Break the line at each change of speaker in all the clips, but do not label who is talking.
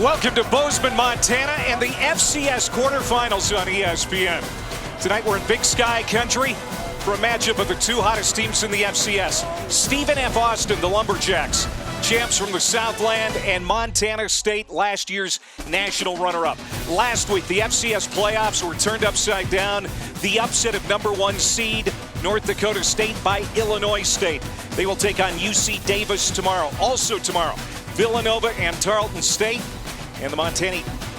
Welcome to Bozeman, Montana, and the FCS quarterfinals on ESPN. Tonight we're in Big Sky country for a matchup of the two hottest teams in the FCS. Stephen F. Austin, the Lumberjacks, champs from the Southland, and Montana State, last year's national runner-up. Last week, the FCS playoffs were turned upside down. The upset of #1 seed North Dakota State by Illinois State. They will take on UC Davis tomorrow. Also tomorrow, Villanova and Tarleton State, and the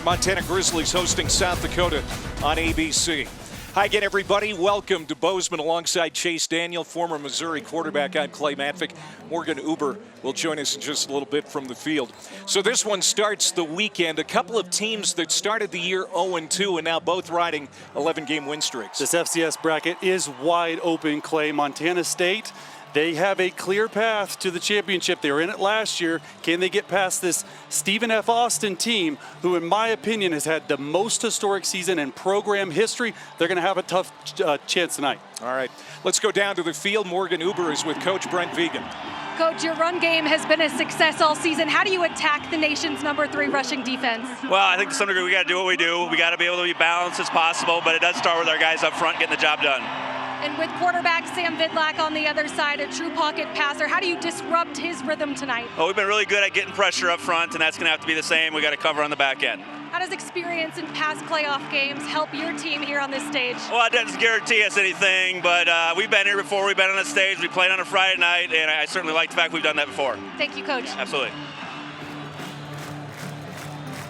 Montana Grizzlies hosting South Dakota on ABC. Hi again, everybody. Welcome to Bozeman alongside Chase Daniel, former Missouri quarterback. I'm Clay Matvick. Morgan Uber will join us in just a little bit from the field. So this one starts the weekend. A couple of teams that started the year 0-2 and now both riding 11-game win streaks.
This FCS bracket is wide open, Clay. Montana State, they have a clear path to the championship. They were in it last year. Can they get past this Stephen F. Austin team, who in my opinion has had the most historic season in program history? They're going to have a tough chance tonight.
All right, let's go down to the field. Morgan Uber is with Coach Brent Vigen.
Coach, your run game has been a success all season. How do you attack the nation's #3 rushing defense?
Well, I think to some degree we got to do what we do. We got to be able to be balanced as possible, but it does start with our guys up front getting the job done.
And with quarterback Sam Vidlac on the other side, a true pocket passer, how do you disrupt his rhythm tonight?
Well, we've been really good at getting pressure up front, and that's going to have to be the same. We got to cover on the back end.
How does experience in past playoff games help your team here on this stage?
Well, it doesn't guarantee us anything, but we've been here before. We've been on the stage. We played on a Friday night, and I certainly like the fact we've done that before.
Thank you, Coach.
Absolutely.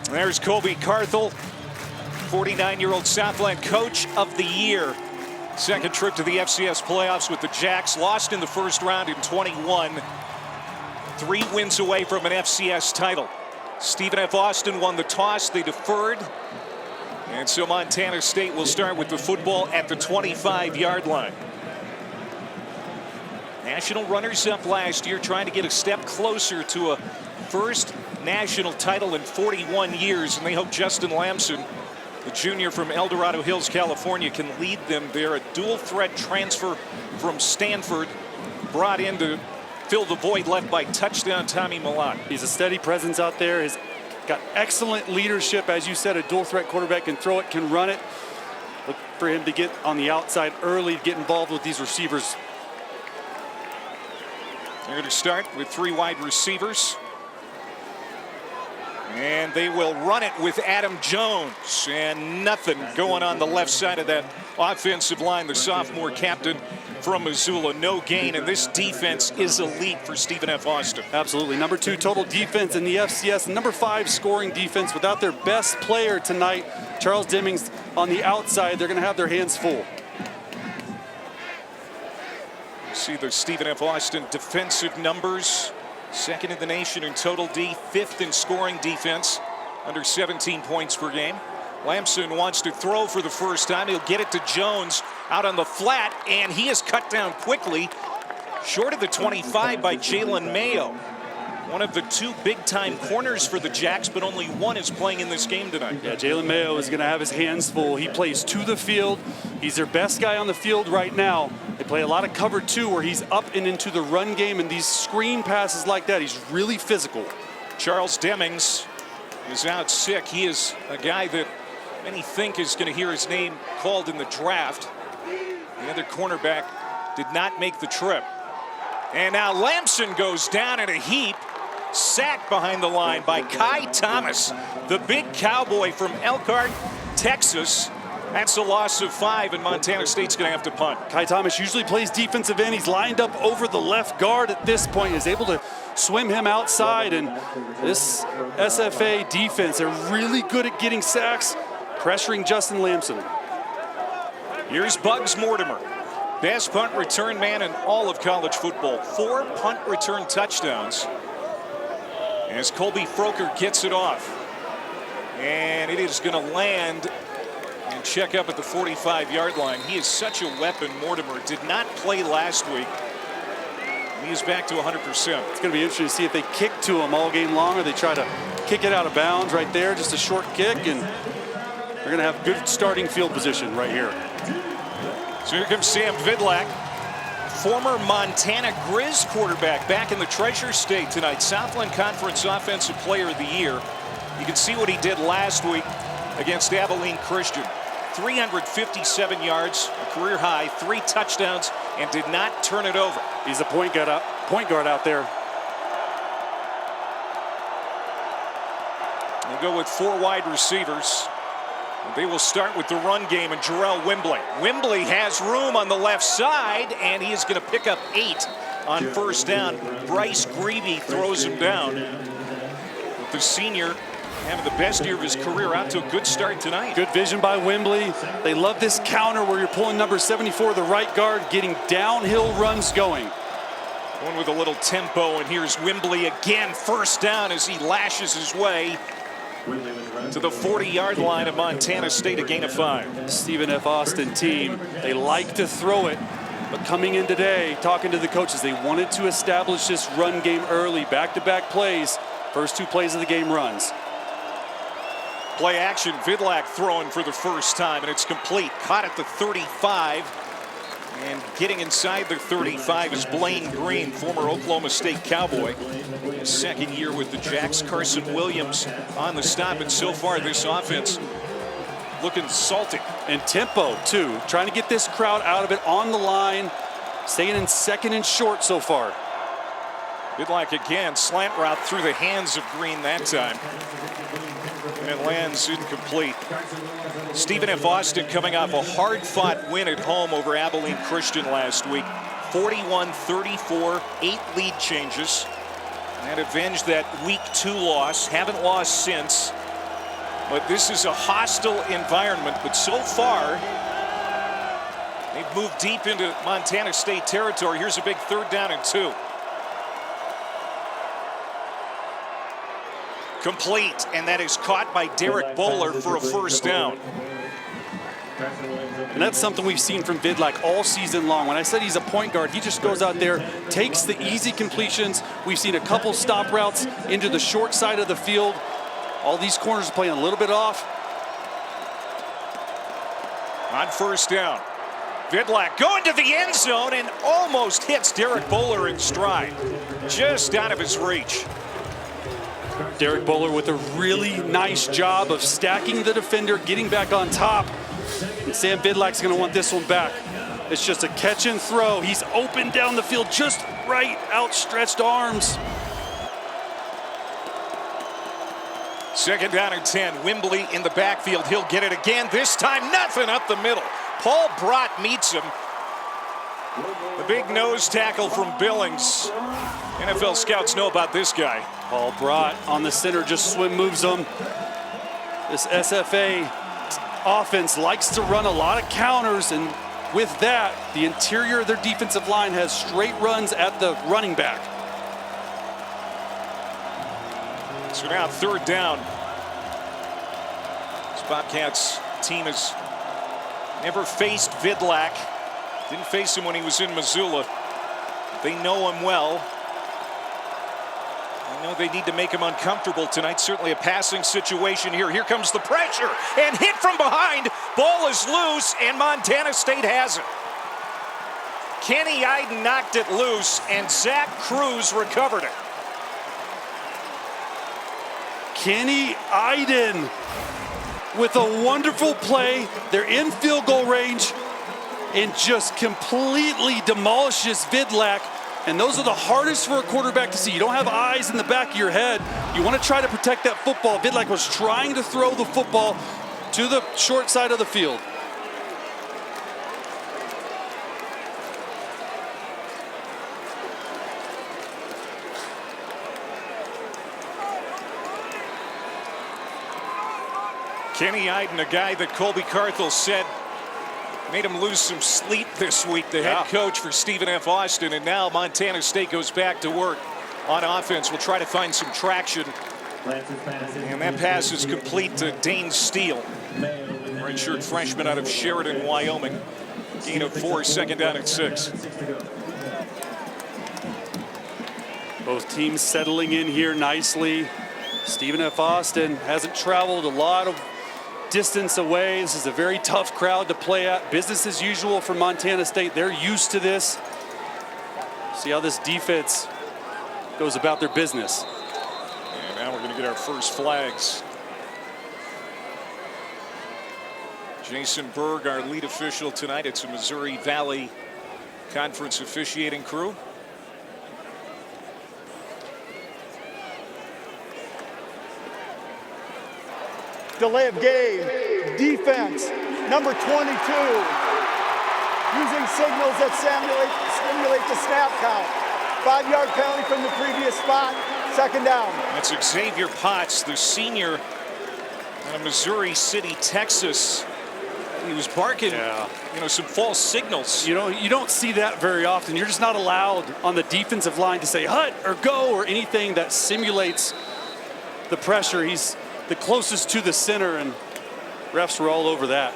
There's Colby Carthel, 49-year-old Southland Coach of the Year. Second trip to the FCS playoffs with the Jacks. Lost in the first round in 21. 3 wins away from an FCS title. Stephen F. Austin won the toss. They deferred. And so Montana State will start with the football at the 25-yard line. National runners-up last year, trying to get a step closer to a first national title in 41 years. And they hope Justin Lamson, the junior from El Dorado Hills, California, can lead them there. A dual-threat transfer from Stanford, brought in to fill the void left by touchdown Tommy Millott.
He's a steady presence out there. He's got excellent leadership. As you said, a dual-threat quarterback can throw it, can run it. Look for him to get on the outside early, get involved with these receivers.
They're going to start with 3 wide receivers. And they will run it with Adam Jones, and nothing going on the left side of that offensive line. The sophomore captain from Missoula, no gain, and this defense is elite for Stephen F. Austin.
Absolutely. #2 total defense in the FCS, #5 scoring defense. Without their best player tonight, Charles Demings, on the outside, they're going to have their hands full.
See the Stephen F. Austin defensive numbers. Second in the nation in total D, 5th in scoring defense, under 17 points per game. Lamson wants to throw for the first time. He'll get it to Jones out on the flat, and he is cut down quickly, short of the 25 by Jalen Mayo. One of the 2 big-time corners for the Jacks, but only one is playing in this game tonight.
Yeah, Jalen Mayo is going to have his hands full. He plays to the field. He's their best guy on the field right now. They play a lot of cover 2 where he's up and into the run game, and these screen passes like that, he's really physical.
Charles Demings is out sick. He is a guy that many think is going to hear his name called in the draft. The other cornerback did not make the trip. And now Lamson goes down in a heap. Sacked behind the line by Kai Thomas, the big cowboy from Elkhart, Texas. That's a loss of 5, and Montana State's going to have to punt.
Kai Thomas usually plays defensive end. He's lined up over the left guard at this point. He's able to swim him outside, and this SFA defense, they're really good at getting sacks, pressuring Justin Lamson.
Here's Bugs Mortimer, best punt return man in all of college football. 4 punt return touchdowns. As Colby Froker gets it off, and it is going to land and check up at the 45-yard line. He is such a weapon. Mortimer did not play last week. He is back to 100%.
It's going to be interesting to see if they kick to him all game long, or they try to kick it out of bounds right there, just a short kick, and they're going to have good starting field position right here.
So here comes Sam Vidlac, former Montana Grizz quarterback, back in the Treasure State tonight. Southland Conference Offensive Player of the Year. You can see what he did last week against Abilene Christian. 357 yards, a career high, 3 touchdowns, and did not turn it over.
He's a point guard out there.
We'll go with 4 wide receivers. They will start with the run game and Jarrell Wimbley. Wimbley has room on the left side, and he is going to pick up 8 on first down. Bryce Greavy throws him down. With the senior having the best year of his career, out to a good start tonight.
Good vision by Wimbley. They love this counter where you're pulling number 74, the right guard, getting downhill runs going.
One with a little tempo, and here's Wimbley again, first down as he lashes his way to the 40-yard line of Montana State, a gain of 5.
Stephen F. Austin team, they like to throw it, but coming in today, talking to the coaches, they wanted to establish this run game early, back-to-back plays. First 2 plays of the game runs.
Play action, Vidlak throwing for the first time, and it's complete. Caught at the 35, and getting inside the 35 is Blaine Green, former Oklahoma State Cowboy. His second year with the Jacks. Carson Williams on the stop, and so far this offense looking salty.
And tempo, too. Trying to get this crowd out of it on the line. Staying in second and short so far.
Vidlak again, slant route through the hands of Green that time. And it lands incomplete. Stephen F. Austin coming off a hard-fought win at home over Abilene Christian last week. 41-34, 8 lead changes. And avenged that week 2 loss. Haven't lost since. But this is a hostile environment. But so far, they've moved deep into Montana State territory. Here's a big 3rd down and 2. Complete, and that is caught by Derek Bowler for a first down.
And that's something we've seen from Vidlak all season long. When I said he's a point guard, he just goes out there, takes the easy completions. We've seen a couple stop routes into the short side of the field. All these corners playing a little bit off.
On first down, Vidlak going to the end zone and almost hits Derek Bowler in stride. Just out of his reach.
Derek Bowler with a really nice job of stacking the defender, getting back on top. And Sam Vidlak's going to want this one back. It's just a catch and throw. He's open down the field, just right, outstretched arms.
2nd down and 10. Wimbley in the backfield. He'll get it again. This time, nothing up the middle. Paul Brott meets him. The big nose tackle from Billings. NFL scouts know about this guy.
Paul Brott on the center, just swim moves them. This SFA offense likes to run a lot of counters, and with that, the interior of their defensive line has straight runs at the running back.
So now 3rd down. This Bobcats team has never faced Vidlak. Didn't face him when he was in Missoula. They know him well. I know they need to make him uncomfortable tonight. Certainly a passing situation here. Here comes the pressure and hit from behind. Ball is loose and Montana State has it. Kenny Iden knocked it loose and Zach Cruz recovered it.
Kenny Iden with a wonderful play. They're in field goal range and just completely demolishes Vidlak. And those are the hardest for a quarterback to see. You don't have eyes in the back of your head. You want to try to protect that football. Vidlak was trying to throw the football to the short side of the field.
Kenny Iden, a guy that Colby Carthel said made him lose some sleep this week, the head coach for Stephen F. Austin, and now Montana State goes back to work on offense. We'll try to find some traction. And that pass is complete to Dane Steele, redshirt freshman out of Sheridan, Wyoming. Gain of 4, 2nd down and 6.
Both teams settling in here nicely. Stephen F. Austin hasn't traveled a lot of distance away. This is a very tough crowd to play at. Business as usual for Montana State. They're used to this. See how this defense goes about their business.
And now we're going to get our first flags. Jason Berg, our lead official tonight. It's a Missouri Valley Conference officiating crew.
Delay of game, defense, number 22, using signals that stimulate the snap count. 5-yard penalty from the previous spot, second down.
That's Xavier Potts, the senior out of Missouri City, Texas. He was barking, some false signals.
You don't see that very often. You're just not allowed on the defensive line to say hut or go or anything that simulates the pressure. He's the closest to the center, and refs were all over that.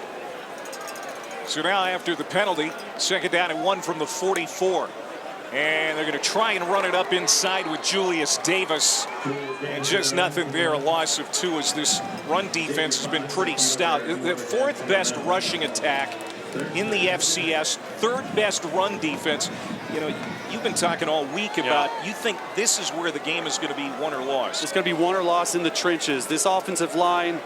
So now after the penalty, second down and 1 from the 44. And they're going to try and run it up inside with Julius Davis. And just nothing there. A loss of 2 as this run defense has been pretty stout. The 4th best rushing attack in the FCS, 3rd best run defense. You've been talking all week about you think this is where the game is going to be won or lost.
It's going to be won or lost in the trenches. This offensive line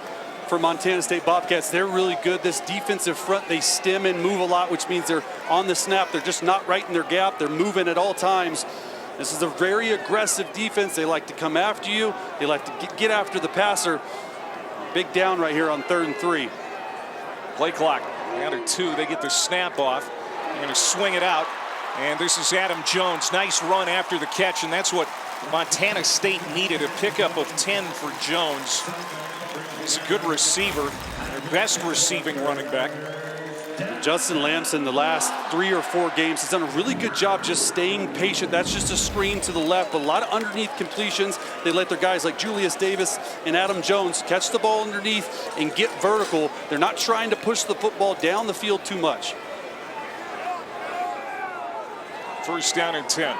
for Montana State Bobcats, they're really good. This defensive front, they stem and move a lot, which means they're on the snap. They're just not right in their gap. They're moving at all times. This is a very aggressive defense. They like to come after you. They like to get after the passer. Big down right here on 3rd and 3.
Play clock down to 2. They get the snap off. They're going to swing it out. And this is Adam Jones. Nice run after the catch, and that's what Montana State needed, a pickup of 10 for Jones. He's a good receiver, their best receiving running back.
Justin Lamson, the last 3 or 4 games, has done a really good job just staying patient. That's just a screen to the left, but a lot of underneath completions. They let their guys like Julius Davis and Adam Jones catch the ball underneath and get vertical. They're not trying to push the football down the field too much.
First down and 10.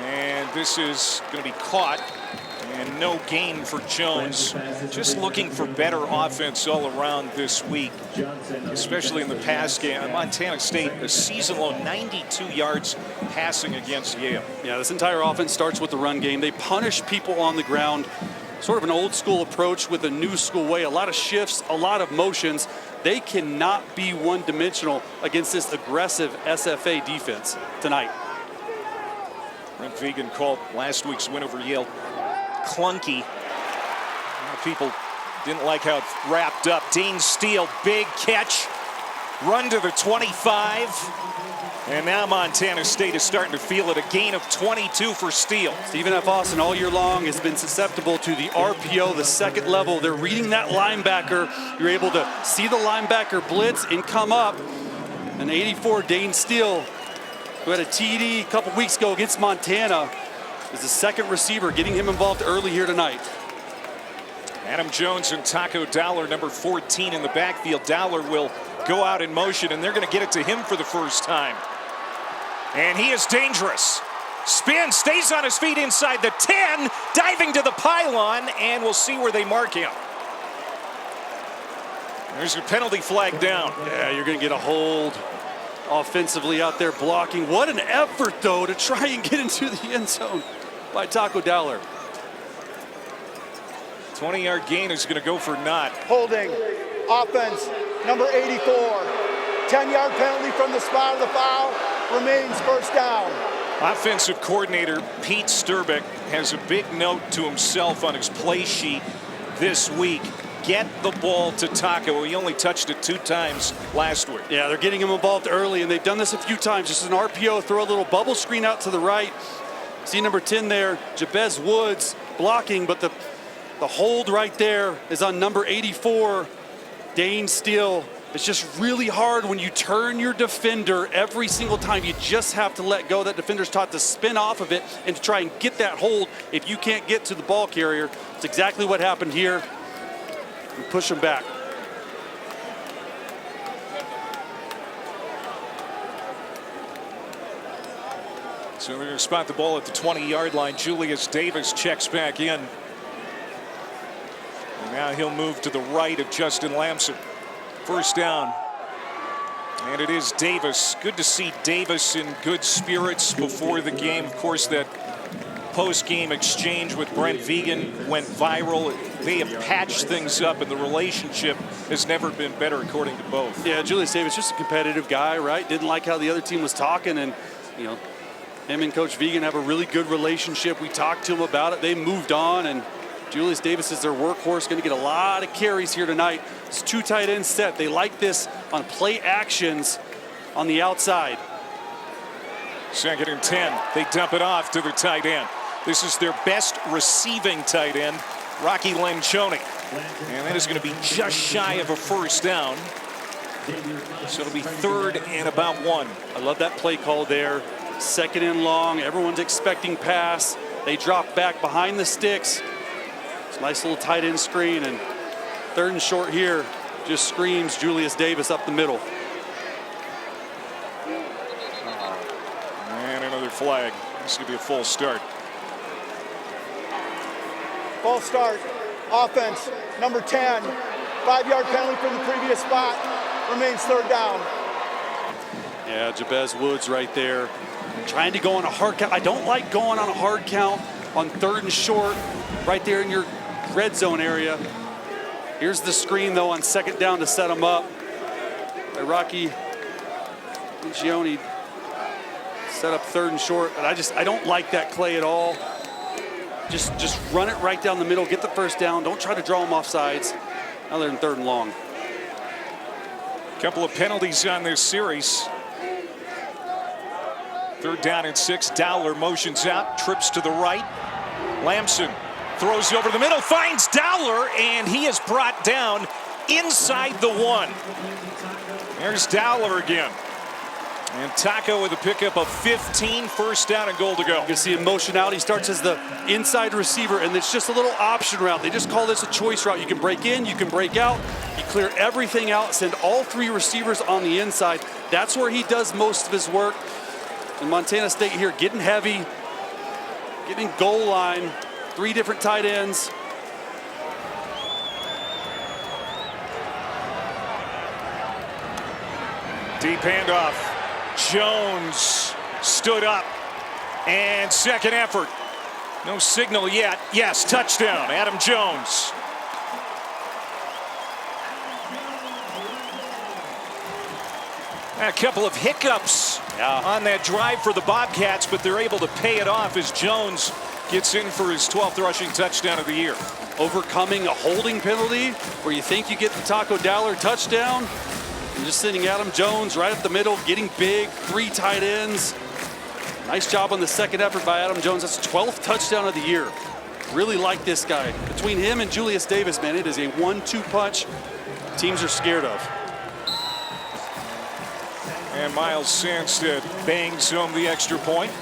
And this is going to be caught. And no gain for Jones. Just looking for better offense all around this week, especially in the pass game. Montana State, a season-low 92 yards passing against Yale.
Yeah, this entire offense starts with the run game. They punish people on the ground. Sort of an old-school approach with a new-school way. A lot of shifts, a lot of motions. They cannot be one-dimensional against this aggressive SFA defense tonight.
Brent Vegan called last week's win over Yale clunky. People didn't like how it wrapped up. Dane Steele, big catch, run to the 25, and now Montana State is starting to feel it. A gain of 22 for Steele.
Stephen F. Austin all year long has been susceptible to the RPO, the second level. They're reading that linebacker. You're able to see the linebacker blitz and come up. An 84 Dane Steele, who had a TD a couple weeks ago against Montana, is the second receiver, getting him involved early here tonight.
Adam Jones and Taco Dowler, number 14 in the backfield. Dowler will go out in motion, and they're going to get it to him for the first time. And he is dangerous. Spin, stays on his feet inside the 10, diving to the pylon, and we'll see where they mark him. There's a penalty flag down.
Yeah, you're going to get a hold offensively out there blocking. What an effort, though, to try and get into the end zone by Taco Dowler.
20-yard gain is going to go for naught.
Holding, offense, number 84. 10-yard penalty from the spot of the foul, remains first down.
Offensive coordinator Pete Sturbeck has a big note to himself on his play sheet this week. Get the ball to Taco. He only touched it 2 times last week.
Yeah, they're getting him involved early, and they've done this a few times. Just an RPO, throw a little bubble screen out to the right. See number 10 there, Jabez Woods blocking, but the hold right there is on number 84, Dane Steele. It's just really hard when you turn your defender every single time. You just have to let go. That defender's taught to spin off of it and to try and get that hold if you can't get to the ball carrier. It's exactly what happened here. And push him back.
So they're going to spot the ball at the 20-yard line. Julius Davis checks back in. And now he'll move to the right of Justin Lamson. First down. And it is Davis. Good to see Davis in good spirits before the game. Of course, that post-game exchange with Brent Vegan went viral. they have patched things up, and the relationship has never been better, according to both.
Yeah, Julius Davis, just a competitive guy, right? Didn't like how the other team was talking, and, you know, him and Coach Vigen have a really good relationship. We talked to him about it. They moved on, and Julius Davis is their workhorse, going to get a lot of carries here tonight. It's 2 tight end set. They like this on play actions on the outside.
2nd and 10. They dump it off to the tight end. This is their best receiving tight end, Rocky Lencioni. And that is going to be just shy of a first down. So it'll be 3rd and about 1.
I love that play call there. 2nd and long. Everyone's expecting pass. They drop back behind the sticks. It's a nice little tight end screen. And 3rd and short here just screams Julius Davis up the middle.
And another flag. This could be a full start.
Full start. Offense, number 10. 5-yard penalty from the previous spot. Remains 3rd down.
Yeah, Jabez Woods right there. Trying to go on a hard count. I don't like going on a hard count on 3rd and short right there in your red zone area. Here's the screen, though, on 2nd down to set them up. By Rocky Lencioni. Set up 3rd and short. But I don't like that play at all. Just run it right down the middle, get the first down. Don't try to draw them off sides. Now they're in 3rd and long.
Couple of penalties on this series. 3rd down and 6. Dowler motions out, trips to the right. Lamson throws over the middle, finds Dowler, and he is brought down inside the 1. There's Dowler again. And Taco with a pickup of 15, 1st down and goal to go.
You can see him motion out. He starts as the inside receiver, and it's just a little option route. They just call this a choice route. You can break in, you can break out. You clear everything out, send all 3 receivers on the inside. That's where he does most of his work. And Montana State here getting heavy, getting goal line, 3 different tight ends.
Deep handoff. Jones stood up, and 2nd effort. No signal yet. Yes, touchdown, Adam Jones. A couple of hiccups on that drive for the Bobcats, but they're able to pay it off as Jones gets in for his 12th rushing touchdown of the year.
Overcoming a holding penalty where you think you get the Taco Dowler touchdown. And just sending Adam Jones right up the middle, getting big, 3 tight ends. Nice job on the 2nd effort by Adam Jones. That's 12th touchdown of the year. Really like this guy. Between him and Julius Davis, man, it is a 1-2 punch teams are scared of.
And Miles Sandstead bangs home the extra point.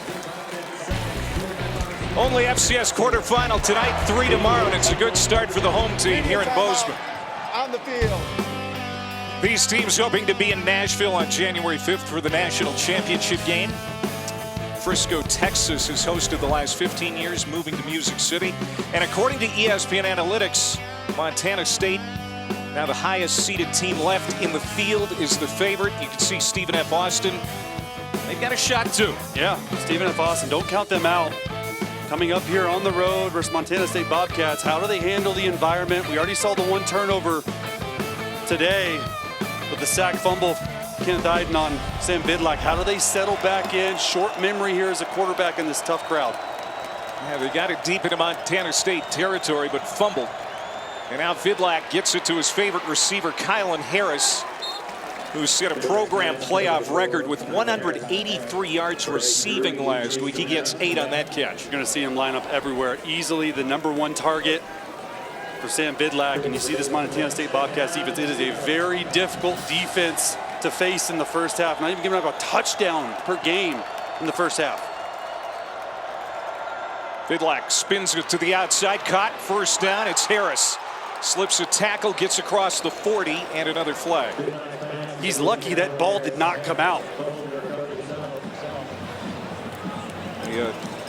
Only FCS quarterfinal tonight, 3 tomorrow, and it's a good start for the home team here in Bozeman.
On the field.
These teams hoping to be in Nashville on January 5th for the national championship game. Frisco, Texas has hosted the last 15 years, moving to Music City. And according to ESPN Analytics, Montana State, now the highest seeded team left in the field, is the favorite. You can see Stephen F. Austin. They've got a shot too.
Yeah, Stephen F. Austin, don't count them out. Coming up here on the road versus Montana State Bobcats, how do they handle the environment? We already saw the 1 turnover today with the sack fumble, Kenneth Iden on Sam Bidlack. How do they settle back in? Short memory here as a quarterback in this tough crowd.
Yeah, they got it deep into Montana State territory, but fumbled. And now Vidlac gets it to his favorite receiver, Kylan Harris, who set a program playoff record with 183 yards receiving last week. He gets 8 on that catch.
You're going to see him line up everywhere. Easily the #1 target for Sam Bidlack. And you see this Montana State Bobcats defense. It is a very difficult defense to face in the first half. Not even giving up a touchdown per game in the first half.
Vidlac spins it to the outside, caught, 1st down. It's Harris. Slips a tackle, gets across the 40, and another flag.
He's lucky that ball did not come out.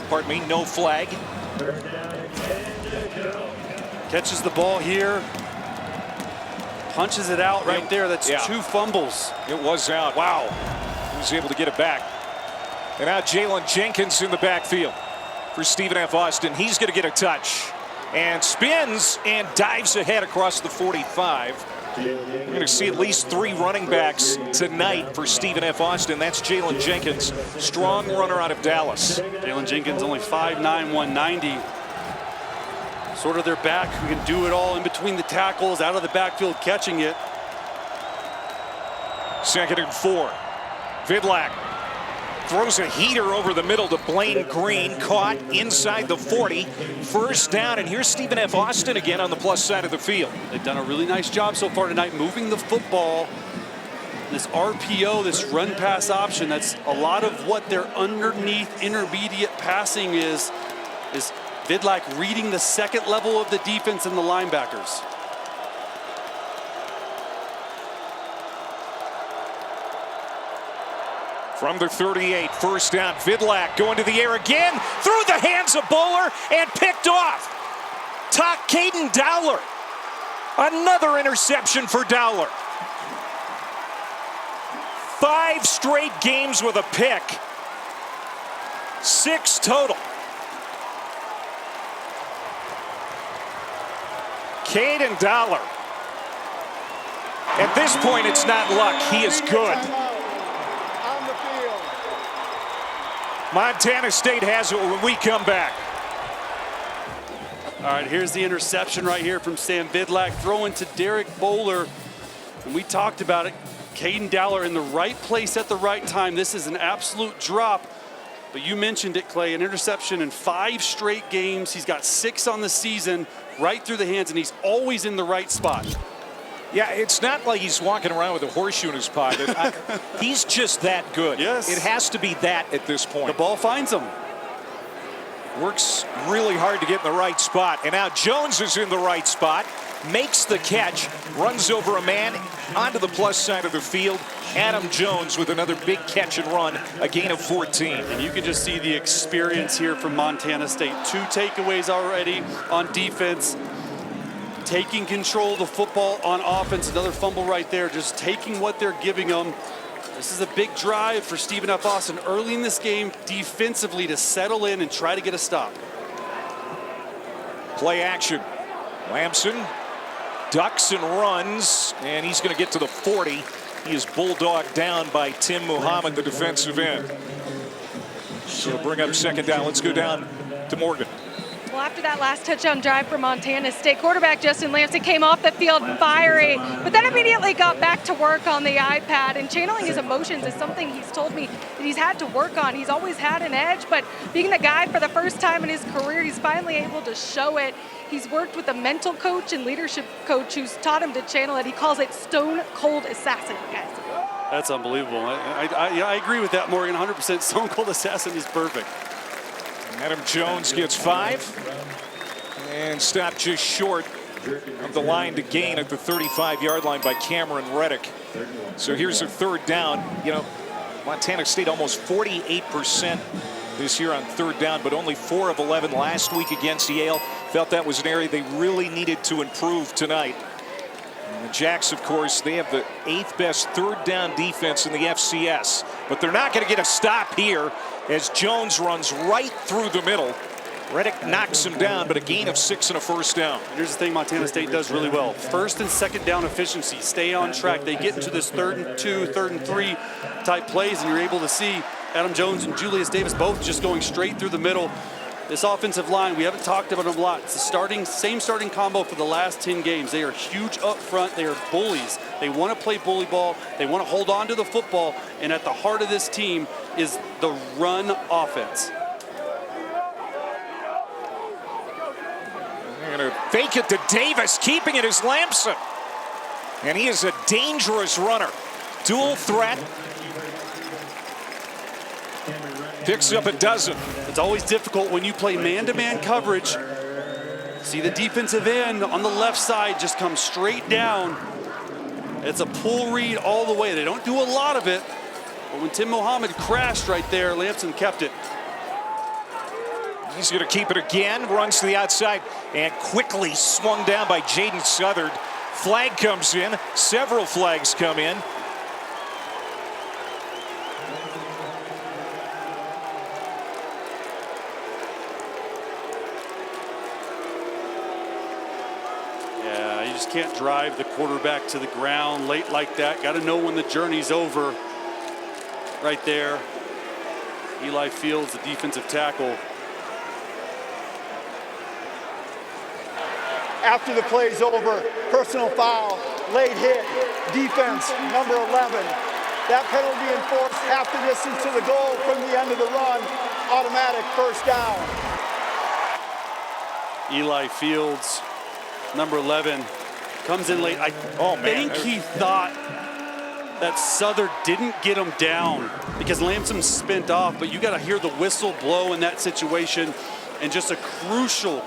Pardon me, no flag.
Catches the ball here. Punches it out right there. That's 2 fumbles.
It was out. Wow. He was able to get it back. And now Jalen Jenkins in the backfield for Stephen F. Austin. He's going to get a touch. and spins and dives ahead across the 45. We're going to see at least 3 running backs tonight for Stephen F. Austin. That's Jalen Jenkins, strong runner out of Dallas.
Jalen Jenkins only 5'9", 190. Sort of their back who can do it all in between the tackles, out of the backfield, catching it.
2nd and 4. Vidlak throws a heater over the middle to Blaine Green, caught inside the 40. 1st down, and here's Stephen F. Austin again on the plus side of the field.
They've done a really nice job so far tonight moving the football. This RPO, this run pass option, that's a lot of what their underneath intermediate passing is Vidlak reading the 2nd level of the defense and the linebackers.
From the 38, 1st down, Vidlak going to the air again, through the hands of Bowler and picked off. Caden Dowler. Another interception for Dowler. 5 straight games with a pick. 6 total. Caden Dowler. At this point, it's not luck. He is good. Montana State has it when we come back.
All right, here's the interception right here from Sam Vidlak, throwing to Derek Bowler. And we talked about it. Caden Dowler in the right place at the right time. This is an absolute drop. But you mentioned it, Clay, an interception in 5 straight games. He's got 6 on the season, right through the hands, and he's always in the right spot.
Yeah, it's not like he's walking around with a horseshoe in his pocket. He's just that good.
Yes.
It has to be that at this point.
The ball finds him.
Works really hard to get in the right spot. And now Jones is in the right spot, makes the catch, runs over a man onto the plus side of the field. Adam Jones with another big catch and run, a gain of 14.
And you can just see the experience here from Montana State. 2 takeaways already on defense. Taking control of the football on offense. Another fumble right there, just taking what they're giving them. This is a big drive for Stephen F. Austin early in this game defensively to settle in and try to get a stop.
Play action. Lamson ducks and runs, and he's going to get to the 40. He is bulldogged down by Tim Muhammad, the defensive end. So bring up 2nd down. Let's go down to Morgan.
Well, after that last touchdown drive for Montana State, quarterback Justin Lamson came off the field fiery, but then immediately got back to work on the iPad, and channeling his emotions is something he's told me that he's had to work on. He's always had an edge, but being the guy for the first time in his career, he's finally able to show it. He's worked with a mental coach and leadership coach who's taught him to channel it. He calls it stone cold assassin, guys.
That's unbelievable. I agree with that, Morgan. 100% stone cold assassin is perfect.
Adam Jones gets 5 and stopped just short of the line to gain at the 35-yard line by Cameron Reddick. So here's a 3rd down. You know, Montana State almost 48% this year on 3rd down, but only 4 of 11 last week against Yale. Felt that was an area they really needed to improve tonight. And the Jacks, of course, they have the 8th best 3rd down defense in the FCS, but they're not going to get a stop here as Jones runs right through the middle. Reddick knocks him down, but a gain of 6 and a 1st down.
Here's the thing Montana State does really well. 1st and 2nd down efficiency. Stay on track. They get into this 3rd and 2, 3rd and 3 type plays, and you're able to see Adam Jones and Julius Davis both just going straight through the middle. This offensive line, we haven't talked about them a lot. It's the same starting combo for the last 10 games. They are huge up front. They are bullies. They want to play bully ball. They want to hold on to the football. And at the heart of this team is the run offense.
They're going to fake it to Davis. Keeping it is Lamson. And he is a dangerous runner. Dual threat. Picks up a dozen.
It's always difficult when you play man-to-man coverage. See the defensive end on the left side just come straight down. It's a pull read all the way. They don't do a lot of it, but when Tim Muhammad crashed right there, Lamson kept it.
He's going to keep it again, runs to the outside, and quickly swung down by Jaden Southard. Flag comes in, several flags come in.
just can't drive the quarterback to the ground late like that. Got to know when the journey's over. Right there. Eli Fields, the defensive tackle.
After the play's over, personal foul, late hit, defense, number 11. That penalty enforced half the distance to the goal from the end of the run, automatic first down.
Eli Fields, number 11, comes in late. I think he thought that Southern didn't get him down because Lamson spent off, but you got to hear the whistle blow in that situation, and just a crucial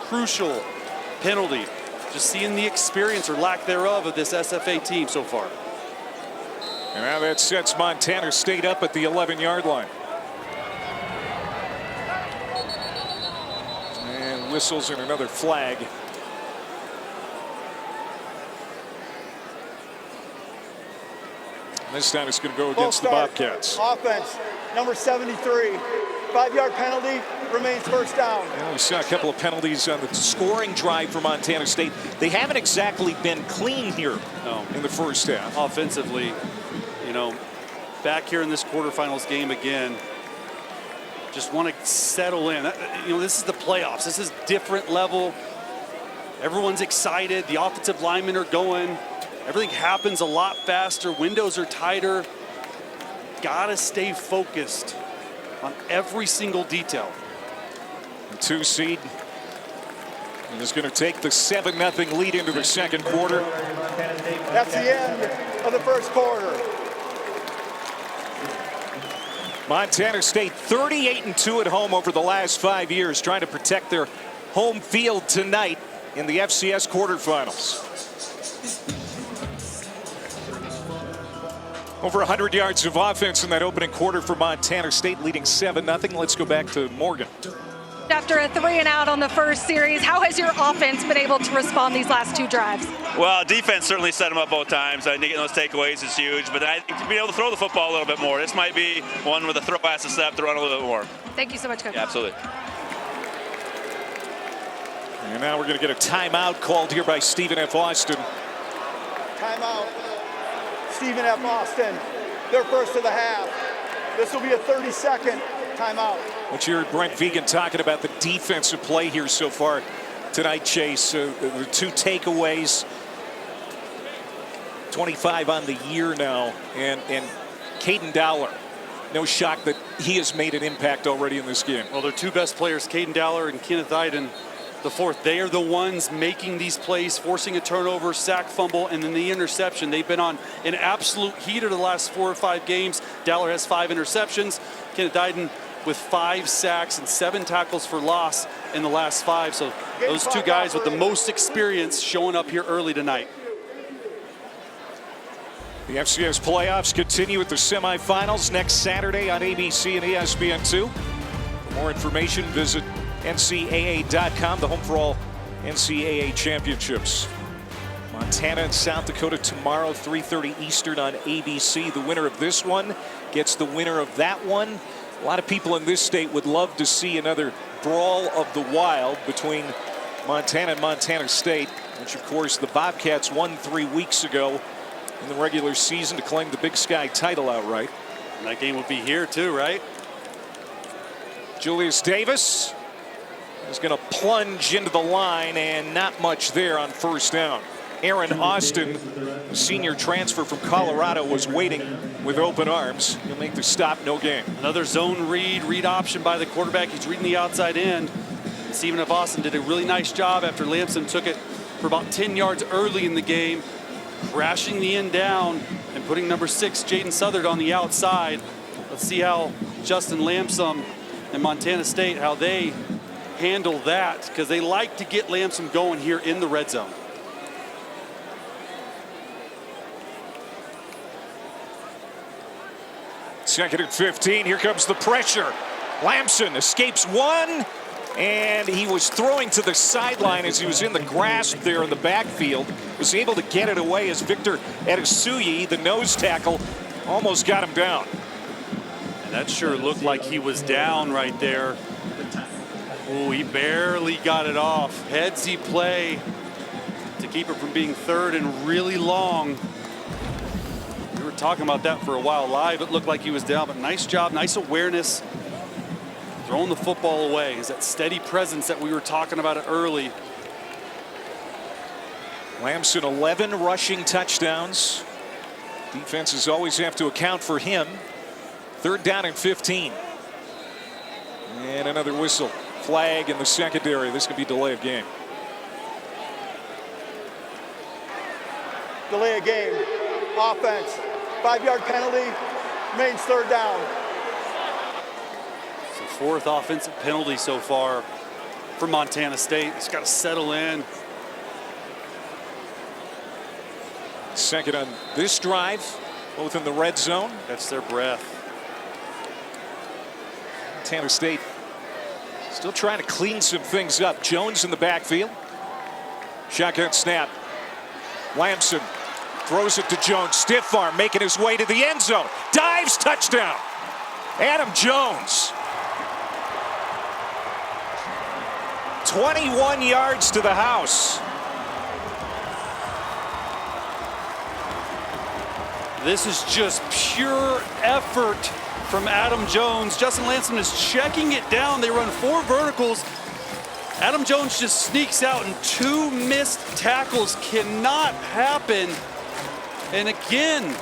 penalty. Just seeing the experience or lack thereof of this SFA team so far.
And now that sets Montana State up at the 11-yard line. And whistles and another flag. This time it's going to go against the Bobcats.
Offense, number 73. 5-yard penalty, remains first down.
Yeah, we saw a couple of penalties on the scoring drive for Montana State. They haven't exactly been clean here in the first half.
Offensively, you know, back here in this quarterfinals game again, just want to settle in. You know, this is the playoffs. This is different level. Everyone's excited. The offensive linemen are going. Everything happens a lot faster. Windows are tighter. Gotta stay focused on every single detail.
The 2 seed is going to take the 7-0 lead into the second quarter.
That's the end of the first quarter.
Montana State 38-2 at home over the last 5 years, trying to protect their home field tonight in the FCS quarterfinals. Over 100 yards of offense in that opening quarter for Montana State, leading 7-0. Let's go back to Morgan.
After a 3-and-out on the first series, how has your offense been able to respond these last 2 drives?
Well, defense certainly set them up both times. I think getting those takeaways is huge, but I think to be able to throw the football a little bit more. This might be one where the throw has to step to run a little bit more.
Thank you so much, Coach.
Yeah, absolutely.
And now we're going to get a timeout called here by Stephen F. Austin.
Timeout. Stephen F. Austin, their first of the half. This will be a 30-second timeout.
What you heard Brent Vegan talking about the defensive play here so far tonight, Chase. The 2 takeaways, 25 on the year now, and Caden Dowler. No shock that he has made an impact already in this game.
Well, their 2 best players, Caden Dowler and Kenneth Iden, the fourth. They are the ones making these plays, forcing a turnover, sack, fumble, and then the interception. They've been on an absolute heater the last 4 or 5 games. Dowler has 5 interceptions. Kenneth Iden with 5 sacks and 7 tackles for loss in the last 5. So those 2 guys with the most experience showing up here early tonight.
The FCS playoffs continue with the semifinals next Saturday on ABC and ESPN2. For more information, visit NCAA.com, the home for all NCAA championships. Montana and South Dakota tomorrow, 3:30 Eastern on ABC. The winner of this one gets the winner of that one. A lot of people in this state would love to see another brawl of the wild between Montana and Montana State, which of course the Bobcats won 3 weeks ago in the regular season to claim the Big Sky title outright.
And that game will be here too, right?
Julius Davis is going to plunge into the line, and not much there on first down. Aaron Austin, a senior transfer from Colorado, was waiting with open arms. He'll make the stop, no gain.
Another zone read option by the quarterback. He's reading the outside end. Stephen F. Austin did a really nice job after Lamson took it for about 10 yards early in the game, crashing the end down and putting number 6, Jaden Southard, on the outside. Let's see how Justin Lamson and Montana State, how they handle that, because they like to get Lamson going here in the red zone.
Second and 15. Here comes the pressure. Lamson escapes one, and he was throwing to the sideline as he was in the grasp there in the backfield. Was able to get it away as Victor Edisuyi, the nose tackle, almost got him down.
And that sure looked like he was down right there. Ooh, he barely got it off. Headsy play to keep it from being third and really long. We were talking about that for a while live. It looked like he was down, but nice job, nice awareness. Throwing the football away is that steady presence that we were talking about it early.
Lamson 11 rushing touchdowns. Defenses always have to account for him. 3rd down and 15. And another whistle. Flag in the secondary. This could be delay of game.
Delay of game. Offense. 5-yard penalty. Remains 3rd down.
It's the 4th offensive penalty so far for Montana State. It's got to settle in.
2nd on this drive, both in the red zone.
That's their breath.
Montana State still trying to clean some things up. Jones in the backfield. Shotgun snap. Lamson throws it to Jones. Stiff arm making his way to the end zone. Dives, touchdown. Adam Jones. 21 yards to the house.
This is just pure effort from Adam Jones. Justin Lamson is checking it down. They run 4 verticals. Adam Jones just sneaks out, and 2 missed tackles cannot happen. And again,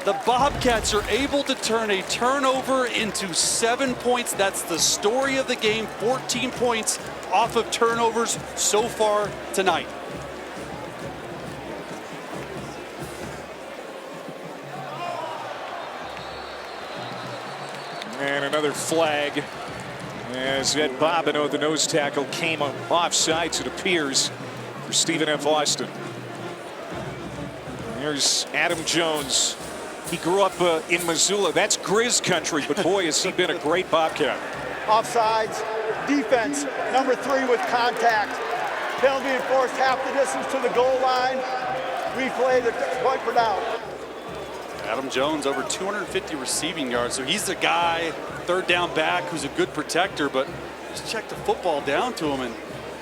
the Bobcats are able to turn a turnover into 7 points. That's the story of the game. 14 points off of turnovers so far tonight.
And another flag as Ed Bobineau, the nose tackle, came offsides, it appears, for Stephen F. Austin. There's Adam Jones. He grew up in Missoula. That's Grizz country, but boy, has he been a great Bobcat.
Offsides. Defense. Number 3 with contact. Penalty enforced half the distance to the goal line. Replay the point for down.
Adam Jones over 250 receiving yards, so he's the guy, 3rd down back, who's a good protector, but just check the football down to him and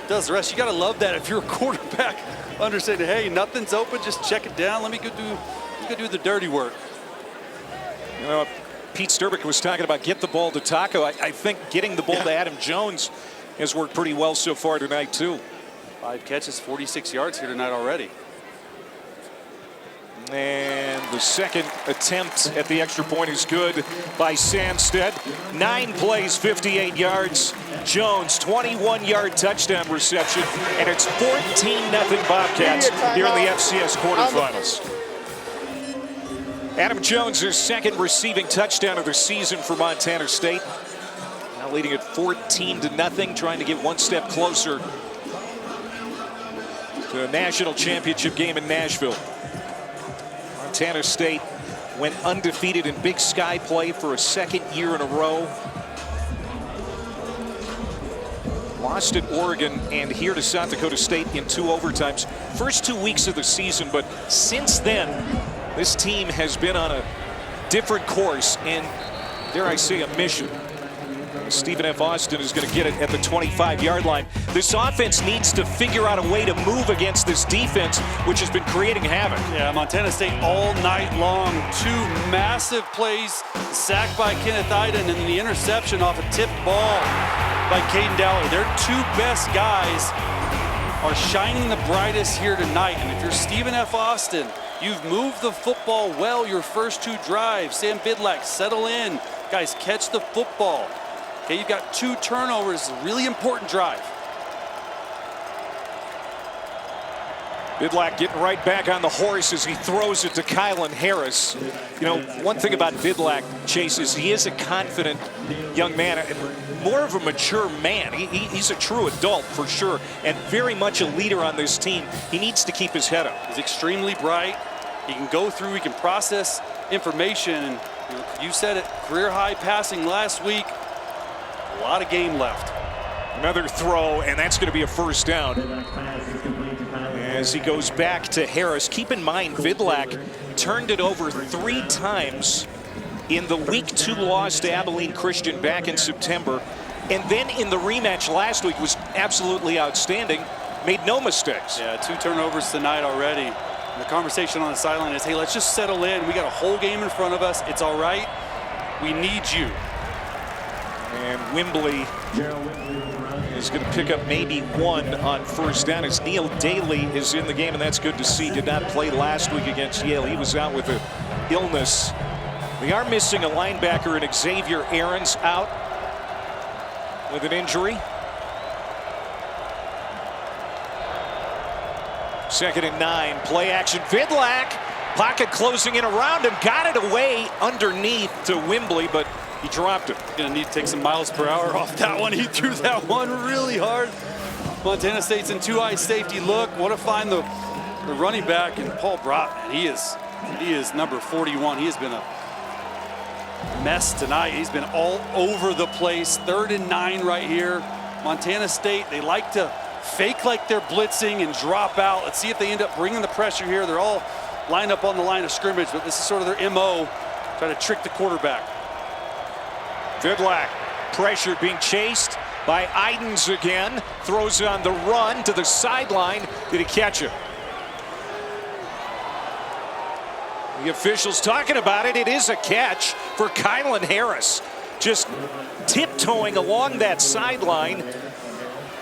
does the rest. You got to love that if you're a quarterback, understanding, hey, nothing's open, just check it down. Let me go do the dirty work.
You know, Pete Sturbick was talking about get the ball to Taco. I think getting the ball to Adam Jones has worked pretty well so far tonight too.
5 catches, 46 yards here tonight already.
And the 2nd attempt at the extra point is good by Sandstead. 9 plays, 58 yards. Jones, 21-yard touchdown reception, and it's 14-0 Bobcats here in the FCS quarterfinals. Adam Jones, his 2nd receiving touchdown of the season for Montana State. Now leading at 14-0, trying to get 1 step closer to a national championship game in Nashville. Montana State went undefeated in Big Sky play for a 2nd year in a row. Lost at Oregon and here to South Dakota State in 2 overtimes. First 2 weeks of the season, but since then, this team has been on a different course and, dare I say, a mission. Stephen F. Austin is going to get it at the 25-yard line. This offense needs to figure out a way to move against this defense, which has been creating havoc.
Yeah, Montana State all night long. 2 massive plays, sacked by Kenneth Iden, and the interception off a tipped ball by Caden Dowler. Their 2 best guys are shining the brightest here tonight. And if you're Stephen F. Austin, you've moved the football well your first 2 drives. Sam Bidlack, settle in. Guys, catch the football. Okay, you've got 2 turnovers, really important drive.
Bidlack getting right back on the horse as he throws it to Kylan Harris. You know, one thing about Bidlack, Chase, is he is a confident young man, more of a mature man. He's a true adult for sure, and very much a leader on this team. He needs to keep his head up.
He's extremely bright. He can go through, he can process information. You said it, career high passing last week. A lot of game left.
Another throw, and that's going to be a 1st down. As he goes back to Harris. Keep in mind, Vidlac turned it over 3 times in the Week 2 loss to Abilene Christian back in September. And then in the rematch last week was absolutely outstanding. made no mistakes.
Yeah, 2 turnovers tonight already. And the conversation on the sideline is, hey, let's just settle in. We got a whole game in front of us. It's all right. We need you.
And Wembley is going to pick up maybe 1 on first down as Neil Daly is in the game, and that's good to see. Did not play last week against Yale. He was out with an illness. They are missing a linebacker, and Xavier Aaron's out with an injury. 2nd and 9, play action. Vidlak, pocket closing in around him, got it away underneath to Wembley, but he dropped it.
Gonna need to take some miles per hour off that one. He threw that one really hard. Montana State's in 2-eye safety look. Want to find the running back, and Paul Brotman. He is number 41. He has been a mess tonight. He's been all over the place. 3rd and 9 right here. Montana State, they like to fake like they're blitzing and drop out. Let's see if they end up bringing the pressure here. They're all lined up on the line of scrimmage, but this is sort of their MO, try to trick the quarterback.
Vidlak, pressure being chased by Idens again. Throws on the run to the sideline. Did he catch it? The officials talking about it. It is a catch for Kylan Harris. Just tiptoeing along that sideline.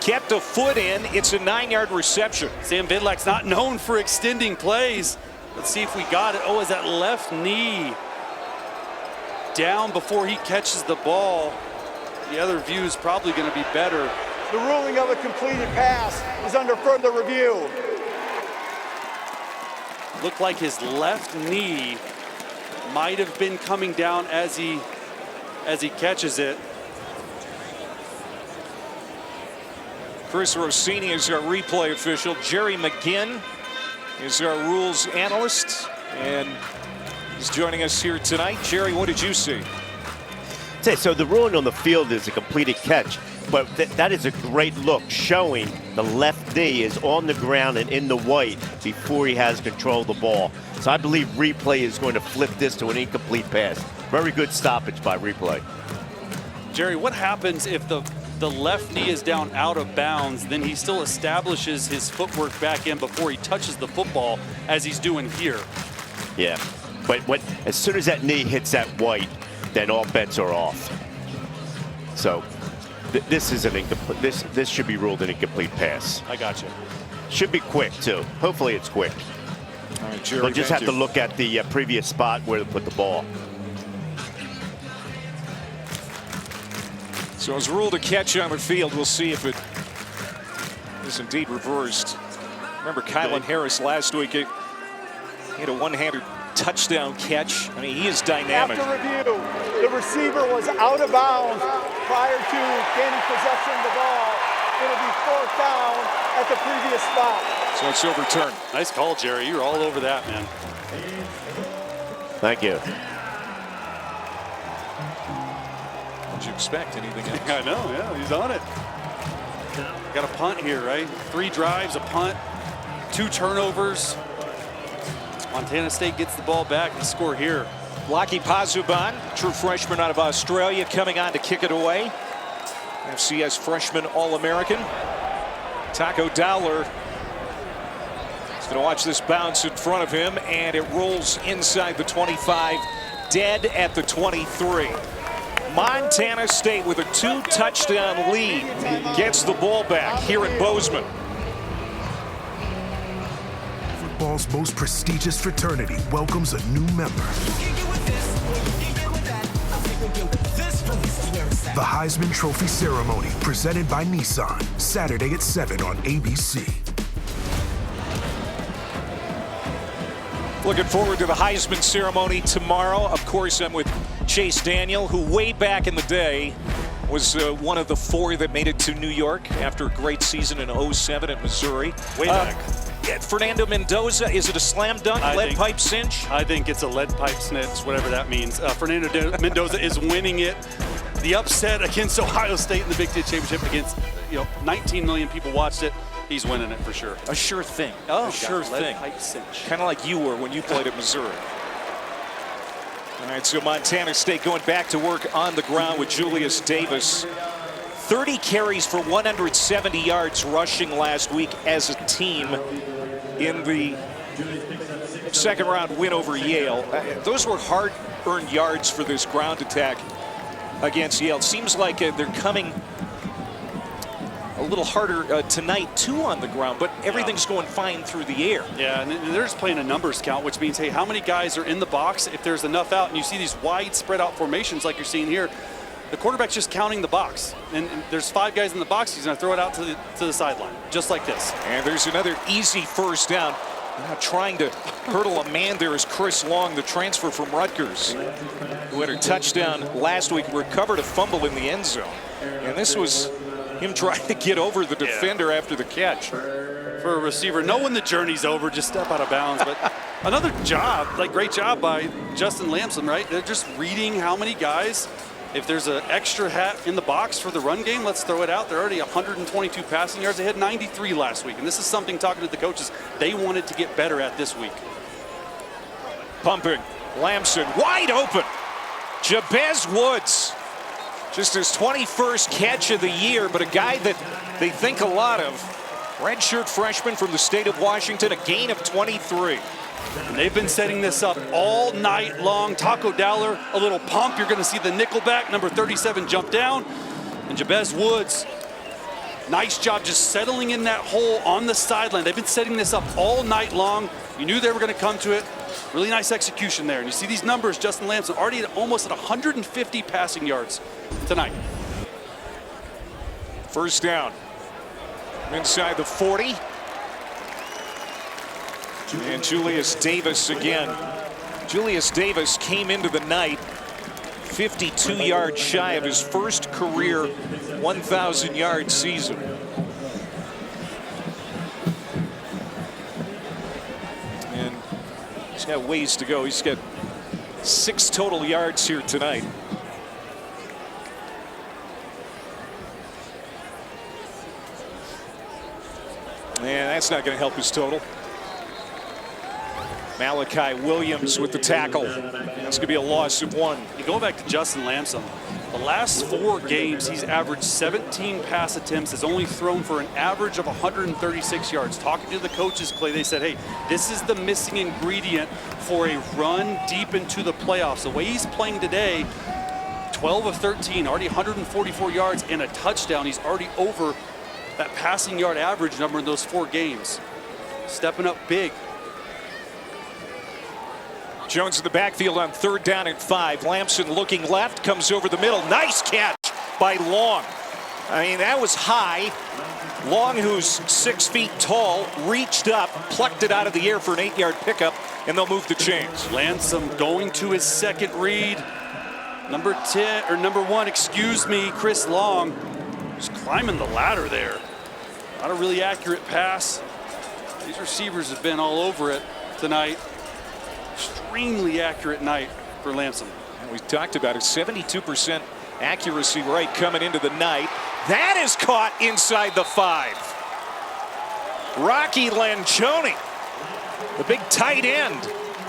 Kept a foot in. It's a 9-yard reception.
Sam Vidlak's not known for extending plays. Let's see if we got it. Oh, is that left knee down before he catches the ball? The other view is probably going to be better.
The ruling of a completed pass is under further review.
Looked like his left knee might have been coming down as he catches it.
Chris Rossini is our replay official. Jerry McGinn is our rules analyst, and he's joining us here tonight. Jerry, what did you see?
So the ruling on the field is a completed catch, but that is a great look, showing the left knee is on the ground and in the white before he has control of the ball. So I believe replay is going to flip this to an incomplete pass. Very good stoppage by replay.
Jerry, what happens if the left knee is down out of bounds, then he still establishes his footwork back in before he touches the football, as he's doing here?
Yeah, but as soon as that knee hits that white, then all bets are off. So this is an incomplete. This should be ruled an incomplete pass.
I got you.
Should be quick too. Hopefully it's quick.
All right, Jerry,
We'll just have to look at the previous spot where to put the ball.
So it's ruled a catch on the field. We'll see if it is indeed reversed. Remember Kylan Harris last week, he had a one-handed touchdown catch. I mean, he is dynamic.
After review, the receiver was out of bounds prior to gaining possession of the ball. It'll be 4th down at the previous spot.
So it's overturned.
Nice call, Jerry. You're all over that, man.
Thank you.
Did you expect anything else?
I know, yeah, he's on it. Got a punt here, right? 3 drives, a punt, 2 turnovers. Montana State gets the ball back and score here.
Laki Pazuban, true freshman out of Australia, coming on to kick it away. FCS freshman All-American. Taco Dowler is going to watch this bounce in front of him, and it rolls inside the 25, dead at the 23. Montana State with a 2-touchdown lead gets the ball back here in Bozeman.
Football's most prestigious fraternity welcomes a new member. The Heisman Trophy Ceremony, presented by Nissan, Saturday at 7 on ABC.
Looking forward to the Heisman ceremony tomorrow. Of course, I'm with Chase Daniel, who way back in the day was one of the 4 that made it to New York after a great season in 07 at Missouri.
Way back.
Fernando Mendoza, is it a slam dunk, lead pipe cinch?
I think it's a lead pipe snitch, whatever that means. Fernando Mendoza is winning it. The upset against Ohio State in the Big Ten Championship against 19 million people watched it. He's winning it for sure.
A sure thing.
Oh,
a sure thing. Kind of like you were when you played at Missouri. All right, so Montana State going back to work on the ground with Julius Davis. 30 carries for 170 yards rushing last week as a team in the second round win over Yale. Those were hard-earned yards for this ground attack against Yale. It seems like they're coming a little harder tonight too on the ground, but everything's going fine through the air.
Yeah, and they're just playing a numbers count, which means, hey, how many guys are in the box? If there's enough out, and you see these wide spread out formations like you're seeing here, the quarterback's just counting the box, and there's 5 guys in the box. He's going to throw it out to the sideline, just like this.
And there's another easy first down. Now trying to hurdle a man there is Chris Long, the transfer from Rutgers, who had a touchdown last week, recovered a fumble in the end zone. And this was him trying to get over the defender after the catch.
For a receiver, knowing the journey's over, just step out of bounds. But another job, great job by Justin Lamson, right? They're just reading how many guys. If there's an extra hat in the box for the run game, let's throw it out. They're already 122 passing yards. They had 93 last week. And this is something, talking to the coaches, they wanted to get better at this week.
Pumping. Lamson wide open. Jabez Woods. Just his 21st catch of the year, but a guy that they think a lot of. Redshirt freshman from the state of Washington, a gain of 23.
And they've been setting this up all night long. Taco Dowler, a little pump. You're going to see the nickelback, number 37, jump down. And Jabez Woods, nice job just settling in that hole on the sideline. They've been setting this up all night long. You knew they were going to come to it. Really nice execution there. And you see these numbers, Justin Lamson already almost at 150 passing yards tonight.
First down. Inside the 40. And Julius Davis again. Julius Davis came into the night 52 yards shy of his first career 1,000-yard season. And he's got ways to go. He's got 6 total yards here tonight. And that's not going to help his total. Malachi Williams with the tackle. That's going to be a loss of 1.
You go back to Justin Lamson. The last 4 games, he's averaged 17 pass attempts, has only thrown for an average of 136 yards. Talking to the coaches, Clay, they said, hey, this is the missing ingredient for a run deep into the playoffs. The way he's playing today, 12 of 13, already 144 yards and a touchdown. He's already over that passing yard average number in those 4 games. Stepping up big.
Jones in the backfield on 3rd down and 5. Lamson looking left, comes over the middle. Nice catch by Long. I mean, that was high. Long, who's 6 feet tall, reached up, plucked it out of the air for an 8-yard pickup, and they'll move the chains.
Lamson going to his second read. Number 1, excuse me, Chris Long. Just climbing the ladder there. Not a really accurate pass. These receivers have been all over it tonight. Extremely accurate night for Lamson.
And we talked about it, 72% accuracy rate coming into the night. That is caught inside the 5. Rocky Lencioni, the big tight end.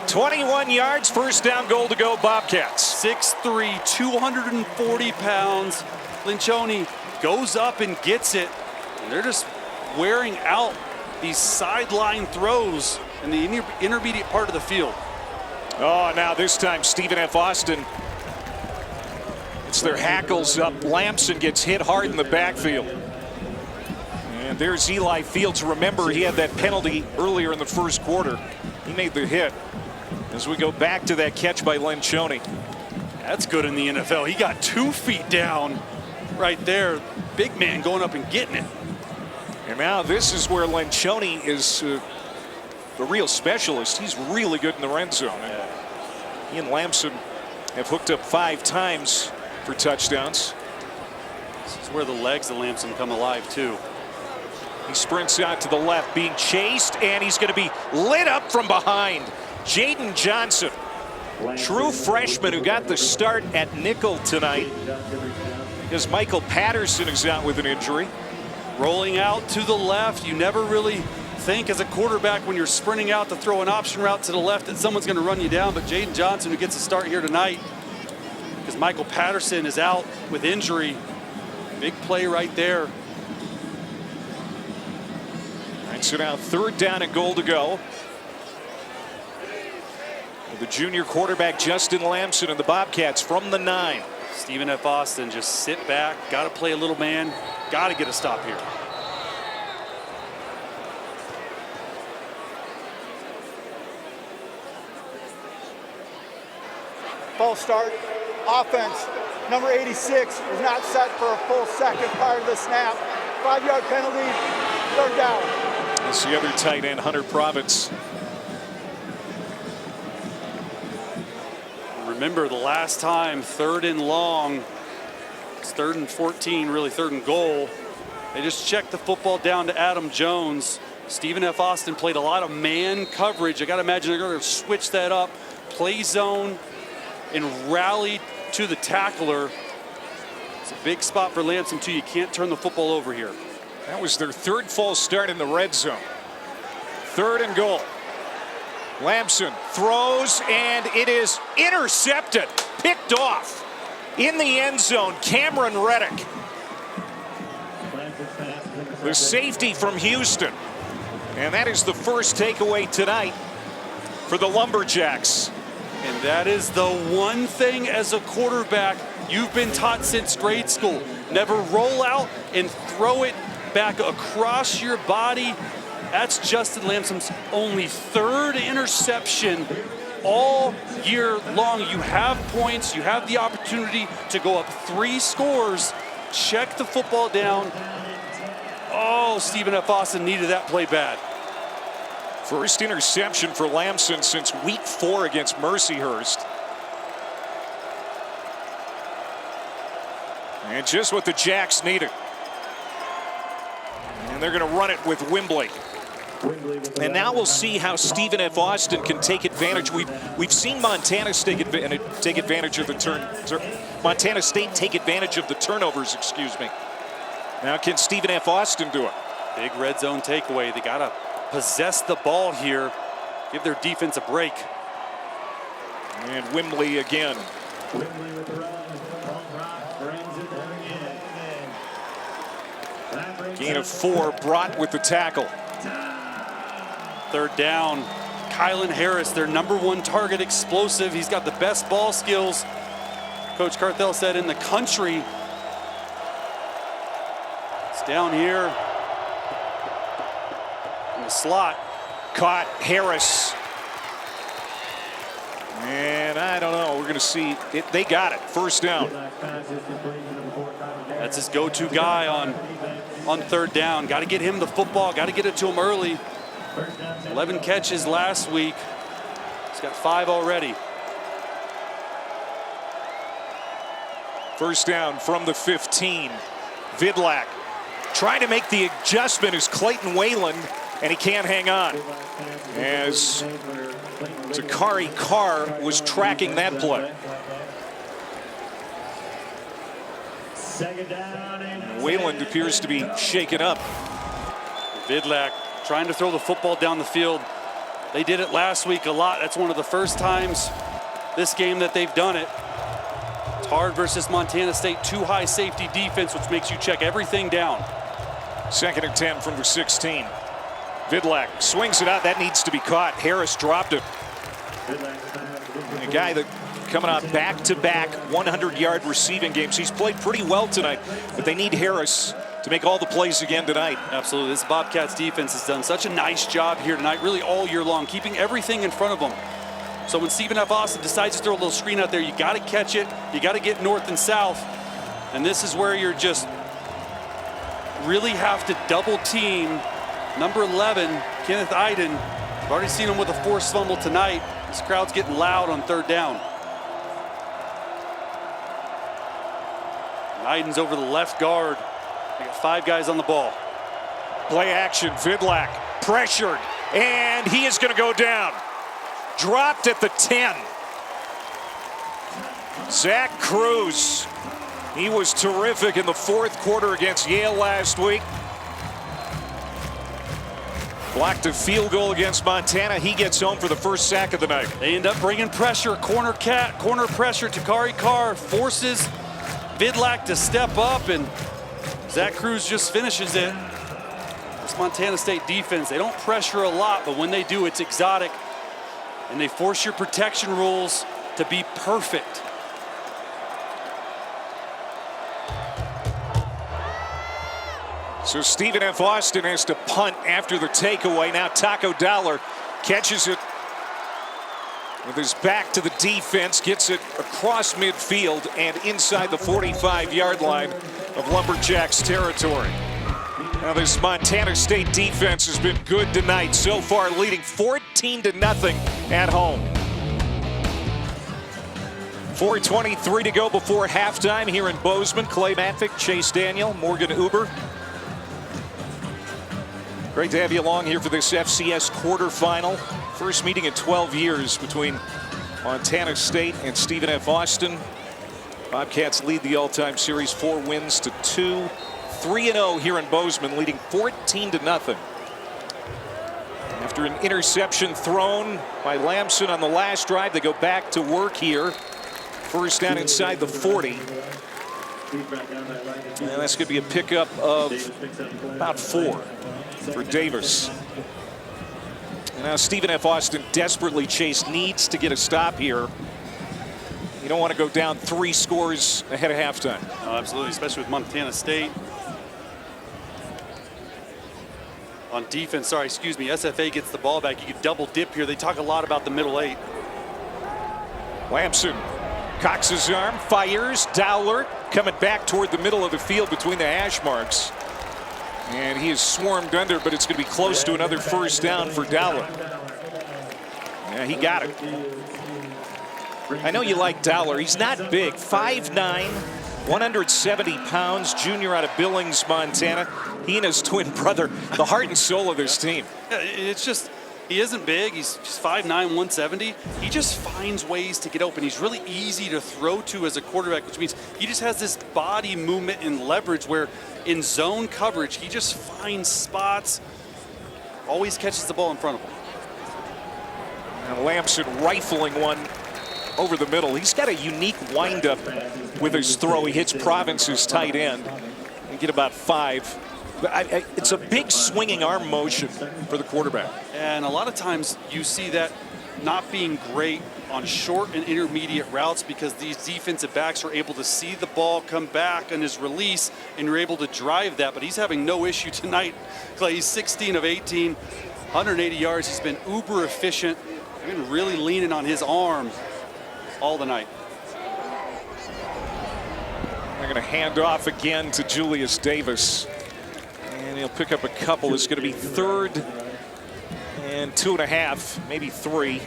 21 yards, first down, goal to go, Bobcats.
6'3", 240 pounds. Lencioni goes up and gets it. And they're just wearing out these sideline throws in the intermediate part of the field.
Oh, now this time Stephen F. Austin. It's their hackles up. Lamson gets hit hard in the backfield. And there's Eli Fields. Remember, he had that penalty earlier in the first quarter. He made the hit. As we go back to that catch by Lencioni.
That's good in the NFL. He got 2 feet down right there. Big man going up and getting it.
And now this is where Lencioni is the real specialist. He's really good in the red zone. And he and Lamson have hooked up 5 times for touchdowns.
This is where the legs of Lamson come alive too.
He sprints out to the left, being chased, and he's going to be lit up from behind. Jaden Johnson, true freshman who got the start at nickel tonight because Michael Patterson is out with an injury.
Rolling out to the left. You never really think as a quarterback when you're sprinting out to throw an option route to the left that someone's going to run you down, but Jaden Johnson, who gets a start here tonight because Michael Patterson is out with injury, Big play right there.
All right, so now 3rd down and goal to go. With the junior quarterback Justin Lamson and the Bobcats from the 9.
Stephen F. Austin, just sit back, got to play a little man, got to get a stop here.
False start. Offense, number 86, was not set for a full second prior to the snap. 5-yard penalty, 3rd down.
That's the other tight end, Hunter Province.
Remember the last time, 3rd and long, it's 3rd and 14, really 3rd and goal. They just checked the football down to Adam Jones. Stephen F. Austin played a lot of man coverage. I got to imagine they're going to switch that up, play zone, and rally to the tackler. It's a big spot for Lamson too. You can't turn the football over here.
That was their 3rd false start in the red zone. 3rd and goal. Lamson throws, and it is intercepted, picked off in the end zone. Cameron Reddick, the safety from Houston, and that is the first takeaway tonight for the Lumberjacks.
And that is the one thing as a quarterback you've been taught since grade school. Never roll out and throw it back across your body. That's Justin Lamson's only 3rd interception all year long. You have points. You have the opportunity to go up 3 scores. Check the football down. Oh, Stephen F. Austin needed that play bad.
First interception for Lamson since week 4 against Mercyhurst. And just what the Jacks needed. And they're going to run it with Wembley. And now we'll see how Stephen F. Austin can take advantage. We've seen Montana State take advantage of the Montana State take advantage of the turnovers, excuse me. Now can Stephen F. Austin do it?
Big red zone takeaway. They got to possess the ball here. Give their defense a break.
And Wembley again. Gain of 4, brought with the tackle.
3rd down. Kylan Harris, their #1 target, explosive. He's got the best ball skills, Coach Carthel said, in the country. It's down here in the slot.
Caught Harris. And I don't know. We're going to see it. They got it. 1st down.
That's his go-to guy on 3rd down. Got to get him the football. Got to get it to him early. 11 catches last week. He's got 5 already.
1st down from the 15. Vidlak trying to make the adjustment is Clayton Wayland, and he can't hang on. As Takari Carr was tracking that play. Wayland appears to be shaken up.
Vidlak trying to throw the football down the field. They did it last week a lot. That's one of the first times this game that they've done it. It's hard versus Montana State, 2 high safety defense, which makes you check everything down.
2nd and 10 from the 16. Vidlak swings it out. That needs to be caught. Harris dropped it. A guy that coming on back-to-back 100-yard receiving games. He's played pretty well tonight, but they need Harris to make all the plays again tonight.
Absolutely. This Bobcats defense has done such a nice job here tonight, really all year long, keeping everything in front of them. So when Stephen F. Austin decides to throw a little screen out there, you got to catch it. You got to get north and south. And this is where you're just really have to double team number 11, Kenneth Iden. I've already seen him with a forced fumble tonight. This crowd's getting loud on 3rd down. And Iden's over the left guard. They got 5 guys on the ball.
Play action, Vidlak pressured, and he is going to go down. Dropped at the 10. Zach Cruz. He was terrific in the 4th quarter against Yale last week. Blocked a field goal against Montana. He gets home for the 1st sack of the night.
They end up bringing pressure. Corner pressure. Takari Carr forces Vidlak to step up, and Zach Cruz just finishes it. This Montana State defense, they don't pressure a lot, but when they do, it's exotic. And they force your protection rules to be perfect.
So Stephen F. Austin has to punt after the takeaway. Now Taco Dollar catches it with his back to the defense, gets it across midfield and inside the 45-yard line of Lumberjacks territory. Now this Montana State defense has been good tonight so far, leading 14-0 at home. 4:23 to go before halftime here in Bozeman. Clay Matvick, Chase Daniel, Morgan Uber. Great to have you along here for this FCS quarterfinal. First meeting in 12 years between Montana State and Stephen F. Austin. Bobcats lead the all-time series 4 wins to 2. 3-0 here in Bozeman, leading 14-0. After an interception thrown by Lamson on the last drive, they go back to work here. First down inside the 40. And that's going to be a pickup of about 4 for Davis. And now Stephen F. Austin desperately needs to get a stop here. You don't want to go down 3 scores ahead of halftime.
Oh, absolutely, especially with Montana State. On defense, SFA gets the ball back. You could double dip here. They talk a lot about the middle 8.
Lamson cocks his arm, fires. Dowler coming back toward the middle of the field between the hash marks. And he is swarmed under, but it's going to be close to another first down for Dowler. Yeah, he got it. I know you like Dowler. He's not big. 5'9", 170 pounds, junior out of Billings, Montana. He and his twin brother, the heart and soul of this team.
It's just, he isn't big. He's just 5'9", 170. He just finds ways to get open. He's really easy to throw to as a quarterback, which means he just has this body movement and leverage where in zone coverage, he just finds spots, always catches the ball in front of him.
And Lamson rifling one over the middle. He's got a unique windup with his throw. He hits Province's tight end. You get about 5. It's a big swinging arm motion for the quarterback.
And a lot of times you see that not being great on short and intermediate routes because these defensive backs are able to see the ball come back on his release and you're able to drive that. But he's having no issue tonight. Clay, he's 16 of 18, 180 yards. He's been uber efficient. He's been really leaning on his arm all the night.
They're going to hand off again to Julius Davis. And he'll pick up a couple. It's going to be 3rd and 2.5, maybe 3.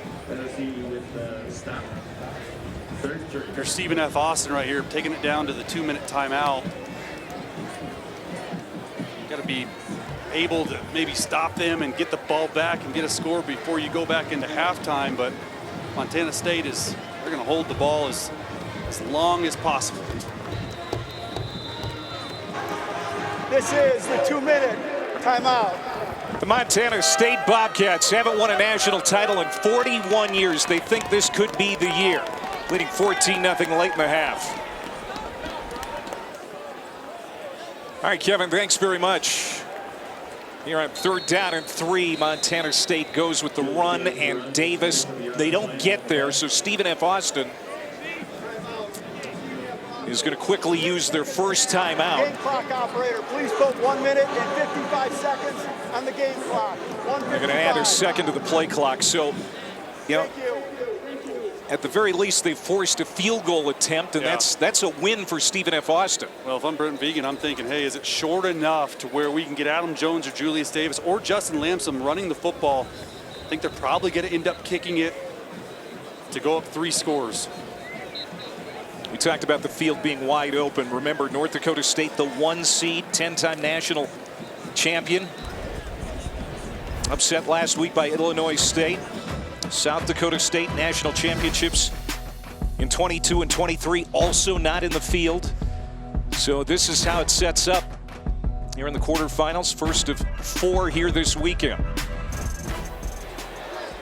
There's Stephen F. Austin right here, taking it down to the 2-minute timeout. Got to be able to maybe stop them and get the ball back and get a score before you go back into halftime. But Montana State they're going to hold the ball as long as possible.
This is the 2-minute timeout.
The Montana State Bobcats haven't won a national title in 41 years. They think this could be the year, leading 14-0 late in the half. All right, Kevin, thanks very much. Here on 3rd down and 3, Montana State goes with the run, and Davis, they don't get there, so Stephen F. Austin is going to quickly use their first timeout.
Game clock operator, please put 1 minute and 55 seconds on the game clock.
They're going to add a second to the play clock. So, you know, at the very least, they forced a field goal attempt, and that's a win for Stephen F. Austin.
Well, if I'm Brent Vegan, I'm thinking, hey, is it short enough to where we can get Adam Jones or Julius Davis or Justin Lamson running the football? I think they're probably going to end up kicking it to go up 3 scores.
We talked about the field being wide open. Remember, North Dakota State, the 1 seed, 10-time national champion. Upset last week by Illinois State. South Dakota State national championships in 22 and 23, also not in the field. So this is how it sets up here in the quarterfinals. First of 4 here this weekend.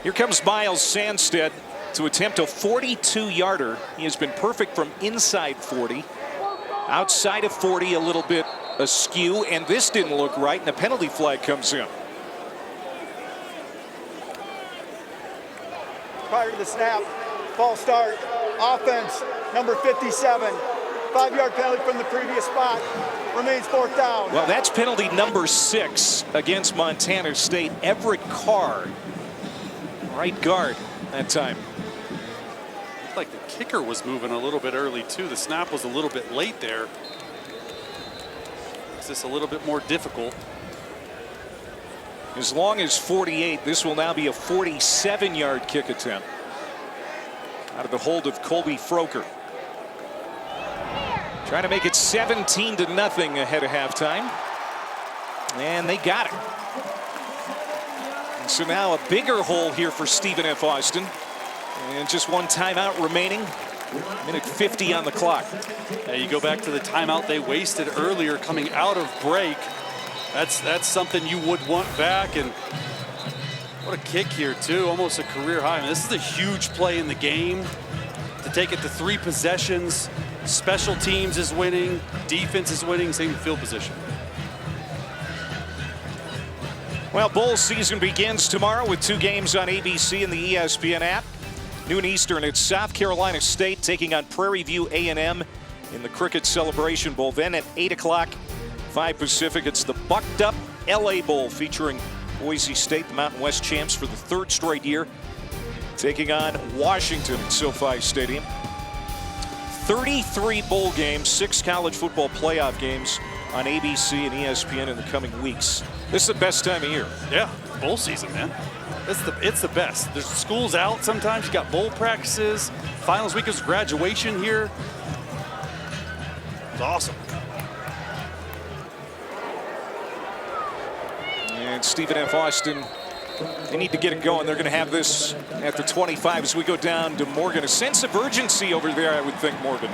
Here comes Miles Sandstead to attempt a 42-yarder. He has been perfect from inside 40. Outside of 40, a little bit askew, and this didn't look right, and a penalty flag comes in.
Prior to the snap, false start, offense, number 57. 5-yard penalty from the previous spot. Remains 4th down.
Well, that's penalty number 6 against Montana State. Everett Carr, right guard that time.
Looked like the kicker was moving a little bit early too. The snap was a little bit late there. Makes this a little bit more difficult.
As long as 48, this will now be a 47-yard kick attempt out of the hold of Colby Froker. Trying to make it 17-0 ahead of halftime. And they got it. And so now a bigger hole here for Stephen F. Austin. And just one timeout remaining. Minute 50 on the clock.
Now you go back to the timeout they wasted earlier coming out of break. That's something you would want back. And what a kick here too, almost a career high. I mean, this is a huge play in the game to take it to 3 possessions. Special teams is winning, defense is winning, same field position.
Well, bowl season begins tomorrow with 2 games on ABC and the ESPN app. Noon Eastern, it's South Carolina State taking on Prairie View A&M in the Cricket Celebration Bowl. Then at 8 o'clock, 5 Pacific, it's the Bucked Up LA Bowl featuring Boise State, the Mountain West champs for the 3rd straight year, taking on Washington at SoFi Stadium. 33 bowl games, 6 college football playoff games on ABC and ESPN in the coming weeks. This is the best time of year.
Yeah, bowl season, man. It's the best. There's schools out sometimes. You got bowl practices. Finals week is graduation here. It's awesome.
And Stephen F. Austin, they need to get it going. They're going to have this at the 25 as we go down to Morgan. A sense of urgency over there, I would think, Morgan.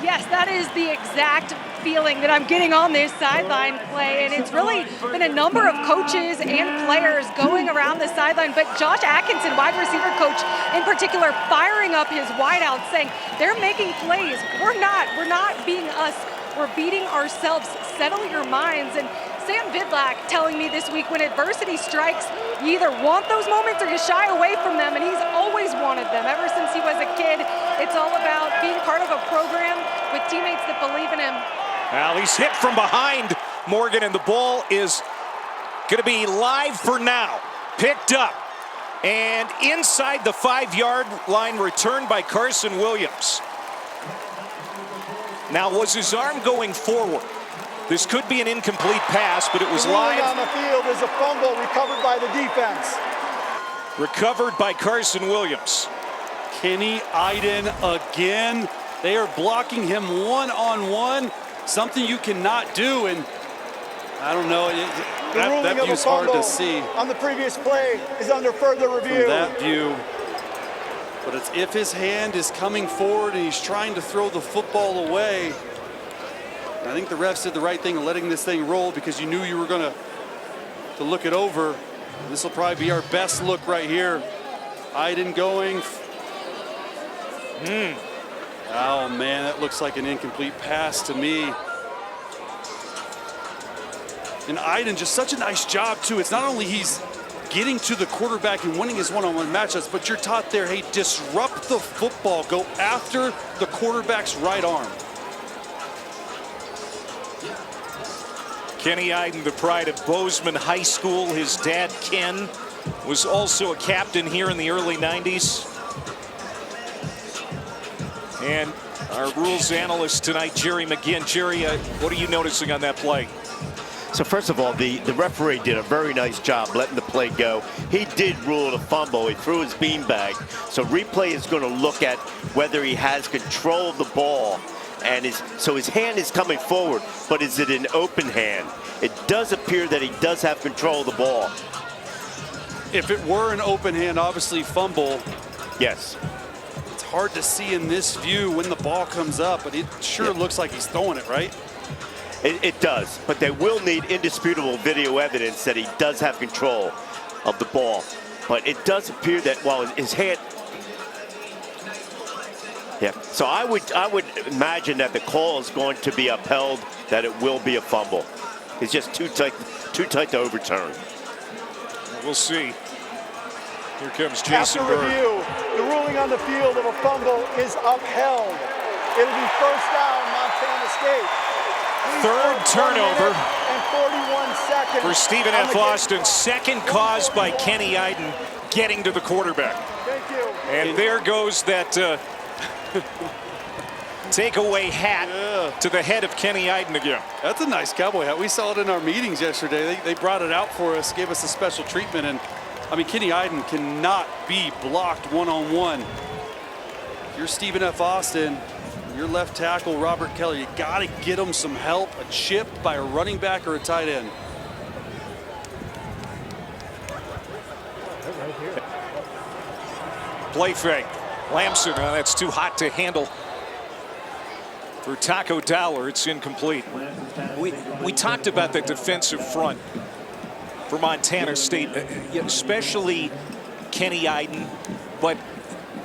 Yes, that is the exact feeling that I'm getting on this sideline play, and it's really been a number of coaches and players going around the sideline, but Josh Atkinson, wide receiver coach in particular, firing up his wideouts, saying they're making plays. We're not being us. We're beating ourselves. Settle your minds. And Sam Vidlac telling me this week, when adversity strikes, you either want those moments or you shy away from them, and he's always wanted them. Ever since he was a kid, it's all about being part of a program with teammates that believe in him.
Well, he's hit from behind, Morgan, and the ball is going to be live for now. Picked up and inside the 5-yard line, returned by Carson Williams. Now, was his arm going forward? This could be an incomplete pass, but it was live.
On the field is a fumble recovered by the defense.
Recovered by Carson Williams.
Kenny Iden again. They are blocking him one-on-one, something you cannot do. And I don't know, that view's hard to see.
On the previous play is under further review.
From that view. But it's if his hand is coming forward and he's trying to throw the football away. I think the refs did the right thing in letting this thing roll, because you knew you were going to look it over. This will probably be our best look right here. Iden going. Oh, man, that looks like an incomplete pass to me. And Iden, just such a nice job, too. It's not only he's getting to the quarterback and winning his one-on-one matchups, but you're taught there, hey, disrupt the football. Go after the quarterback's right arm.
Kenny Iden, the pride of Bozeman High School. His dad, Ken, was also a captain here in the early 90s. And our rules analyst tonight, Jerry McGinn. Jerry, what are you noticing on that play?
So first of all, the referee did a very nice job letting the play go. He did rule it a fumble. He threw his beanbag. So replay is going to look at whether he has control of the ball. And so his hand is coming forward, but is it an open hand? It does appear that he does have control of the ball.
If it were an open hand, obviously fumble.
Yes.
It's hard to see in this view when the ball comes up, but it sure looks like he's throwing it, right?
It does, but they will need indisputable video evidence that he does have control of the ball. But it does appear that while his Yeah, so I would imagine that the call is going to be upheld, that it will be a fumble. It's just too tight to overturn.
We'll see. Here comes Jason
After
Bird.
review, the ruling on the field of a fumble is upheld. It'll be first down, Montana State.
Third turnover
and 41 seconds
for Stephen F. Austin. Second caused by Kenny Iden getting to the quarterback.
Thank you.
And there goes that takeaway hat to the head of Kenny Iden again.
That's a nice cowboy hat. We saw it in our meetings yesterday. They brought it out for us, gave us a special treatment. And I mean, Kenny Iden cannot be blocked one-on-one. If you're Stephen F. Austin, your left tackle, Robert Keller, you got to get him some help, a chip by a running back or a tight end.
Play fake. Lamson, that's too hot to handle for Taco Dowler. It's incomplete. We talked about the defensive front for Montana State, especially Kenny Iden, but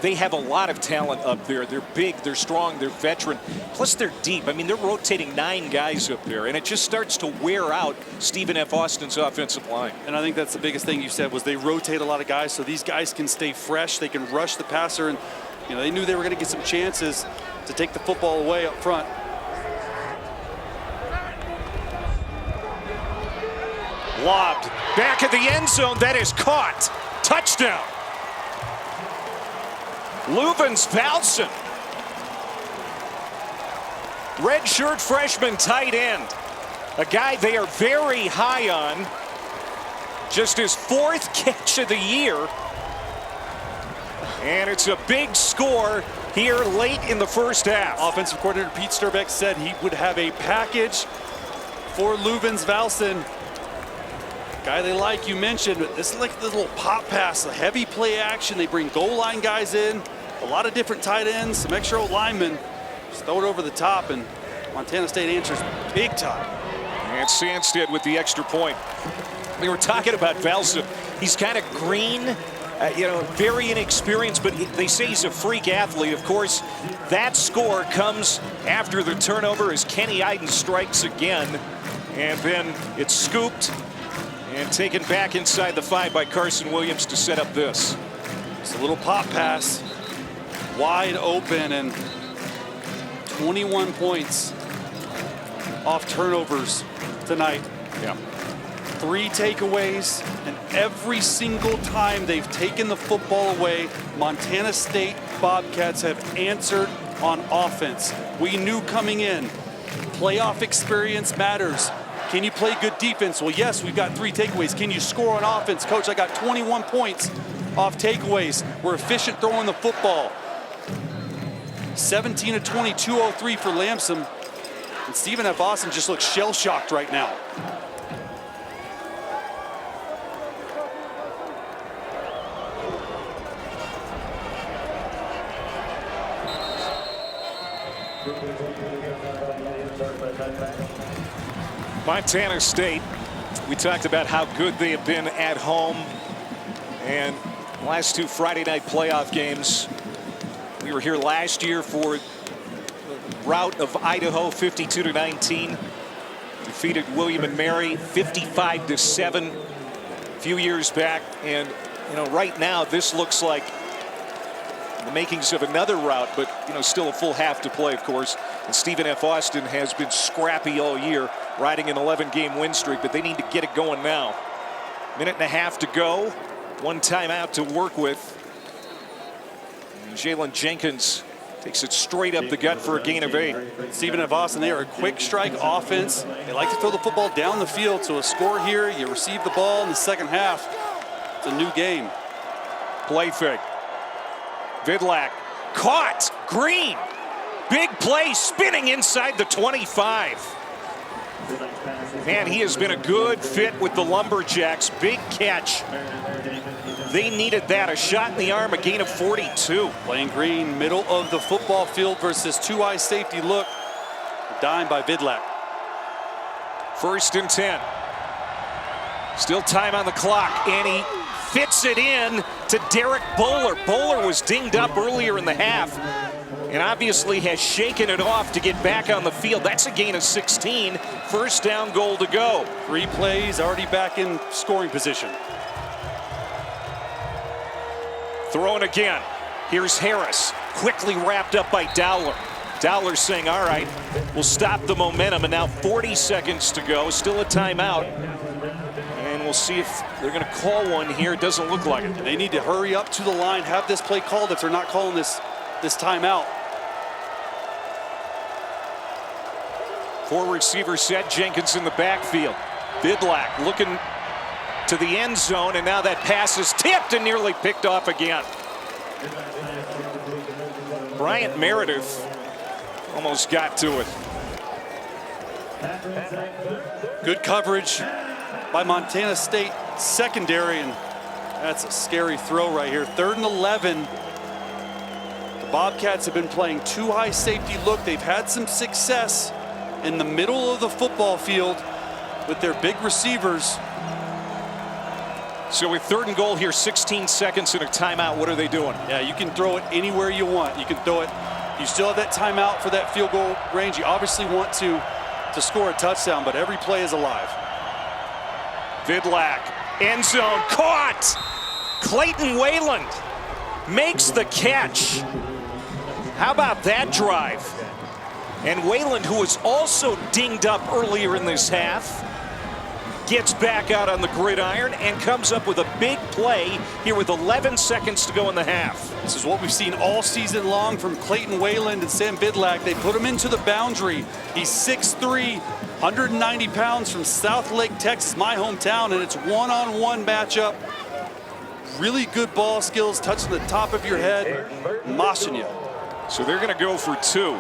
they have a lot of talent up there. They're big, they're strong, they're veteran. Plus they're deep. I mean, they're rotating 9 guys up there, and it just starts to wear out Stephen F. Austin's offensive line.
And I think that's the biggest thing you said was they rotate a lot of guys so these guys can stay fresh. They can rush the passer, and they knew they were going to get some chances to take the football away up front.
Lobbed back at the end zone. That is caught. Touchdown. Lamson, redshirt freshman tight end, a guy they are very high on. Just his 4th catch of the year, and it's a big score here late in the first half.
Offensive coordinator Pete Sturbeck said he would have a package for Lamson. Guy they like, you mentioned. This is like the little pop pass, a heavy play action. They bring goal line guys in. A lot of different tight ends, some extra linemen. Just throw it over the top, and Montana State answers big time.
And Sandstead with the extra point. We were talking about Valson. He's kind of green, very inexperienced, but they say he's a freak athlete. Of course, that score comes after the turnover as Kenny Iden strikes again. And then it's scooped and taken back inside the 5 by Carson Williams to set up this.
It's a little pop pass. Wide open, and 21 points off turnovers tonight.
Yeah.
3 takeaways, and every single time they've taken the football away, Montana State Bobcats have answered on offense. We knew coming in, playoff experience matters. Can you play good defense? Well, yes, we've got 3 takeaways. Can you score on offense? Coach, I got 21 points off takeaways. We're efficient throwing the football. 17 of 20, 203 for Lamson. And Stephen F. Austin just looks shell-shocked right now.
Montana State, we talked about how good they have been at home, and the last 2 Friday night playoff games. We were here last year for the rout of Idaho, 52-19. Defeated William and Mary 55-7 a few years back, and right now this looks like the makings of another rout, but still a full half to play, of course. And Stephen F. Austin has been scrappy all year, riding an 11-game win streak, but they need to get it going now. 1.5 to go, 1 timeout to work with. Jalen Jenkins takes it straight up the gut for a gain of 8.
Stephen F. Austin, they are a quick strike offense. They like to throw the football down the field, so a score here, you receive the ball in the second half. It's a new game.
Play fake. Vidlac caught. Green. Big play, spinning inside the 25. Man, he has been a good fit with the Lumberjacks. Big catch. They needed that. A shot in the arm, a gain of 42.
Playing Green, middle of the football field versus 2-eye safety look. A dime by Vidlac.
1st and 10. Still time on the clock, and he fits it in to Derek Bowler. Bowler was dinged up earlier in the half. and obviously has shaken it off to get back on the field. That's a gain of 16. First down, goal to go.
3 plays, already back in scoring position.
Throwing again. Here's Harris, quickly wrapped up by Dowler. Dowler saying, all right, we'll stop the momentum, and now 40 seconds to go. Still a timeout. And we'll see if they're going to call one here. It doesn't look like it.
They need to hurry up to the line, have this play called if they're not calling this timeout.
4 receivers set, Jenkins in the backfield. Bidlack looking to the end zone, and now that pass is tipped and nearly picked off again. Bryant Meredith almost got to it.
Good coverage by Montana State secondary, and that's a scary throw right here. 3rd and 11. The Bobcats have been playing too high safety look. They've had some success in the middle of the football field with their big receivers.
So with 3rd and goal here, 16 seconds in a timeout, what are they doing?
Yeah, you can throw it anywhere you want. You can throw it. You still have that timeout for that field goal range. You obviously want to score a touchdown, but every play is alive.
Bidlack, end zone, caught! Clayton Wayland makes the catch. How about that drive? And Wayland, who was also dinged up earlier in this half, gets back out on the gridiron and comes up with a big play here with 11 seconds to go in the half.
This is what we've seen all season long from Clayton Wayland and Sam Bidlack. They put him into the boundary. He's 6'3", 190 pounds from South Lake, Texas, my hometown, and it's one-on-one matchup. Really good ball skills, touching the top of your head, moshing you.
So they're going to go for 2.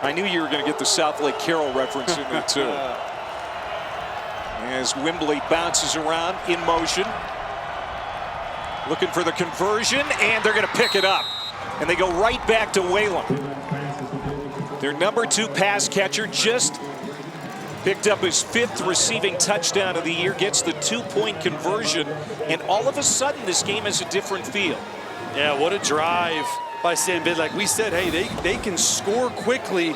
I knew you were going to get the South Lake Carroll reference in there too. As Wimbley bounces around in motion, looking for the conversion, and they're going to pick it up. And they go right back to Wayland. Their number 2 pass catcher just picked up his 5th receiving touchdown of the year, gets the 2-point conversion, and all of a sudden this game is a different feel.
Yeah, what a drive by Sam Bidlack. We said, hey, they can score quickly.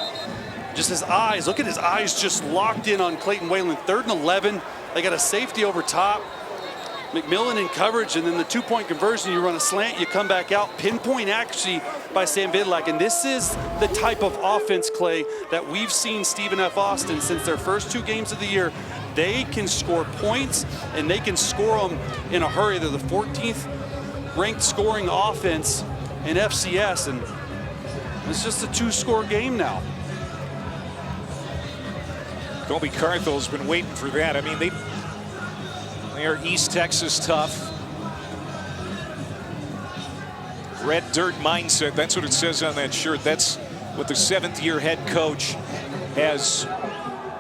Just his eyes, look at his eyes just locked in on Clayton Wayland. 3rd and 11, they got a safety over top. McMillan in coverage, and then the 2-point conversion, you run a slant, you come back out. Pinpoint accuracy by Sam Bidlack, and this is the type of offense, Clay, that we've seen Stephen F. Austin since their first 2 games of the year. They can score points, and they can score them in a hurry. They're the 14th ranked scoring offense in FCS, and it's just a 2-score game now.
Colby Carthel's been waiting for that. I mean, they are East Texas tough. Red dirt mindset, that's what it says on that shirt. That's what the 7th-year head coach has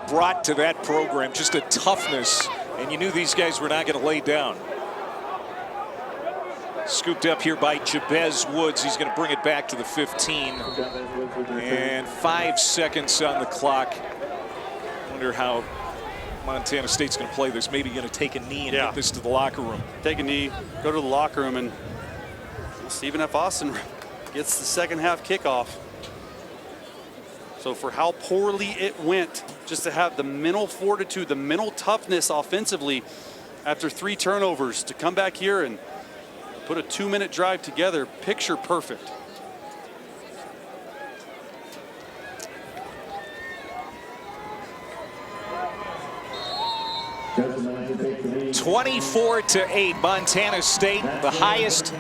brought to that program. Just a toughness, and you knew these guys were not going to lay down. Scooped up here by Jabez Woods. He's going to bring it back to the 15. And 5 seconds on the clock. Wonder how Montana State's going to play this. Maybe going to take a knee and get this to the locker room.
Take a knee, go to the locker room, and Stephen F. Austin gets the second half kickoff. So for how poorly it went, just to have the mental fortitude, the mental toughness offensively after 3 turnovers to come back here and put a 2-minute drive together, picture perfect.
24-8, Montana State, the highest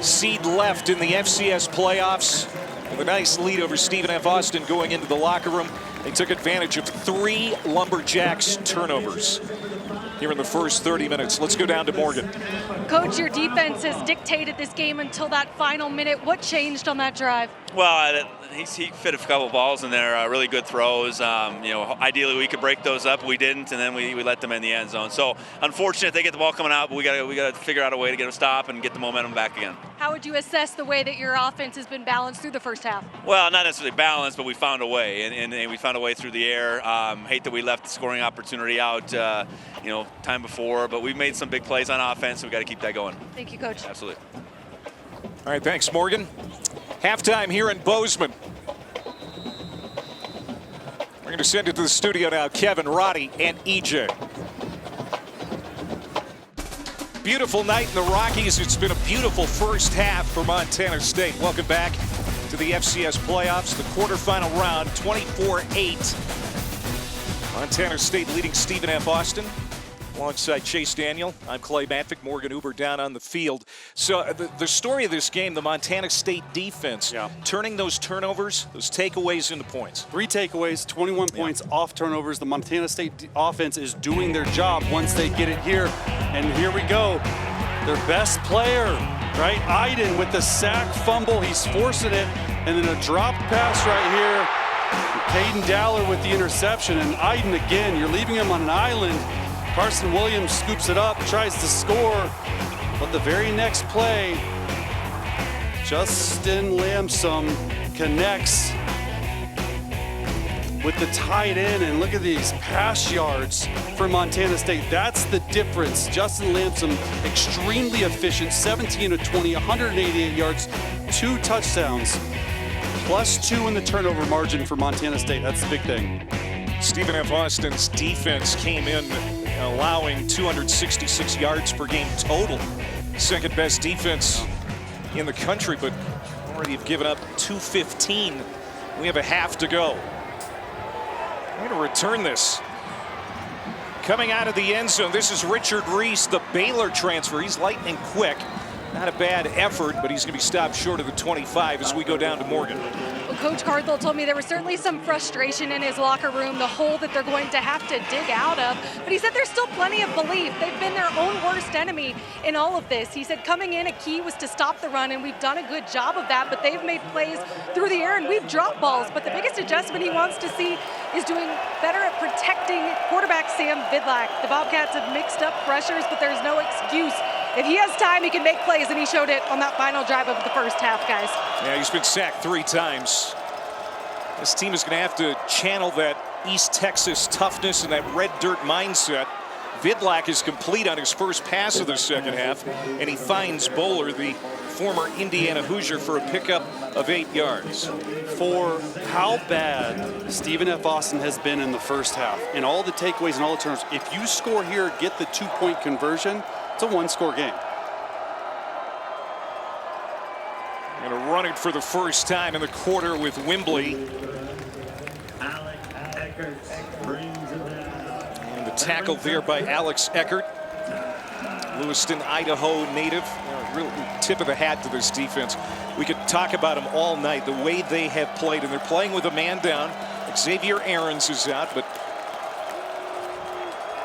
seed left in the FCS playoffs, with a nice lead over Stephen F. Austin going into the locker room. They took advantage of 3 Lumberjacks turnovers here in the first 30 minutes. Let's go down to Morgan.
Coach, your defense has dictated this game until that final minute. What changed on that drive?
Well, he fit a couple balls in there, really good throws. You know, ideally we could break those up. We didn't, and then we let them in the end zone. So unfortunate they get the ball coming out, but we got to figure out a way to get them stopped and get the momentum back again.
How would you assess the way that your offense has been balanced through the first half?
Well, not necessarily balanced, but we found a way, and we found a way through the air. Hate that we left the scoring opportunity out, you know, time before, but we've made some big plays on offense, so we got to keep that going.
Thank you, Coach.
Absolutely.
All right, thanks, Morgan. Halftime here in Bozeman. going to send it to the studio now, Kevin, Roddy, and EJ. Beautiful night in the Rockies. It's been a beautiful first half for Montana State. Welcome back to the FCS playoffs, the quarterfinal round, 24-8. Montana State leading Stephen F. Austin. Alongside Chase Daniel, I'm Clay Matvick, Morgan Uber down on the field. So the story of this game, the Montana State defense, turning those turnovers, those takeaways into points.
3 takeaways, 21 points off turnovers. The Montana State offense is doing their job once they get it here. And here we go. Their best player, right? Iden with the sack fumble. He's forcing it. And then a dropped pass right here. Caden Dowler with the interception. And Iden again, you're leaving him on an island. Carson Williams scoops it up, tries to score, but the very next play, Justin Lamson connects with the tight end, and look at these pass yards for Montana State. That's the difference. Justin Lamson, extremely efficient, 17 of 20, 188 yards, 2 touchdowns, +2 in the turnover margin for Montana State. That's the big thing.
Stephen F. Austin's defense came in allowing 266 yards per game total. Second best defense in the country, but already have given up 215. We have a half to go. We're going to return this. Coming out of the end zone, this is Richard Reese, the Baylor transfer. He's lightning quick. Not a bad effort, but he's going to be stopped short of the 25 as we go down to Morgan.
Well, Coach Cardwell told me there was certainly some frustration in his locker room, the hole that they're going to have to dig out of. But he said there's still plenty of belief. They've been their own worst enemy in all of this. He said coming in, a key was to stop the run, and we've done a good job of that. But they've made plays through the air, and we've dropped balls. But the biggest adjustment he wants to see is doing better at protecting quarterback Sam Vidlac. The Bobcats have mixed up pressures, but there's no excuse. If he has time, he can make plays, and he showed it on that final drive of the first half, guys.
Yeah, he's been sacked 3 times. This team is going to have to channel that East Texas toughness and that red dirt mindset. Vidlac is complete on his first pass of the second half, and he finds Bowler, the former Indiana Hoosier, for a pickup of 8 yards.
For how bad Stephen F. Austin has been in the first half, and all the takeaways and all the turnovers, if you score here, get the 2-point conversion, it's a 1-score game.
Going to run it for the first time in the quarter with Wembley. And the tackle there by Alex Eckert. Lewiston, Idaho native. Real tip of the hat to this defense. We could talk about them all night, the way they have played, and they're playing with a man down. Xavier Aarons is out, but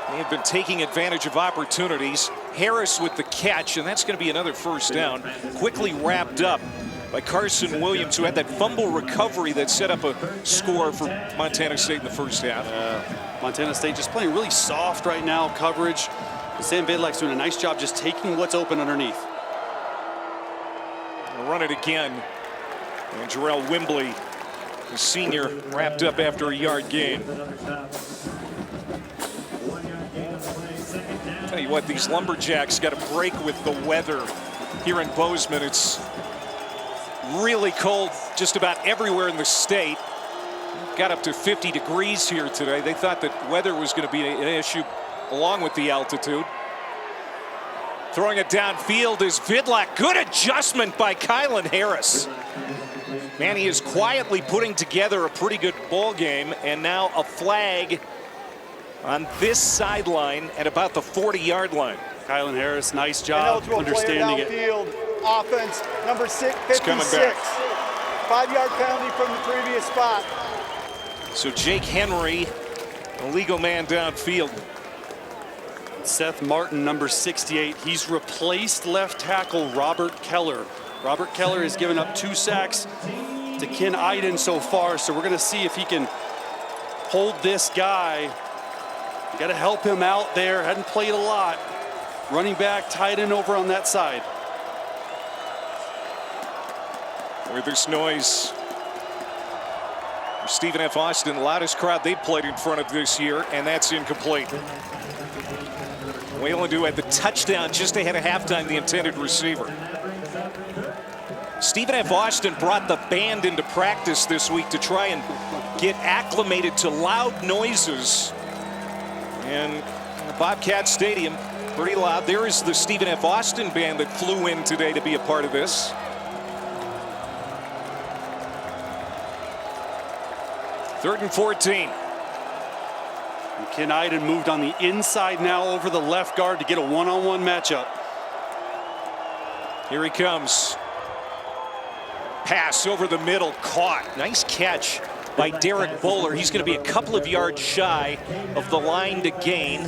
they have been taking advantage of opportunities. Harris with the catch, and that's going to be another first down. Quickly wrapped up by Carson Williams, who had that fumble recovery that set up a score for Montana State in the first half.
Montana State just playing really soft right now, coverage. Sam Vidlac's doing a nice job just taking what's open underneath.
We'll run it again. And Jarrell Wembley, the senior, wrapped up after a yard gain. Tell you what, these Lumberjacks got a break with the weather here in Bozeman. It's really cold just about everywhere in the state. Got up to 50 degrees here today. They thought that weather was going to be an issue along with the altitude. Throwing it downfield is Vidlac. Good adjustment by Kylan Harris. Man, he is quietly putting together a pretty good ball game, and now a flag on this sideline at about the 40-yard line.
Kylan Harris, nice job understanding it.
Offense, number 56. 5-yard penalty from the previous spot.
So Jake Henry, a legal man downfield.
Seth Martin, number 68. He's replaced left tackle Robert Keller. Robert Keller has given up 2 sacks to Ken Iden so far, so we're going to see if he can hold this guy. You got to help him out there. Hadn't played a lot. Running back, tight end over on that side.
With this noise, Stephen F. Austin, the loudest crowd they've played in front of this year, and that's incomplete. Wayland had the touchdown just ahead of halftime, the intended receiver. Stephen F. Austin brought the band into practice this week to try and get acclimated to loud noises. And the Bobcat Stadium, pretty loud. There is the Stephen F. Austin band that flew in today to be a part of this. Third and 14.
And Ken Iden moved on the inside now over the left guard to get a one-on-one matchup.
Here he comes. Pass over the middle, caught. Nice catch by Derek Bowler. He's going to be a couple of yards shy of the line to gain.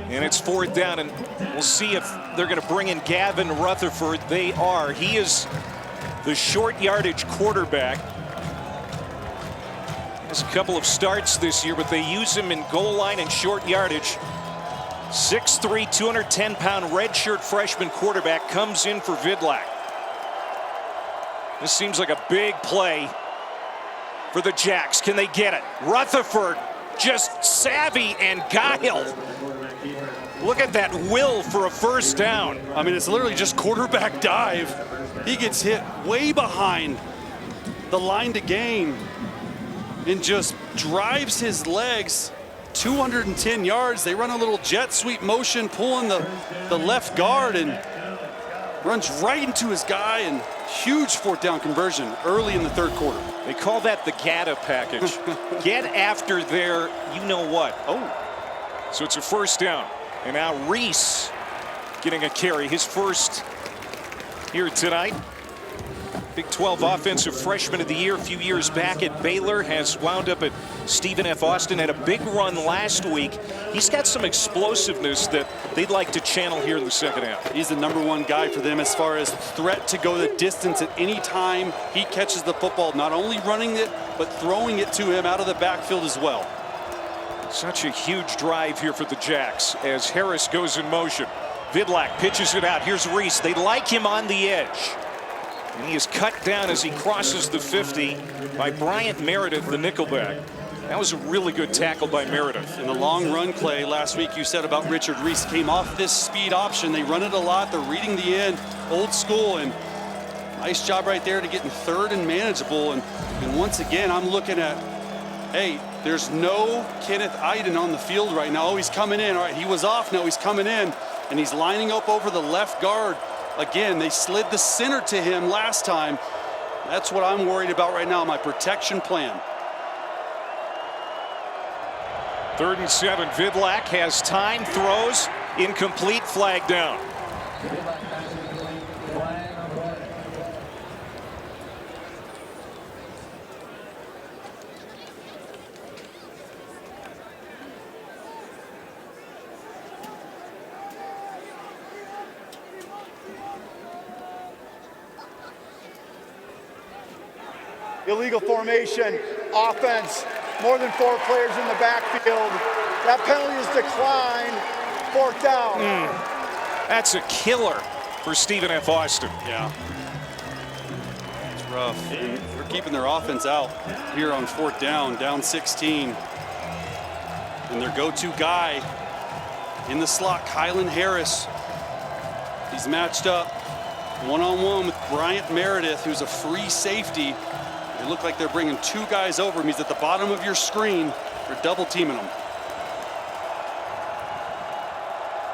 And it's fourth down, and we'll see if they're going to bring in Gavin Rutherford. They are. He is the short yardage quarterback. Has a couple of starts this year, but they use him in goal line and short yardage. 6'3", 210-pound redshirt freshman quarterback comes in for Vidlak. This seems like a big play for the Jacks. Can they get it? Rutherford, just savvy and guile. Look at that will for a first down.
I mean, it's literally just quarterback dive. He gets hit way behind the line to gain and just drives his legs 210 yards. They run a little jet sweep motion, pulling the left guard, and runs right into his guy, and huge fourth down conversion early in the third quarter.
They call that the GATA package. Get after their you-know-what. Oh, so it's a first down. And now Reese getting a carry, his first here tonight. Big 12 offensive freshman of the year a few years back at Baylor, has wound up at Stephen F. Austin, had a big run last week. He's got some explosiveness that they'd like to channel here in the second half.
He's the #1 guy for them as far as threat to go the distance at any time he catches the football, not only running it, but throwing it to him out of the backfield as well.
Such a huge drive here for the Jacks as Harris goes in motion. Vidlak pitches it out. Here's Reese. They like him on the edge. And he is cut down as he crosses the 50 by Bryant Meredith, the nickelback. That was a really good tackle by Meredith.
And the long run play last week you said about Richard Reese came off this speed option. They run it a lot. They're reading the end, old school, and nice job right there to get in third and manageable. And once again, I'm looking at, hey, there's no Kenneth Iden on the field right now. Oh, he's coming in. All right, he was off. Now he's coming in, and he's lining up over the left guard. Again, they slid the center to him last time. That's what I'm worried about right now, my protection plan.
3rd and 7. Vidlak has time, throws, incomplete, flag down.
Illegal formation, offense, more than 4 players in the backfield. That penalty is declined, 4th down.
That's a killer for Stephen F. Austin.
Yeah. It's rough. And they're keeping their offense out here on 4th down, down 16. And their go-to guy in the slot, Kylan Harris. He's matched up one-on-one with Bryant Meredith, who's a free safety. They look like they're bringing 2 guys over him. He's at the bottom of your screen. They're double teaming him.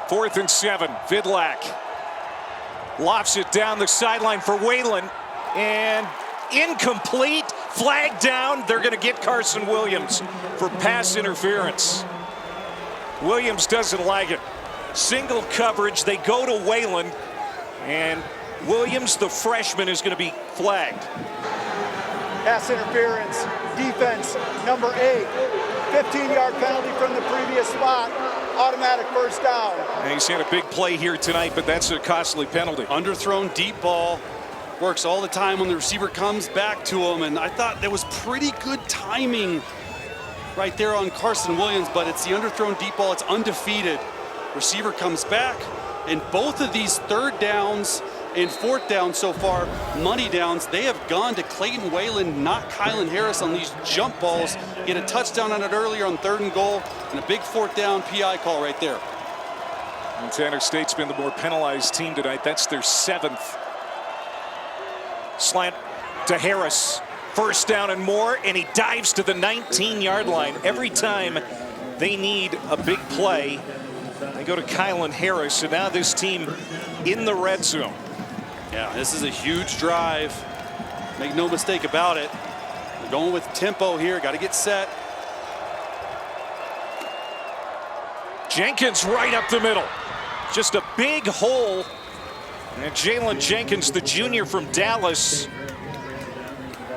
4th and 7. Vidlak lofts it down the sideline for Whalen, and incomplete, flag down. They're going to get Carson Williams for pass interference. Williams doesn't like it. Single coverage. They go to Whalen, and Williams, the freshman, is going to be flagged.
Pass interference, defense, number 8. 15-yard penalty from the previous spot, automatic first down.
And he's had a big play here tonight, but that's a costly penalty.
Underthrown deep ball works all the time when the receiver comes back to him, and I thought that was pretty good timing right there on Carson Williams, but it's the underthrown deep ball. It's undefeated. Receiver comes back, and both of these 3rd downs and 4th down so far, money downs, they have gone to Clayton Whalen, not Kylan Harris on these jump balls. He had a touchdown on it earlier on 3rd and goal, and a big 4th down PI call right there.
Montana State's been the more penalized team tonight. That's their 7th. Slant to Harris. First down and more, and he dives to the 19-yard line. Every time they need a big play, they go to Kylan Harris, and now this team in the red zone.
Yeah, this is a huge drive. Make no mistake about it. We're going with tempo here. Got to get set.
Jenkins right up the middle. Just a big hole. And Jalen Jenkins, the junior from Dallas,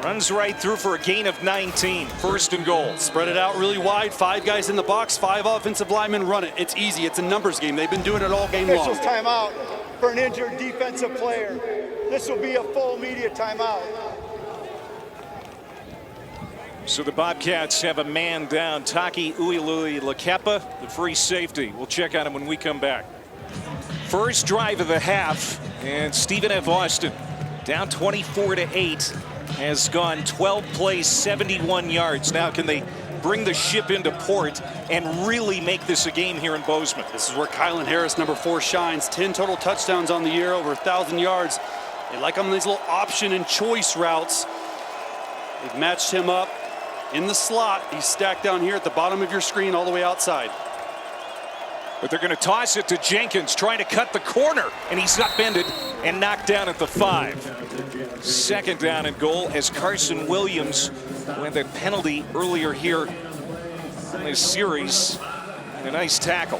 runs right through for a gain of 19. First and goal.
Spread it out really wide. 5 guys in the box. 5 offensive linemen run it. It's easy. It's a numbers game. They've been doing it all game long.
Officials timeout for an injured defensive player. This will be a full media timeout.
So the Bobcats have a man down. Taki Uialuilakepa, the free safety. We'll check on him when we come back. First drive of the half, and Stephen F. Austin, down 24-8, has gone 12 plays, 71 yards. Now can they bring the ship into port and really make this a game here in Bozeman?
This is where Kylan Harris, number 4, shines. 10 total touchdowns on the year, over 1,000 yards. They like him on these little option and choice routes. They've matched him up in the slot. He's stacked down here at the bottom of your screen all the way outside.
But they're going to toss it to Jenkins, trying to cut the corner, and he's upended and knocked down at the 5. Second down and goal as Carson Williams, who had that penalty earlier here in this series. A nice tackle.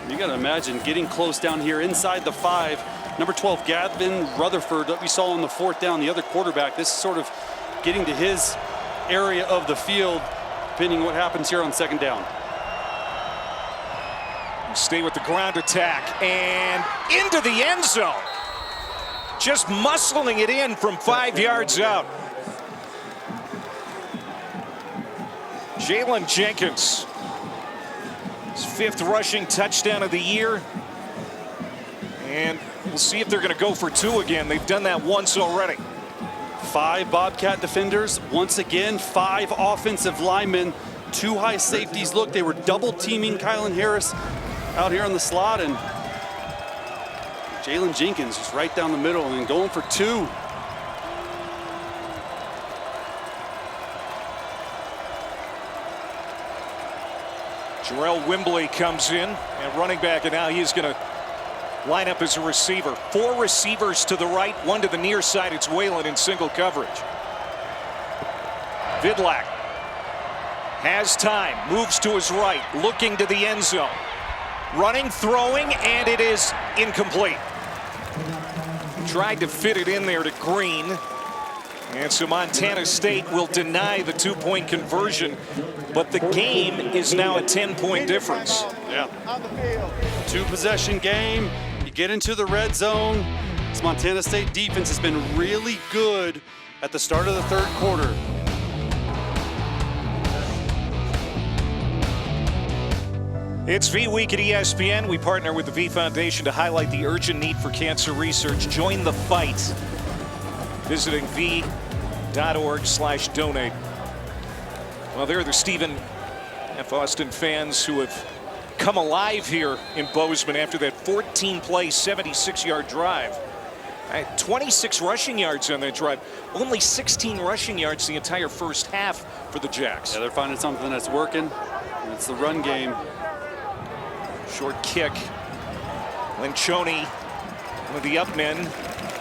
You got to imagine getting close down here inside the 5. Number 12, Gavin Rutherford, that we saw on the 4th down, the other quarterback. This is sort of getting to his area of the field, depending what happens here on second down.
Stay with the ground attack and into the end zone. Just muscling it in from 5 yards out. Jalen Jenkins, his 5th rushing touchdown of the year. And we'll see if they're going to go for 2 again. They've done that once already.
5 Bobcat defenders. Once again, 5 offensive linemen. 2 high safeties. Look, they were double teaming Kylan Harris out here on the slot, and Jalen Jenkins just right down the middle and going for 2.
Jarrell Wimbley comes in and running back, and now he's going to line up as a receiver. 4 receivers to the right, 1 to the near side. It's Whalen in single coverage. Vidlak has time, moves to his right, looking to the end zone. Running, throwing, and it is incomplete. Tried to fit it in there to Green. And so Montana State will deny the 2-point conversion, but the game is now a 10-point difference.
Yeah. 2-possession game. You get into the red zone. This Montana State defense has been really good at the start of the 3rd quarter.
It's V Week at ESPN. We partner with the V Foundation to highlight the urgent need for cancer research. Join the fight. Visiting v.org/donate. Well, there are the Stephen F. Austin fans who have come alive here in Bozeman after that 14-play, 76-yard drive. 26 rushing yards on that drive. Only 16 rushing yards the entire first half for the Jacks.
Yeah, they're finding something that's working. It's the run game.
Short kick. Linchoni, one of the up men,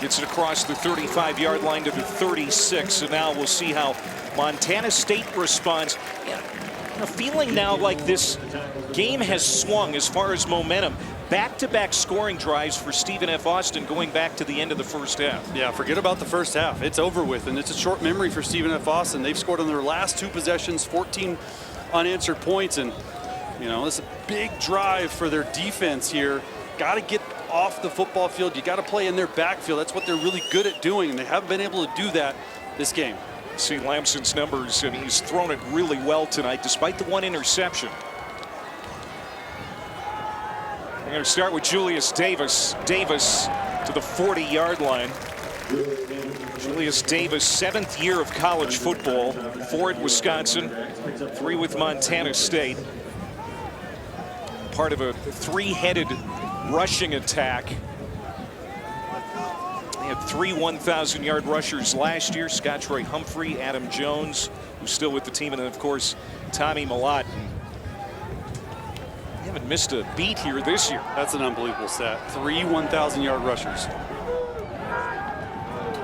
gets it across the 35-yard line to the 36. And now we'll see how Montana State responds. A feeling now like this game has swung as far as momentum. Back-to-back scoring drives for Stephen F. Austin going back to the end of the first half.
Yeah, forget about the first half. It's over with, and it's a short memory for Stephen F. Austin. They've scored on their last 2 possessions, 14 unanswered points, and you know, this is a big drive for their defense here. Got to get off the football field. You got to play in their backfield. That's what they're really good at doing, and they haven't been able to do that this game.
See Lamson's numbers, and he's thrown it really well tonight, despite the 1 interception. We're going to start with Julius Davis. Davis to the 40-yard line. Julius Davis, 7th year of college football. 4 at Wisconsin, 3 with Montana State. Part of a 3-headed rushing attack. They had had 3 1,000-yard rushers last year. Scott Troy Humphrey, Adam Jones, who's still with the team, and then, of course, Tommy Millott. They haven't missed a beat here this year.
That's an unbelievable stat. 3 1,000-yard rushers.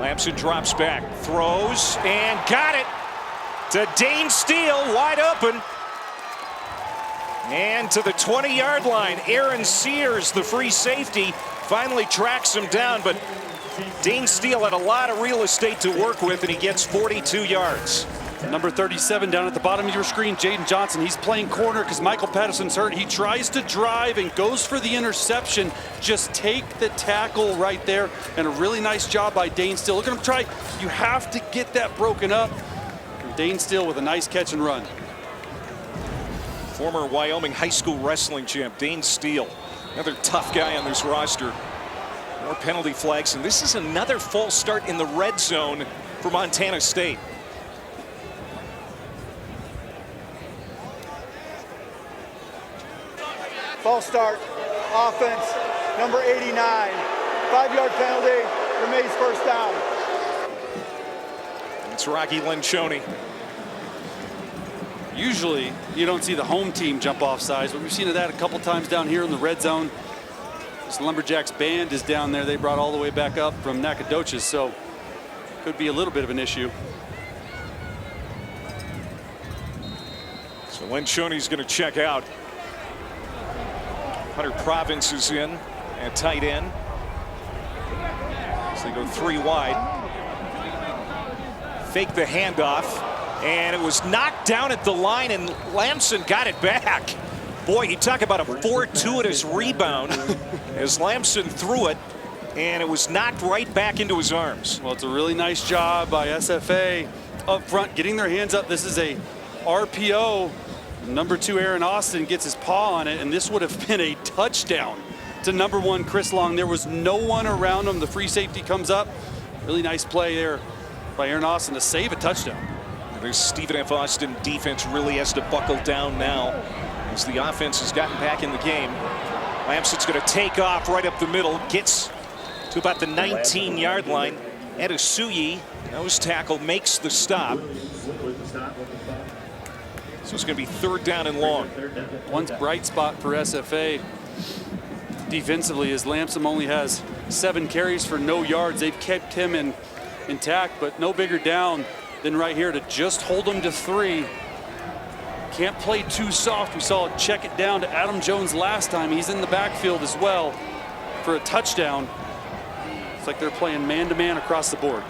Lamson drops back, throws, and got it to Dane Steele, wide open. And to the 20-yard line, Aaron Sears, the free safety, finally tracks him down, but Dane Steele had a lot of real estate to work with, and he gets 42 yards.
Number 37 down at the bottom of your screen, Jaden Johnson. He's playing corner because Michael Patterson's hurt. He tries to drive and goes for the interception. Just take the tackle right there, and a really nice job by Dane Steele. Look at him try. You have to get that broken up. And Dane Steele with a nice catch and run.
Former Wyoming high school wrestling champ Dane Steele, another tough guy on this roster. More penalty flags, and this is another false start in the red zone for Montana State.
False start, offense, number 89. 5-yard penalty, remains first down.
It's Rocky Lencioni.
Usually, you don't see the home team jump off sides, but we've seen that a couple times down here in the red zone. This Lumberjacks band is down there. They brought all the way back up from Nacogdoches, so could be a little bit of an issue.
So Lencioni's going to check out. Hunter Province is in at tight end. So they go 3 wide. Fake the handoff, and it was knocked down at the line, and Lamson got it back. Boy, you talk about a fortuitous rebound as Lamson threw it, and it was knocked right back into his arms.
Well, it's a really nice job by SFA up front, getting their hands up. This is a RPO. Number 2 Aaron Austin gets his paw on it, and this would have been a touchdown to number 1 Chris Long. There was no one around him. The free safety comes up. Really nice play there by Aaron Austin to save a touchdown.
This Stephen F. Austin defense really has to buckle down now as the offense has gotten back in the game. Lamson's going to take off right up the middle, gets to about the 19-yard line. Edisuyi, nose tackle, makes the stop. So it's going to be 3rd down and long.
One bright spot for SFA defensively is Lamson only has 7 carries for no yards. They've kept him intact, but no bigger down than right here to just hold him to 3. Can't play too soft. We saw it check it down to Adam Jones last time. He's in the backfield as well for a touchdown. It's like they're playing man-to-man across the board.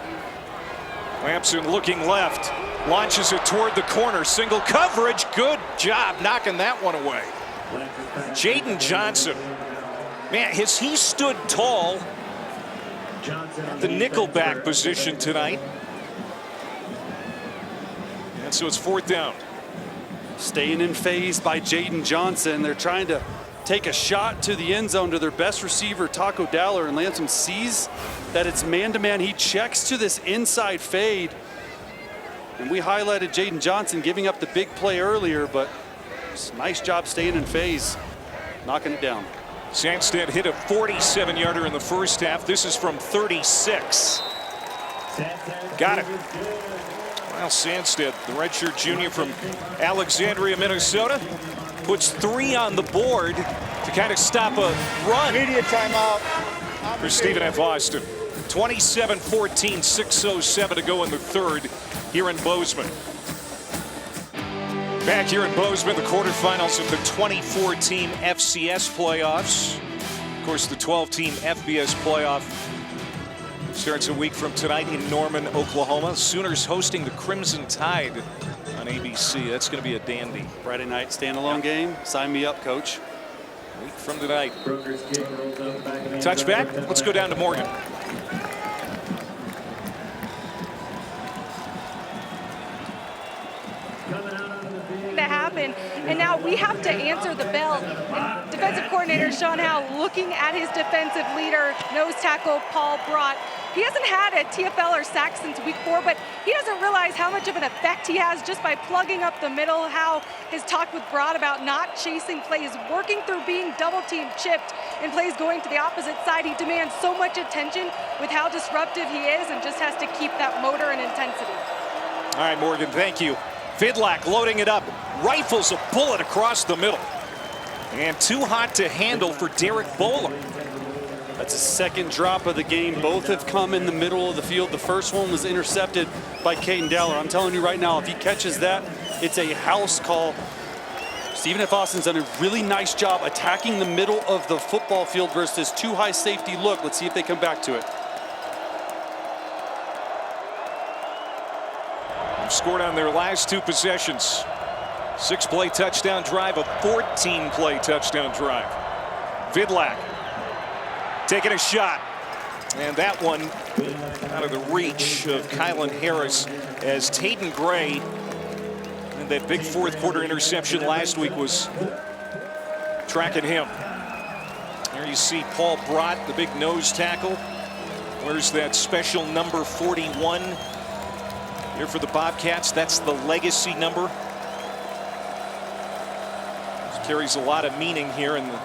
Lamson looking left, launches it toward the corner, single coverage. Good job knocking that one away. Jaden Johnson, man, has he stood tall at the nickelback position tonight? And so it's 4th down.
Staying in phase by Jaden Johnson. They're trying to take a shot to the end zone to their best receiver, Taco Dowler, and Lamson sees that it's man-to-man. He checks to this inside fade. And we highlighted Jaden Johnson giving up the big play earlier, but nice job staying in phase, knocking it down.
Sandstead hit a 47-yarder in the first half. This is from 36. Got it. Well, Sandstead, the redshirt junior from Alexandria, Minnesota, puts 3 on the board to kind of stop a run.
Immediate timeout
For Stephen F. Austin. 27-14, 6:07 to go in the 3rd here in Bozeman. Back here in Bozeman, the quarterfinals of the 24-team FCS playoffs. Of course, the 12-team FBS playoff starts a week from tonight in Norman, Oklahoma. Sooners hosting the Crimson Tide on ABC. That's going to be a dandy.
Friday night standalone game. Sign me up, coach.
A week from tonight. Touchback. Let's go down to Morgan.
To happen, and now we have to answer the bell. And defensive coordinator Sean Howe looking at his defensive leader, nose tackle Paul Brott, He hasn't had a TFL or sack since week 4, but he doesn't realize how much of an effect he has just by plugging up the middle, how his talk with Broad about not chasing plays, working through being double team chipped and plays going to the opposite side. He demands so much attention with how disruptive he is and just has to keep that motor and intensity.
All right, Morgan, thank you. Vidlak loading it up, rifles a bullet across the middle. And too hot to handle for Derek Bowler.
That's his second drop of the game. Both have come in the middle of the field. The first one was intercepted by Caden Dowler. I'm telling you right now, if he catches that, it's a house call. Stephen F. Austin's done a really nice job attacking the middle of the football field versus this too high safety look. Let's see if they come back to it.
They've scored on their last 2 possessions. 6-play touchdown drive, a 14-play touchdown drive. Vidlak taking a shot. And that one out of the reach of Kylan Harris as Taden Gray, and that big 4th quarter interception last week was tracking him. There you see Paul Brott, the big nose tackle. Where's that special number 41? Here for the Bobcats, that's the legacy number. Carries a lot of meaning here in the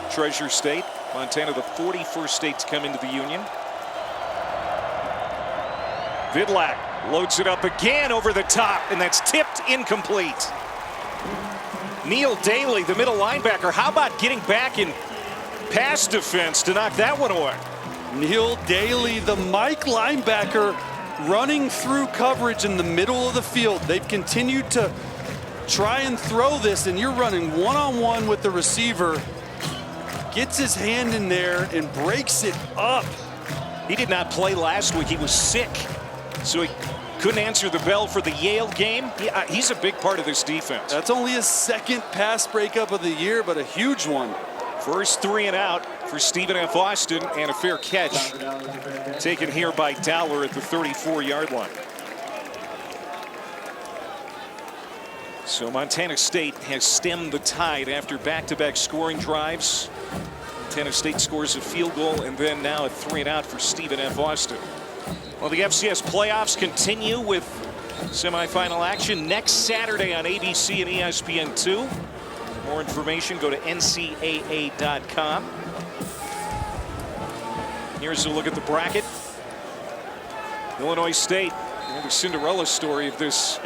Treasure State. Montana, the 41st state to come into the Union. Vidlak loads it up again over the top, and that's tipped incomplete. Neil Daly, the middle linebacker, how about getting back in pass defense to knock that one away?
Neil Daly, the Mike linebacker, running through coverage in the middle of the field. They've continued to try and throw this, and you're running one-on-one with the receiver. Gets his hand in there and breaks it up.
He did not play last week. He was sick, so he couldn't answer the bell for the Yale game. He's a big part of this defense.
That's only his 2nd pass breakup of the year, but a huge one.
First 3 and out for Stephen F. Austin, and a fair catch taken here by Dowler at the 34-yard line. So Montana State has stemmed the tide after back-to-back scoring drives. Montana State scores a field goal, and then now a 3 and out for Stephen F. Austin. Well, the FCS playoffs continue with semifinal action next Saturday on ABC and ESPN2. More information, go to ncaa.com. Here's a look at the bracket. Illinois State, the Cinderella story of this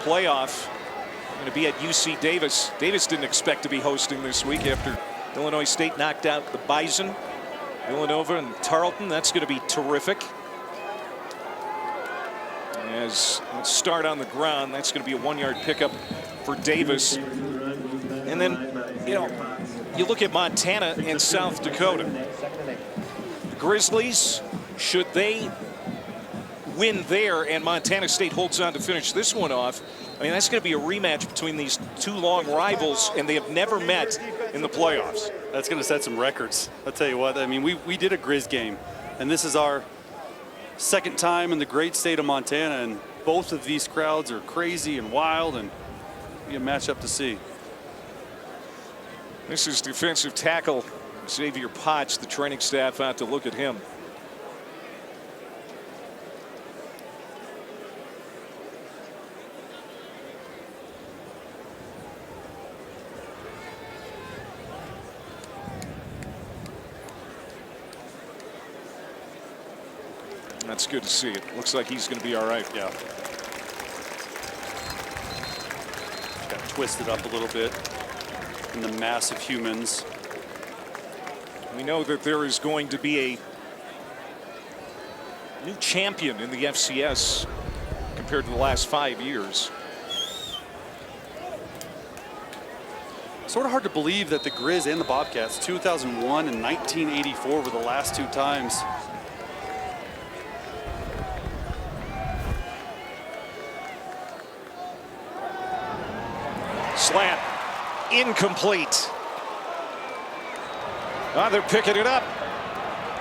playoff. Going to be at UC Davis. Davis didn't expect to be hosting this week after Illinois State knocked out the Bison, Villanova, and Tarleton. That's going to be terrific. As let's start on the ground, that's going to be a 1-yard pickup for Davis. And then, you look at Montana and South Dakota. The Grizzlies, should they win there and Montana State holds on to finish this one off, I mean, that's going to be a rematch between these 2 long rivals, and they have never met in the playoffs.
That's going to set some records. I'll tell you what, I mean, we did a Grizz game, and this is our 2nd time in the great state of Montana, and both of these crowds are crazy and wild, and be a matchup to see.
This is defensive tackle Xavier Potts, the training staff out to look at him. That's good to see. It looks like he's going to be all right.
Yeah. Got twisted up a little bit in the mass of humans.
We know that there is going to be a new champion in the FCS compared to the last 5 years.
Sort of hard to believe that the Grizz and the Bobcats, 2001 and 1984 were the last 2 times.
Slant, incomplete. They're picking it up.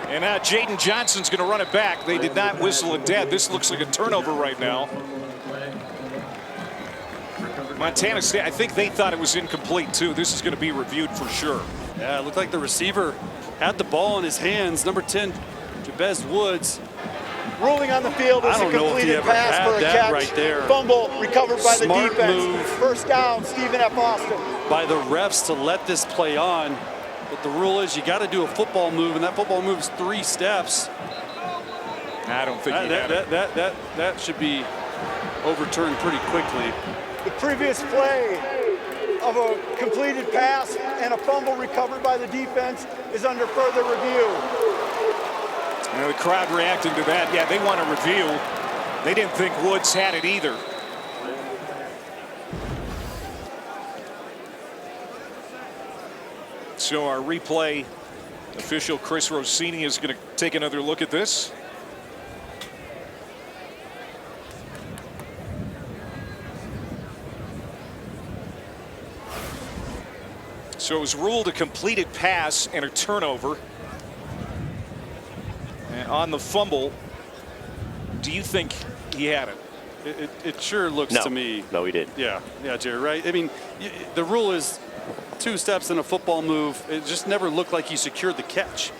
And now Jaden Johnson's going to run it back. They did not whistle it dead. This looks like a turnover right now. Montana State, I think they thought it was incomplete too. This is going to be reviewed for sure.
Yeah, it looked like the receiver had the ball in his hands. Number 10, Jabez Woods,
Ruling on the field is
I
a
don't know if he
completed
ever
pass
had
for a
that
catch.
right there.
Fumble recovered by the
Smart
defense.
move.
First down, Stephen F. Austin.
By the refs to let this play on. But the rule is you got to do a football move, and that football move's 3 steps.
I don't think
that should be overturned pretty quickly.
The previous play of a completed pass and a fumble recovered by the defense is under further review.
You know, the crowd reacting to that. Yeah, they want a review. They didn't think Woods had it either. So our replay official Chris Rossini is going to take another look at this. So it was ruled a completed pass and a turnover. And on the fumble, do you think he had it?
It sure looks to me.
No, he didn't.
Yeah, Jerry, right? I mean, the rule is 2 steps in a football move. It just never looked like he secured the catch.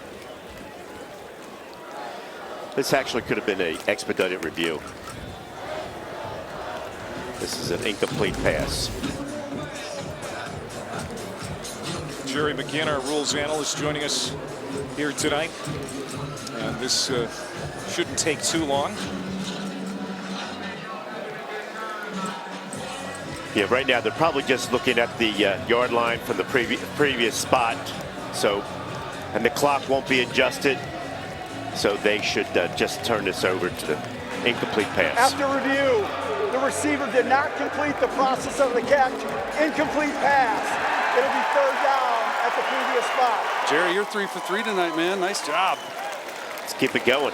This actually could have been an expedited review. This is an incomplete pass.
Jerry McGinn, our rules analyst, joining us here tonight. And this shouldn't take too long.
Yeah, right now they're probably just looking at the yard line from the previous spot. So, and the clock won't be adjusted. So they should just turn this over to the incomplete pass.
After review, the receiver did not complete the process of the catch. Incomplete pass. It'll be third down at the previous spot.
Jerry, you're 3 for 3 tonight, man. Nice job.
Let's keep it going.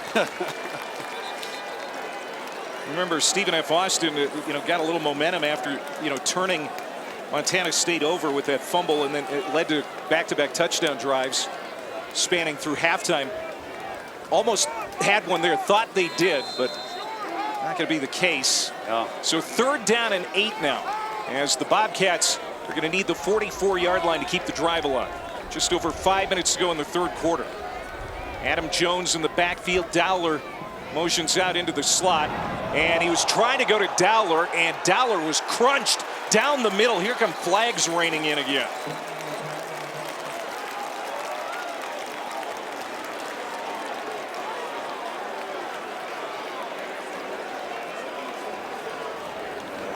Remember, Stephen F. Austin, got a little momentum after, turning Montana State over with that fumble, and then it led to back-to-back touchdown drives spanning through halftime. Almost had one there, thought they did, but not going to be the case.
Yeah.
So third down and 8 now, as the Bobcats are going to need the 44-yard line to keep the drive alive. Just over 5 minutes to go in the third quarter. Adam Jones in the backfield. Dowler motions out into the slot, and he was trying to go to Dowler, and Dowler was crunched down the middle. Here come flags raining in again.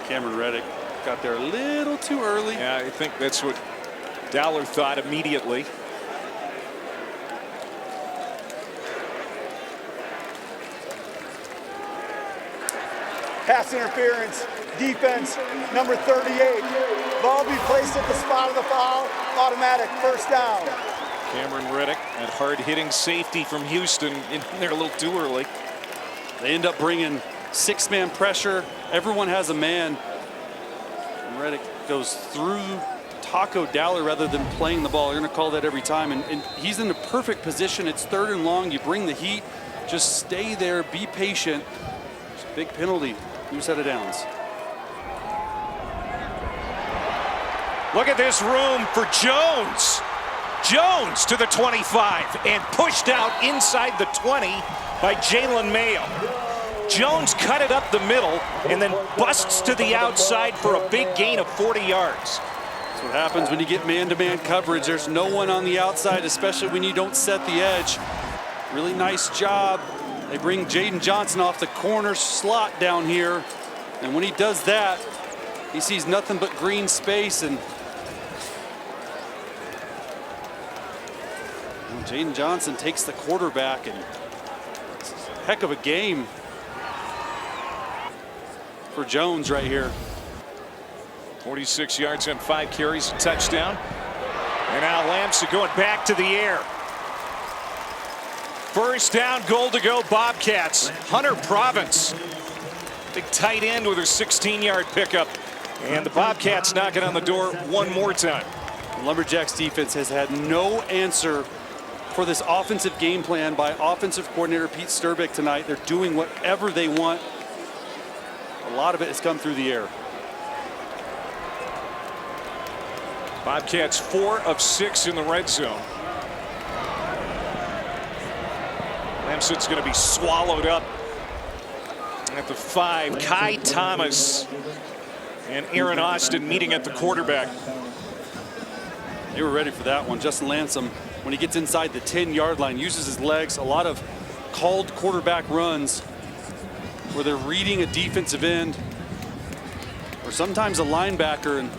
Cameron Reddick got there a little too early.
Yeah, I think that's what Dowler thought immediately.
Pass interference, defense, number 38. Ball be placed at the spot of the foul, automatic, first down.
Cameron Reddick, that hard-hitting safety from Houston, in there a little too early.
They end up bringing 6-man pressure. Everyone has a man. And Reddick goes through Taco Dowler rather than playing the ball. You're going to call that every time. And he's in the perfect position. It's third and long. You bring the heat. Just stay there. Be patient. It's a big penalty. New set of downs.
Look at this room for Jones. Jones to the 25 and pushed out inside the 20 by Jalen Mayo. Jones cut it up the middle and then busts to the outside for a big gain of 40 yards.
That's what happens when you get man-to-man coverage. There's no one on the outside, especially when you don't set the edge. Really nice job. They bring Jaden Johnson off the corner slot down here. And when he does that, he sees nothing but green space. And Jaden Johnson takes the quarterback, and it's a heck of a game for Jones right here.
46 yards on 5 carries, a touchdown. And now Lamson going back to the air. First down, goal to go, Bobcats. Hunter Province, big tight end with her 16-yard pickup. And the Bobcats knocking on the door one more time.
The Lumberjacks defense has had no answer for this offensive game plan by offensive coordinator Pete Sturbick tonight. They're doing whatever they want. A lot of it has come through the air.
Bobcats 4 of 6 in the red zone. Lamson's going to be swallowed up At the 5, Kai Thomas and Aaron Austin meeting at the quarterback.
They were ready for that one. Justin Lamson, when he gets inside the 10-yard line, uses his legs. A lot of called quarterback runs where they're reading a defensive end or sometimes a linebacker. And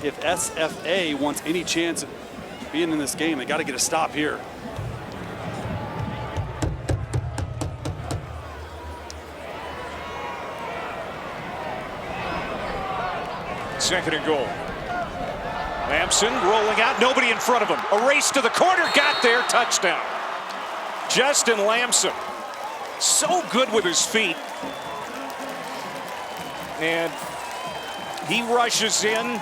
if SFA wants any chance of being in this game, they got to get a stop here.
Second and goal. Lamson rolling out, nobody in front of him. A race to the corner, got there, touchdown. Justin Lamson, so good with his feet. And he rushes in.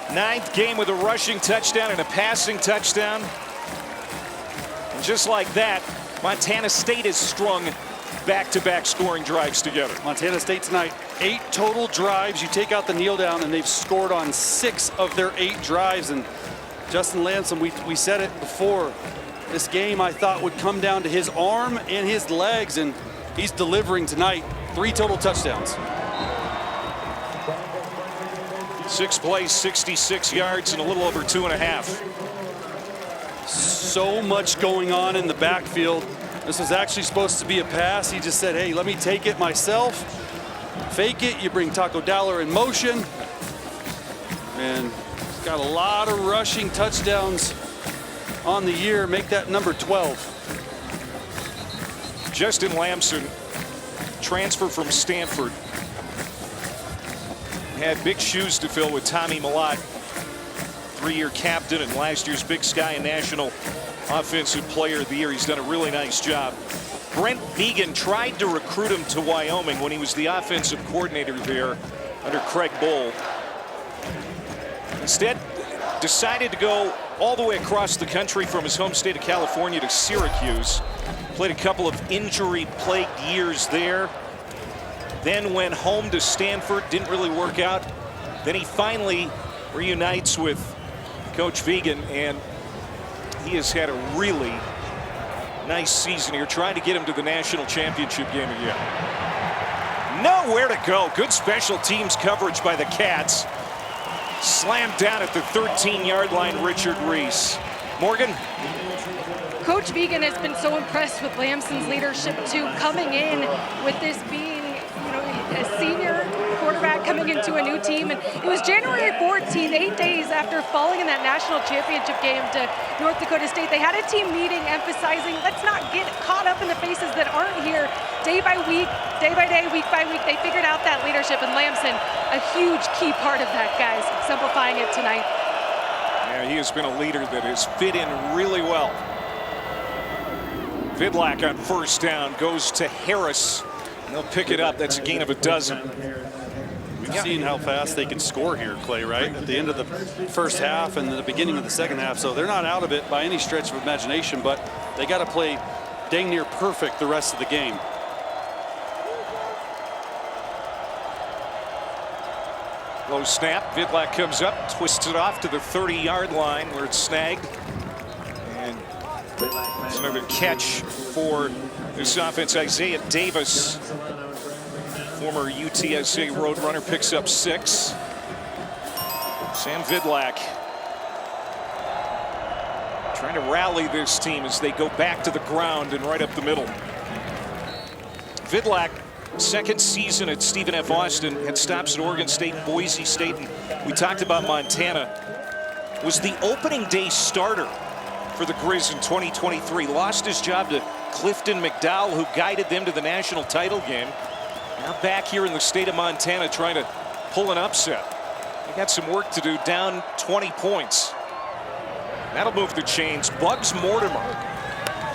9th game with a rushing touchdown and a passing touchdown. And just like that, Montana State has strung back-to-back scoring drives together.
Montana State tonight, 8 total drives. You take out the kneel down, and they've scored on 6 of their 8 drives. And Justin Lamson, we said it before, this game I thought would come down to his arm and his legs, and he's delivering tonight. 3 total touchdowns.
6 plays, 66 yards, and a little over 2.5.
So much going on in the backfield. This was actually supposed to be a pass. He just said, hey, let me take it myself. Fake it. You bring Taco Dowler in motion. And he's got a lot of rushing touchdowns on the year. Make that number 12.
Justin Lamson, transfer from Stanford. Had big shoes to fill with Tommy Mellott, 3-year captain and last year's Big Sky and National Offensive Player of the Year. He's done a really nice job. Brent Vigen tried to recruit him to Wyoming when he was the offensive coordinator there under Craig Bohl. Instead, decided to go all the way across the country from his home state of California to Syracuse. Played a couple of injury-plagued years there. Then went home to Stanford, didn't really work out. Then he finally reunites with Coach Vigen, and he has had a really nice season here, trying to get him to the national championship game again. Nowhere to go. Good special teams coverage by the Cats. Slammed down at the 13-yard line, Richard Reese. Morgan?
Coach Vigen has been so impressed with Lamson's leadership, too, coming in with this being a senior quarterback coming into a new team. And it was January 14th, 8 days after falling in that national championship game to North Dakota State. They had a team meeting emphasizing, let's not get caught up in the faces that aren't here. Day by week, day by day, week by week, they figured out that leadership, and Lamson, a huge key part of that, guys, exemplifying it tonight.
Yeah, he has been a leader that has fit in really well. Vidlac on first down goes to Harris. They'll pick it up. That's a gain of 12.
We've seen how fast they can score here, Clay, right? At the end of the first half and the beginning of the second half. So they're not out of it by any stretch of imagination, but they got to play dang near perfect the rest of the game.
Low snap. Vidlac comes up, twists it off to the 30-yard line where it's snagged. And it's another catch for this offense. Isaiah Davis, former UTSA Roadrunner, picks up 6. Sam Vidlac trying to rally this team as they go back to the ground and right up the middle. Vidlac, second season at Stephen F. Austin, had stops at Oregon State, Boise State, and we talked about Montana. Was the opening day starter for the Grizz in 2023. Lost his job to Clifton McDowell, who guided them to the national title game. Now back here in the state of Montana trying to pull an upset. They got some work to do, down 20 points. That'll move the chains. Bugs Mortimer,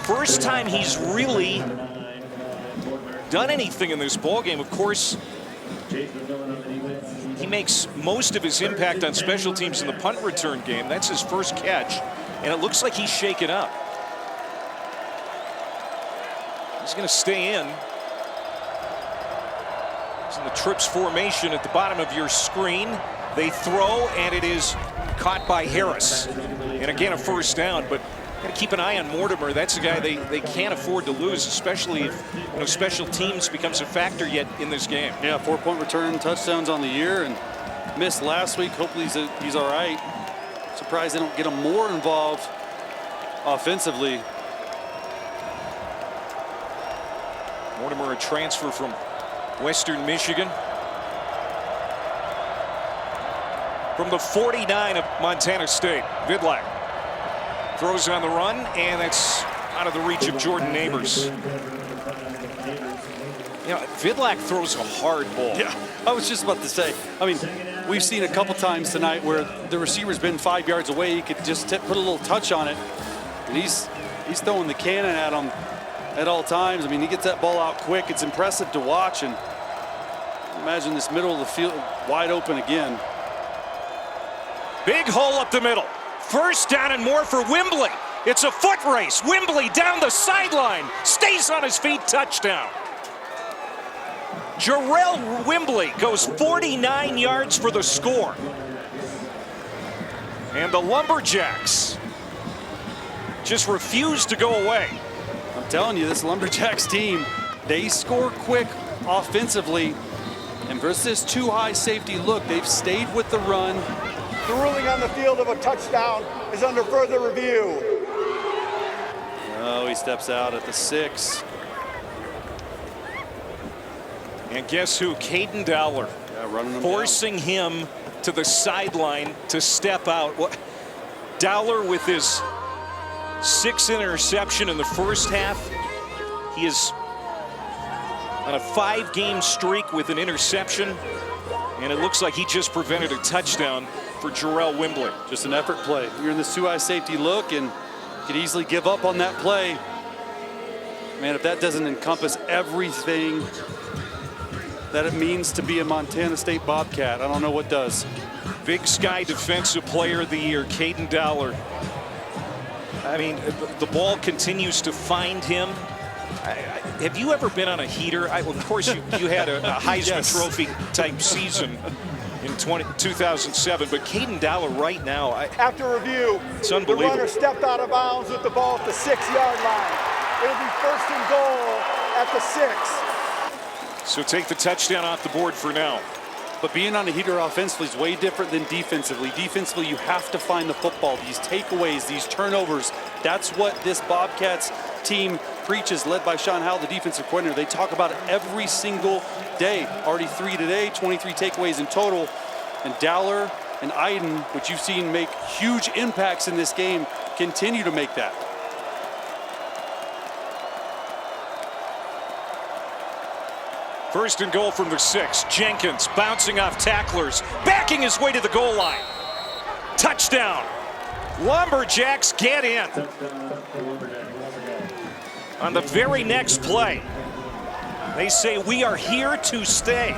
first time he's really done anything in this ballgame. Of course, he makes most of his impact on special teams in the punt return game. That's his first catch, and it looks like he's shaken up. He's going to stay in. He's in the trips formation at the bottom of your screen. They throw, and it is caught by Harris. And again, a first down, but Got to keep an eye on Mortimer. That's a guy they can't afford to lose, especially if special teams becomes a factor yet in this game.
Yeah, 4-point return touchdowns on the year and missed last week. Hopefully he's all right. Surprised they don't get him more involved offensively.
Mortimer, a transfer from Western Michigan. From the 49 of Montana State, Vidlak throws on the run, and that's out of the reach of Jordan Neighbors. Vidlak throws a hard ball.
Yeah, I was just about to say, I mean, we've seen a couple times tonight where the receiver's been 5 yards away. He could just put a little touch on it, and he's throwing the cannon at him at all times. I mean, he gets that ball out quick. It's impressive to watch, and imagine this middle of the field wide open again.
Big hole up the middle. First down and more for Wimbley. It's a foot race. Wimbley down the sideline. Stays on his feet. Touchdown. Jarrell Wimbley goes 49 yards for the score. And the Lumberjacks just refuse to go away.
I'm telling you, this Lumberjacks team, they score quick offensively. And versus this too high safety look, they've stayed with the run.
The ruling on the field of a touchdown is under further review.
Oh, he steps out at the 6.
And guess who? Caden Dowler.
Yeah, running him
forcing him to the sideline to step out. Dowler with his 6th interception in the first half. He is on a 5-game streak with an interception. And it looks like he just prevented a touchdown for Jarrell Wimbley.
Just an effort play. You're in this too high safety look and could easily give up on that play. Man, if that doesn't encompass everything that it means to be a Montana State Bobcat, I don't know what does.
Big Sky Defensive Player of the Year, Caden Dowler. I mean, the ball continues to find him. Have you ever been on a heater? Of course, you had a Heisman
Yes.
Trophy type season in 2007, but Caden Dowler right now,
After review,
it's
the
unbelievable.
runner stepped out of bounds with the ball at the 6-yard line. It'll be 1st and goal at the 6.
So take the touchdown off the board for now.
But being on a heater offensively is way different than defensively. Defensively, you have to find the football. These takeaways, these turnovers, that's what this Bobcats team preaches, led by Sean Howell, the defensive coordinator. They talk about it every single day. Already 3 today, 23 takeaways in total. And Dowler and Iden, which you've seen make huge impacts in this game, continue to make that.
First and goal from the 6. Jenkins bouncing off tacklers, backing his way to the goal line. Touchdown. Lumberjacks get in. On the very next play, they say, we are here to stay.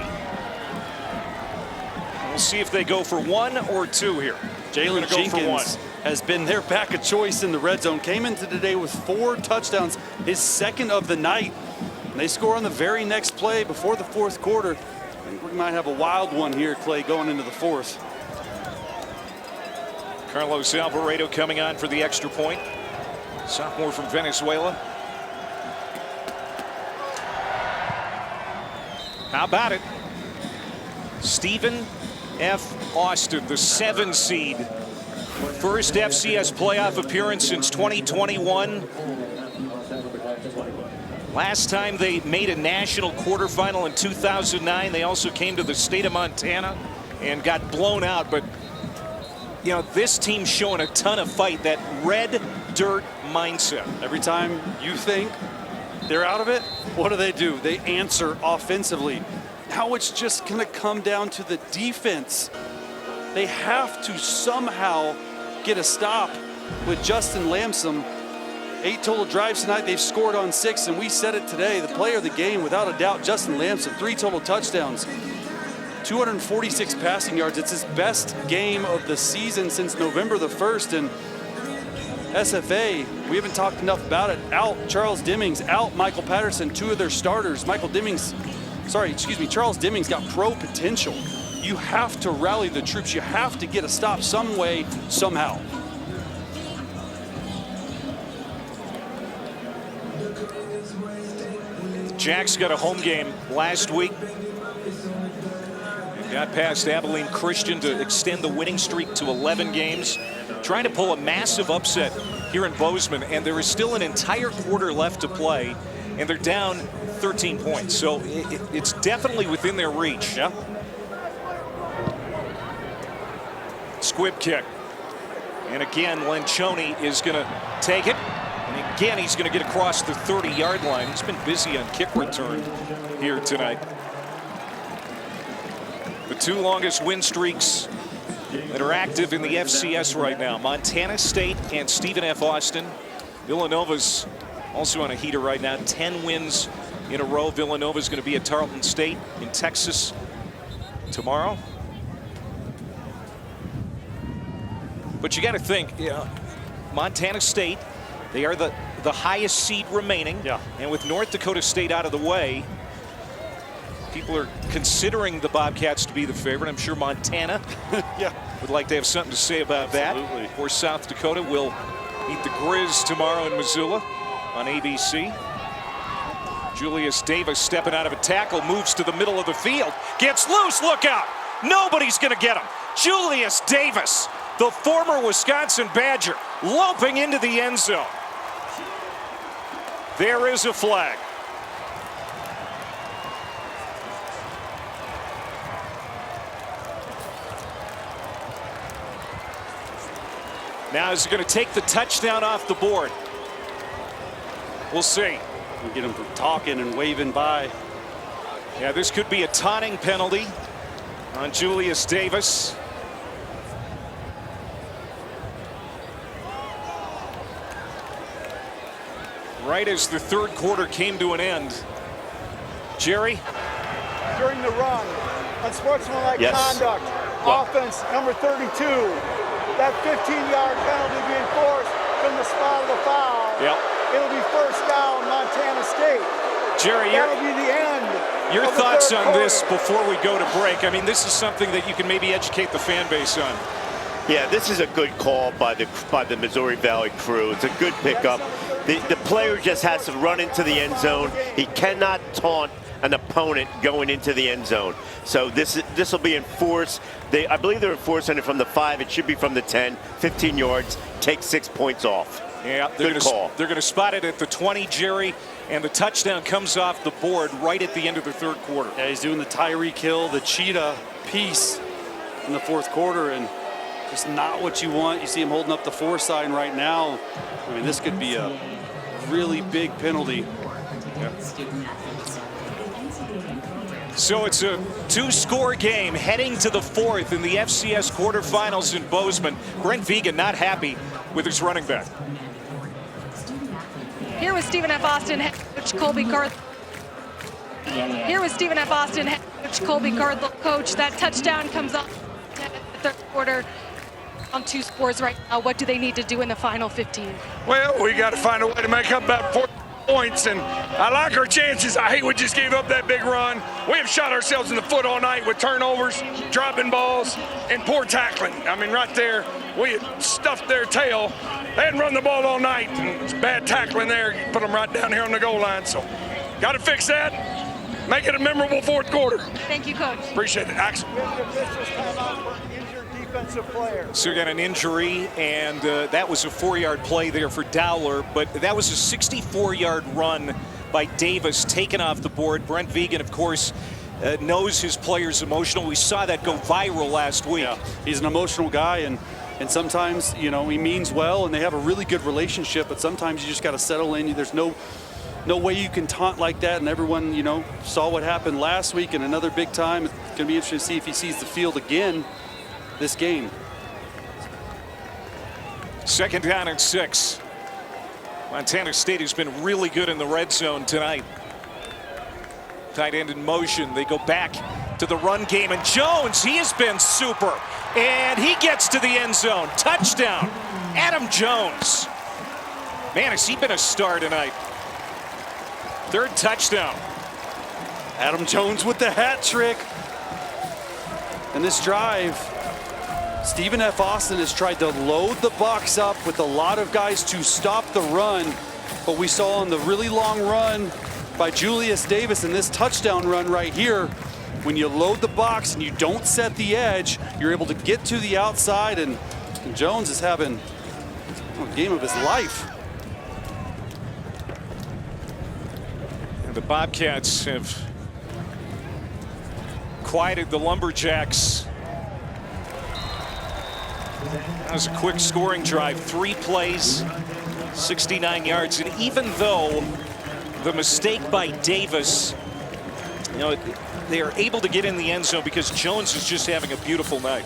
We'll see if they go for 1 or 2 here.
Jalen Jenkins has been their back of choice in the red zone. Came into today with 4 touchdowns, his 2nd of the night. And they score on the very next play before the 4th quarter. I think we might have a wild one here, Clay, going into the 4th.
Carlos Alvarado coming on for the extra point. Sophomore from Venezuela. How about it? Stephen F. Austin, the 7 seed. First FCS playoff appearance since 2021. Last time they made a national quarterfinal in 2009. They also came to the state of Montana and got blown out. But, you know, this team's showing a ton of fight, that red dirt mindset.
Every time you think they're out of it, what do? They answer offensively. Now it's just going to come down to the defense. They have to somehow get a stop with Justin Lamson. 8 total drives tonight. They've scored on 6, and we said it today. The player of the game, without a doubt, Justin Lamson. 3 total touchdowns, 246 passing yards. It's his best game of the season since November the 1st. And SFA, we haven't talked enough about it. Out Charles Demings, out Michael Patterson, 2 of their starters. Charles Demings got pro potential. You have to rally the troops. You have to get a stop some way, somehow.
Jacks got a home game last week. They got past Abilene Christian to extend the winning streak to 11 games. Trying to pull a massive upset here in Bozeman, and there is still an entire quarter left to play, and they're down 13 points. So it's definitely within their reach.
Yeah.
Squib kick. And again, Lencioni is going to take it. And again, he's going to get across the 30-yard line. He's been busy on kick return here tonight. The two longest win streaks that are active in the FCS right now: Montana State and Stephen F. Austin. Villanova's also on a heater right now, 10 wins in a row. Villanova's going to be at Tarleton State in Texas tomorrow. But you got to think, Montana State, they are the highest seed remaining.
Yeah.
And with North Dakota State out of the way, people are considering the Bobcats to be the favorite. I'm sure Montana would like to have something to say about
Absolutely.
that. Of course, South Dakota will meet the Grizz tomorrow in Missoula on ABC. Julius Davis stepping out of a tackle, moves to the middle of the field, gets loose, look out! Nobody's gonna get him. Julius Davis, the former Wisconsin Badger, loping into the end zone. There is a flag. Now is he going to take the touchdown off the board? We'll see.
We get him from talking and waving by.
Yeah, this could be a taunting penalty on Julius Davis. Right as the third quarter came to an end. Jerry?
During the run, unsportsmanlike conduct, offense number 32. That 15-yard penalty being forced from the spot of the foul.
Yep.
It'll be first down, Montana State.
Jerry,
that'll be the end.
Your
of the
thoughts
third
on
quarter.
this before we go to break? I mean, this is something that you can maybe educate the fan base on.
Yeah, this is a good call by the Missouri Valley crew. It's a good pickup. The player just has to run into the end zone. He cannot taunt an opponent going into the end zone. So this will be enforced. I believe they're enforcing it from the 5. It should be from the 10. 15 yards. Take 6 points off.
Yeah,
good call.
They're going to spot it at the 20, Jerry, and the touchdown comes off the board right at the end of the third quarter.
Yeah, he's doing the Tyreek Hill, the cheetah piece in the fourth quarter, and just not what you want. You see him holding up the 4 sign right now. I mean, this could be a really big penalty.
So it's a 2-score game heading to the 4th in the FCS quarterfinals in Bozeman. Brent Vigen not happy with his running back.
Here was Stephen F. Austin head coach Colby Garth. Here was Stephen F. Austin head coach Colby Garth, coach. That touchdown comes up in the third quarter. On 2 scores right now. What do they need to do in the final 15?
Well, we got to find a way to make up that 4 points, and I like our chances. I hate we just gave up that big run. We have shot ourselves in the foot all night with turnovers, dropping balls, and poor tackling. I mean, right there, we had stuffed their tail. They hadn't run the ball all night, and it's bad tackling there. You put them right down here on the goal line, so got to fix that. Make it a memorable fourth quarter.
Thank you, Coach.
Appreciate it. Axel.
So we got an injury, and that was a 4-yard play there for Dowler, but that was a 64-yard run by Davis taken off the board. Brent Vigen, of course, knows his players emotional. We saw that go viral last week.
Yeah, he's an emotional guy, and sometimes, you know, he means well, and they have a really good relationship, but sometimes you just got to settle in. There's no way you can taunt like that, and everyone, you know, saw what happened last week and another big time. It's going to be interesting to see if he sees the field again this game.
2nd down and 6. Montana State has been really good in the red zone tonight. Tight end in motion. They go back to the run game, and Jones, he has been super. And he gets to the end zone. Touchdown, Adam Jones. Man, has he been a star tonight. 3rd touchdown.
Adam Jones with the hat trick. And this drive, Stephen F. Austin has tried to load the box up with a lot of guys to stop the run, but we saw on the really long run by Julius Davis in this touchdown run right here. When you load the box and you don't set the edge, you're able to get to the outside, and Jones is having a game of his life.
And the Bobcats have quieted the Lumberjacks. That was a quick scoring drive, 3 plays, 69 yards. And even though the mistake by Davis, you know, they are able to get in the end zone because Jones is just having a beautiful night.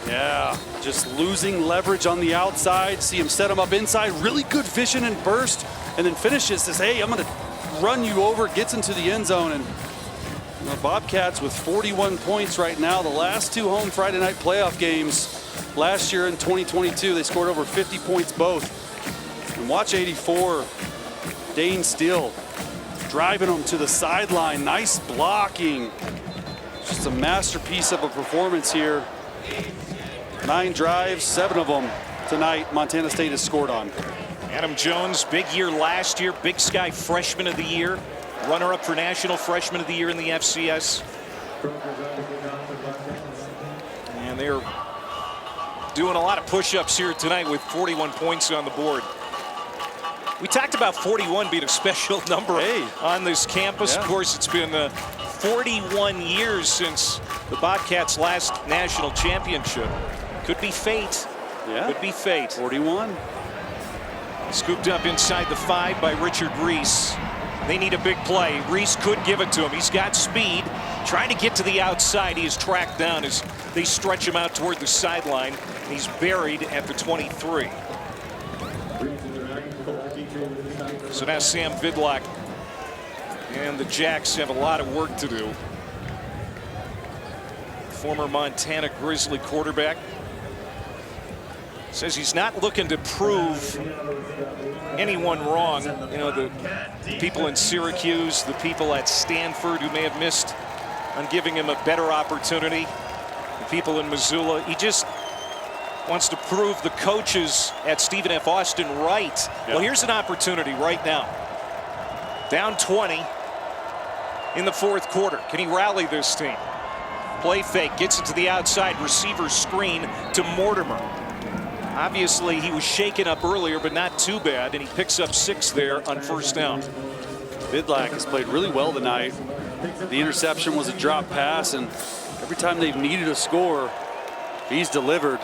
Yeah, just losing leverage on the outside. See him set him up inside, really good vision and burst, and then finishes, says, hey, I'm gonna run you over, gets into the end zone. And the Bobcats with 41 points right now. The last 2 home Friday night playoff games last year in 2022, they scored over 50 points both. And watch 84, Dane Steele driving them to the sideline. Nice blocking. Just a masterpiece of a performance here. 9 drives, 7 of them tonight Montana State has scored on.
Adam Jones, big year last year, Big Sky Freshman of the Year, runner-up for National Freshman of the Year in the FCS. And they're doing a lot of push-ups here tonight with 41 points on the board. We talked about 41 being a special number on this campus.
Yeah.
Of course, it's been 41 years since the Bobcats' last national championship. Could be fate.
Yeah.
Could be fate.
41.
Scooped up inside the 5 by Richard Reese. They need a big play. Reese could give it to him. He's got speed. Trying to get to the outside. He is tracked down as they stretch him out toward the sideline. He's buried at the 23. So now Sam Vidlac and the Jacks have a lot of work to do. Former Montana Grizzly quarterback says he's not looking to prove anyone wrong. You know, the people in Syracuse, the people at Stanford who may have missed on giving him a better opportunity, the people in Missoula. He just wants to prove the coaches at Stephen F. Austin right.
Yep.
Well, here's an opportunity right now. Down 20 in the 4th quarter. Can he rally this team? Play fake, gets it to the outside, receiver screen to Mortimer. Obviously, he was shaken up earlier, but not too bad, and he picks up 6 there on 1st down.
Vidlac has played really well tonight. The interception was a drop pass, and every time they've needed a score, he's delivered.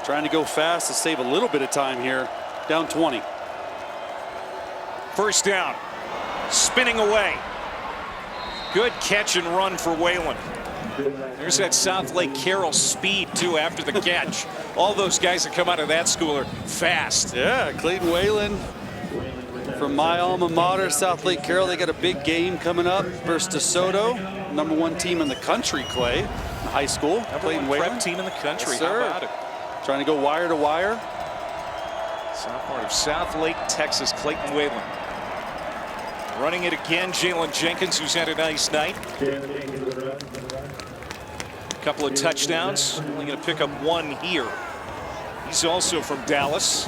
Trying to go fast to save a little bit of time here. Down 20.
1st down. Spinning away. Good catch and run for Whalen. There's that South Lake Carroll speed, too, after the catch. All those guys that come out of that school are fast.
Yeah, Clayton Whalen from my alma mater, South Lake Carroll. They got a big game coming up versus DeSoto. #1 team in the country, Clay, in high school.
Clayton Whalen. Prep team in the country.
Yes, sir.
How about it?
Trying to go wire to wire.
Sophomore of South Lake, Texas, Clayton Whalen. Running it again, Jalen Jenkins, who's had a nice night. A couple of touchdowns. Only going to pick up 1 here. He's also from Dallas.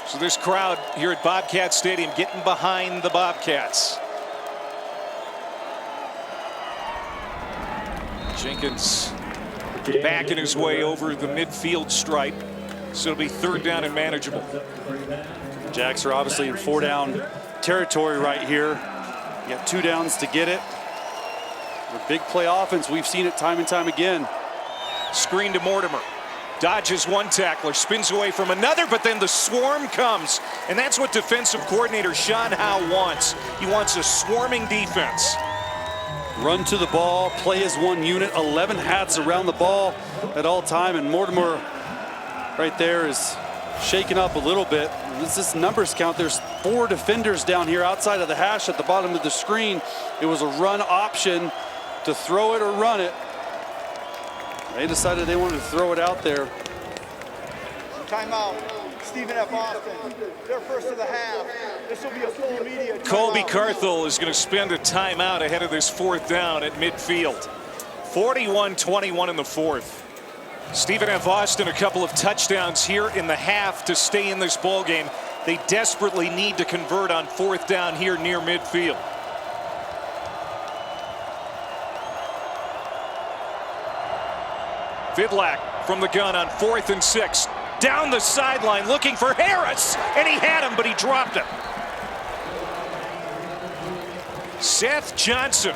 So this crowd here at Bobcat Stadium getting behind the Bobcats. Jenkins backing his way over the midfield stripe. So it'll be 3rd down and manageable.
Jacks are obviously in 4-down territory right here. You got 2 downs to get it. The big play offense, we've seen it time and time again.
Screen to Mortimer. Dodges 1 tackler, spins away from another, but then the swarm comes. And that's what defensive coordinator Sean Howe wants. He wants a swarming defense.
Run to the ball, play as 1 unit, 11 hats around the ball at all time, and Mortimer right there is shaken up a little bit. This numbers count. There's 4 defenders down here outside of the hash at the bottom of the screen. It was a run option to throw it or run it. They decided they wanted to throw it out there.
Timeout. Stephen F. Austin. They're first of the half. This will be a full media timeout.
Colby Carthel is going to spend a timeout ahead of this 4th down at midfield. 41-21 in the 4th. Stephen F. Austin, a couple of touchdowns here in the half to stay in this ball game. They desperately need to convert on 4th down here near midfield. Vidlac from the gun on 4th and 6. Down the sideline looking for Harris, and he had him, but he dropped him. Seth Johnson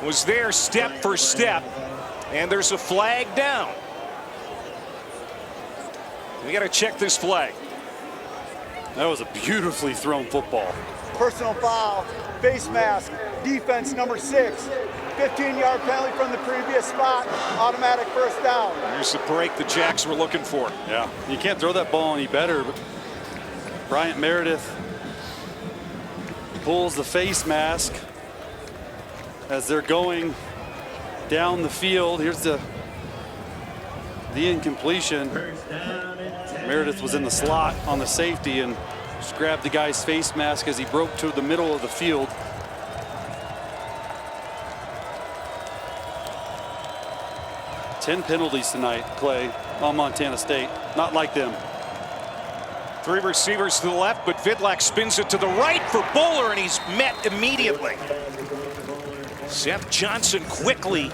was there step for step, and there's a flag down. We got to check this flag.
That was a beautifully thrown football.
Personal foul, face mask, defense number 6. 15-yard penalty from the previous spot, automatic 1st down.
Here's the break the Jacks were looking for.
Yeah, you can't throw that ball any better. But Bryant Meredith pulls the face mask as they're going down the field. Here's the incompletion. Meredith was in the slot on the safety and just grabbed the guy's face mask as he broke to the middle of the field. Ten penalties tonight, Clay, on Montana State. Not like them.
3 receivers to the left, but Vidlac spins it to the right for Bowler, and he's met immediately. Seth Johnson quickly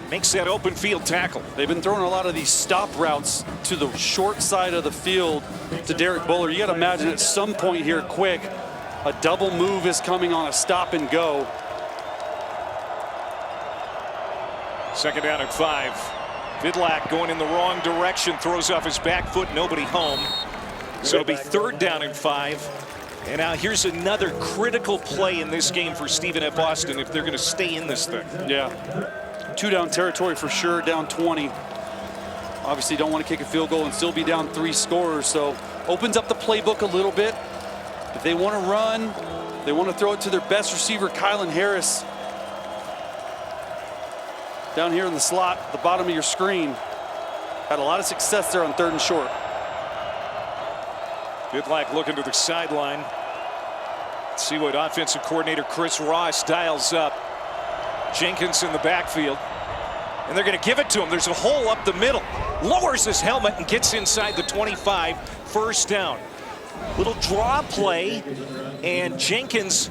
makes that open field tackle.
They've been throwing a lot of these stop routes to the short side of the field to Derek Bowler. You got to imagine at some point here quick, a double move is coming on a stop and go.
2nd down and 5. Vidlac going in the wrong direction, throws off his back foot, nobody home. So it'll be 3rd down and 5. And now here's another critical play in this game for Stephen F. Austin if they're going to stay in this thing.
Yeah. 2-down territory for sure, down 20. Obviously don't want to kick a field goal and still be down 3 scorers, so opens up the playbook a little bit. If they want to run, they want to throw it to their best receiver, Kylan Harris. Down here in the slot, at the bottom of your screen. Had a lot of success there on 3rd and short.
Vidlac looking to the sideline. Let's see what offensive coordinator Chris Ross dials up. Jenkins in the backfield. And they're going to give it to him. There's a hole up the middle. Lowers his helmet and gets inside the 25. 1st down. Little draw play. And Jenkins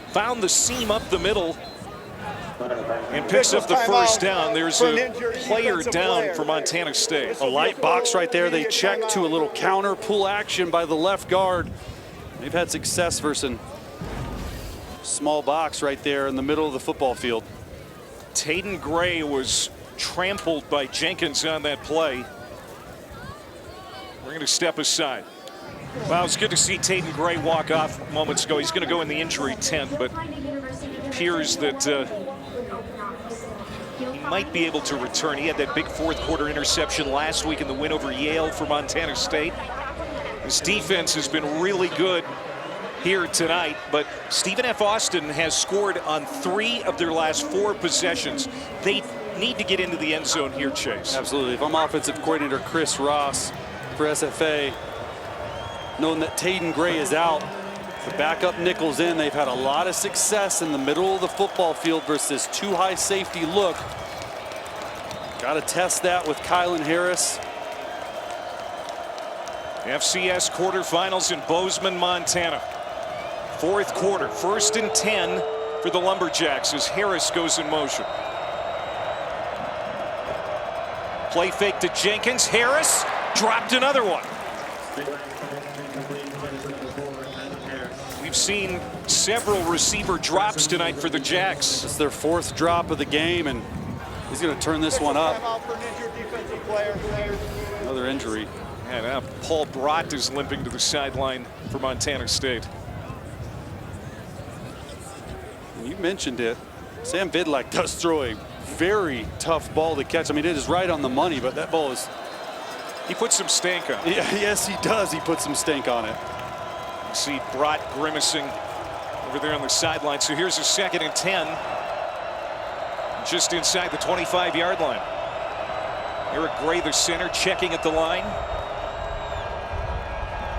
found the seam up the middle and picks up the 1st down. There's a player down for Montana State.
A light box right there. They check to a little counter pull action by the left guard. They've had success versus small box right there in the middle of the football field.
Taden Gray was trampled by Jenkins on that play. We're going to step aside. Well, it's good to see Taden Gray walk off moments ago. He's going to go in the injury tent, but it appears that he might be able to return. He had that big 4th quarter interception last week in the win over Yale for Montana State. His defense has been really good here tonight, but Stephen F. Austin has scored on 3 of their last 4 possessions. They need to get into the end zone here, Chase.
Absolutely. If I'm offensive coordinator Chris Ross for SFA, knowing that Taden Gray is out, the backup nickel's in. They've had a lot of success in the middle of the football field versus 2 high safety look. Got to test that with Kylan Harris.
FCS quarterfinals in Bozeman, Montana. 4th quarter, 1st and 10 for the Lumberjacks as Harris goes in motion. Play fake to Jenkins. Harris dropped another one. We've seen several receiver drops tonight for the Jacks.
It's their 4th drop of the game, and he's going to turn this one up. Another injury.
And now Paul Brott is limping to the sideline for Montana State.
You mentioned it. Sam Vidlac does throw a very tough ball to catch. I mean, it is right on the money, but that ball is...
He puts some stank on it.
Yeah, yes, he does. He puts some stank on it.
You see Brott grimacing over there on the sideline. So here's a 2nd and 10. Just inside the 25-yard line. Eric Gray, the center, checking at the line.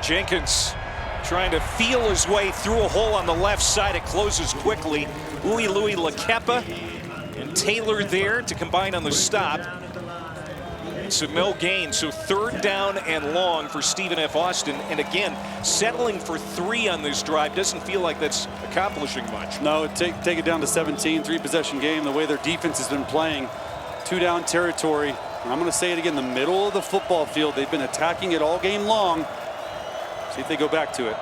Jenkins trying to feel his way through a hole on the left side. It closes quickly. Louis Lakepa And Taylor there to combine on the stop. So no gain, so 3rd down and long for Stephen F. Austin. And again, settling for 3 on this drive doesn't feel like that's accomplishing much.
No, take it down to 17, 3-possession game. The way their defense has been playing, 2-down territory. And I'm going to say it again, the middle of the football field. They've been attacking it all game long. See if they go back to it.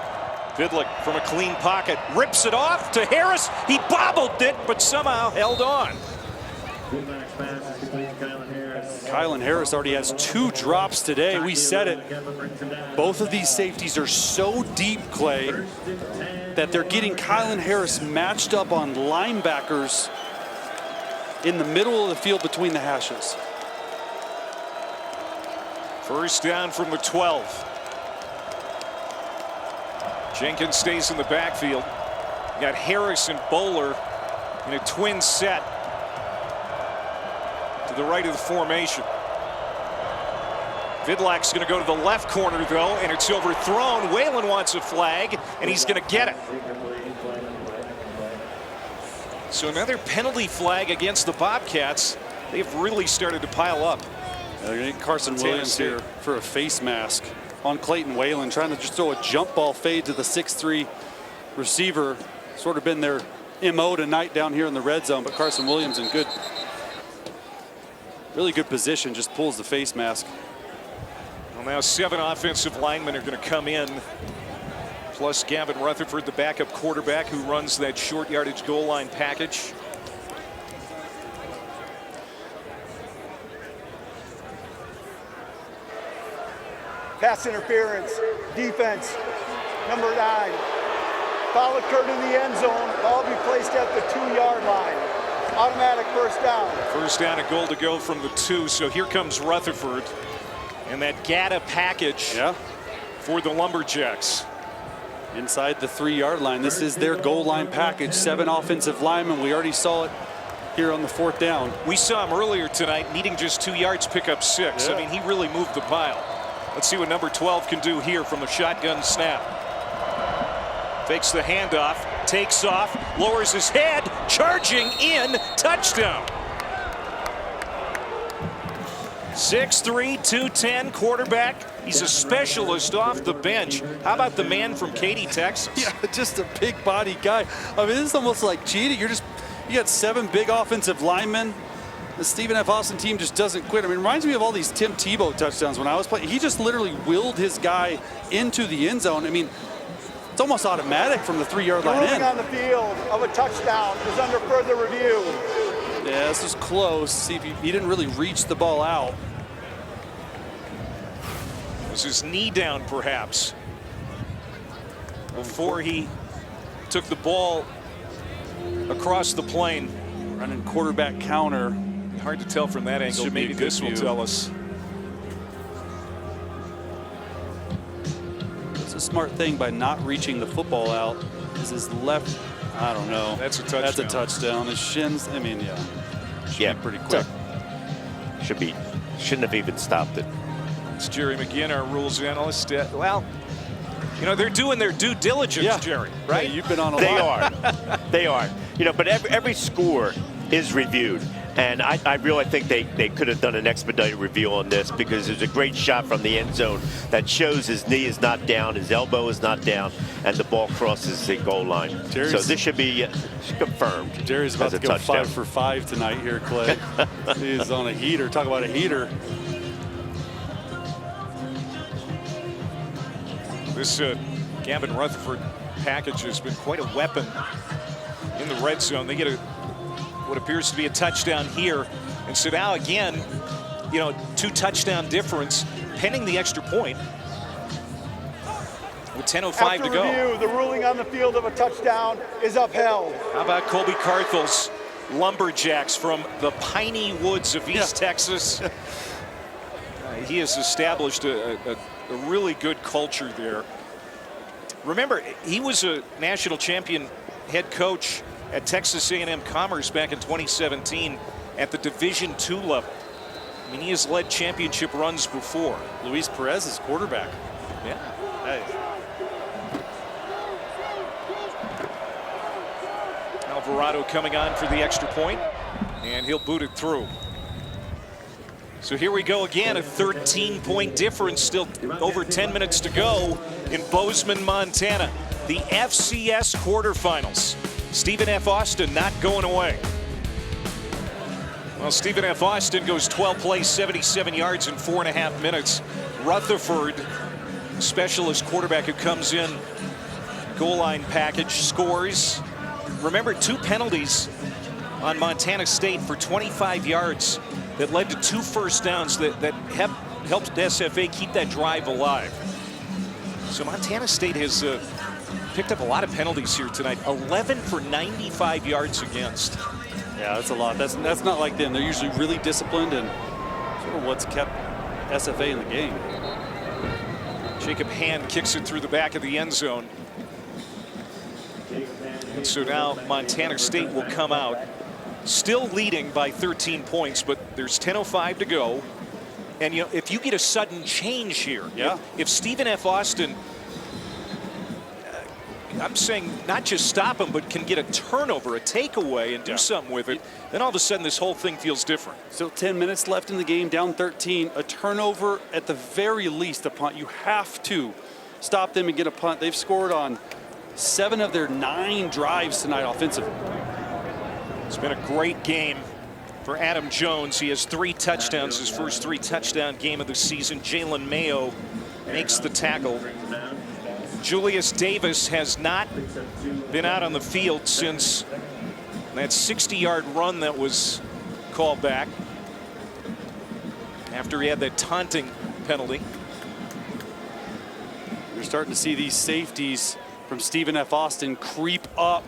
Vidlick from a clean pocket, rips it off to Harris. He bobbled it, but somehow held on.
Kylan Harris already has 2 drops today. We said it. Both of these safeties are so deep, Clay, that they're getting Kylan Harris matched up on linebackers in the middle of the field between the hashes.
1st down from the 12. Jenkins stays in the backfield. You got Harris and Bowler in a twin set to the right of the formation. Vidlack's going to go to the left corner, though, and it's overthrown. Whalen wants a flag, and he's going to get it. So another penalty flag against the Bobcats. They've really started to pile up.
They're going to get Carson Williams here for a face mask on Clayton Whalen, trying to just throw a jump ball fade to the 6'3" receiver. Sort of been their MO tonight down here in the red zone, but Carson Williams in really good position, just pulls the face mask.
Well, now 7 offensive linemen are going to come in, plus Gavin Rutherford, the backup quarterback who runs that short yardage goal line package.
Pass interference, defense, number 9. Foul occurred in the end zone. Ball be placed at the 2-yard line. Automatic 1st down.
1st down, a goal to go from the 2. So here comes Rutherford and that Gata package for the Lumberjacks.
Inside the 3-yard line. This is their goal line package. 7 offensive linemen. We already saw it here on the 4th down.
We saw him earlier tonight needing just 2 yards, pick up 6. I mean, he really moved the pile. Let's see what number 12 can do here from the shotgun snap. Fakes the handoff, takes off, lowers his head, charging in, touchdown. 6'3", 210 quarterback. He's a specialist off the bench. How about the man from Katy, Texas?
Yeah, just a big body guy. I mean, this is almost like cheating. You got 7 big offensive linemen. The Stephen F. Austin team just doesn't quit. I mean, it reminds me of all these Tim Tebow touchdowns when I was playing. He just literally willed his guy into the end zone. I mean, it's almost automatic from the 3-yard line in.
Ruling on the field of a touchdown is under further review.
Yeah, this was close. See if he didn't really reach the ball out.
Was his knee down, perhaps, before he took the ball across the plane?
Running quarterback counter.
Hard to tell from that angle. Maybe this will tell us.
It's a smart thing by not reaching the football out. Is his left? I don't know.
That's a touchdown.
That's a touchdown. His shins. I mean, should be pretty quick.
Shouldn't have even stopped it.
It's Jerry McGinn, our rules analyst. Well, you know, they're doing their due diligence, Jerry, right?
Yeah, you've been on a lot.
They are. You know, but every score is reviewed. And I really think they could have done an expedited review on this, because there's a great shot from the end zone that shows his knee is not down, his elbow is not down, and the ball crosses the goal line. So this should be confirmed.
Jerry's about to go
touchdown.
5 for 5 tonight here, Clay. He's on a heater. Talk about a heater.
This Gavin Rutherford package has been quite a weapon in the red zone. They get what appears to be a touchdown here. And so now again, you know, 2 touchdown difference pending the extra point with 10:05 to go.
After review, the ruling on the field of a touchdown is upheld.
How about Colby Carthel's Lumberjacks from the piney woods of East Texas? He has established a really good culture there. Remember, he was a national champion head coach at Texas A&M Commerce back in 2017 at the Division II level. I mean, he has led championship runs before.
Luis Perez is quarterback.
Yeah.
Hey.
Alvarado coming on for the extra point. And he'll boot it through. So here we go again, a 13-point difference, still over 10 minutes to go in Bozeman, Montana. The FCS quarterfinals. Stephen F. Austin not going away. Well, Stephen F. Austin goes 12 plays, 77 yards in 4.5 minutes. Rutherford, specialist quarterback who comes in, goal line package, scores. Remember, 2 penalties on Montana State for 25 yards that led to 2 first downs that helped SFA keep that drive alive. So Montana State has picked up a lot of penalties here tonight. 11 for 95 yards against.
Yeah, that's a lot. That's not like them. They're usually really disciplined and sort of what's kept SFA in the game.
Jacob Hand kicks it through the back of the end zone. And so now Montana State will come out still leading by 13 points, but there's 10:05 to go. And you know, if you get a sudden change here, if Stephen F. Austin, I'm saying not just stop him, but can get a turnover, a takeaway, and do something with it, then all of a sudden this whole thing feels different.
Still 10 minutes left in the game, down 13. A turnover, at the very least, a punt. You have to stop them and get a punt. They've scored on 7 of their 9 drives tonight offensively.
It's been a great game for Adam Jones. He has 3 touchdowns, his first 3 touchdown game of the season. Jalen Mayo makes the tackle. Julius Davis has not been out on the field since that 60-yard run that was called back after he had that taunting penalty.
You're starting to see these safeties from Stephen F. Austin creep up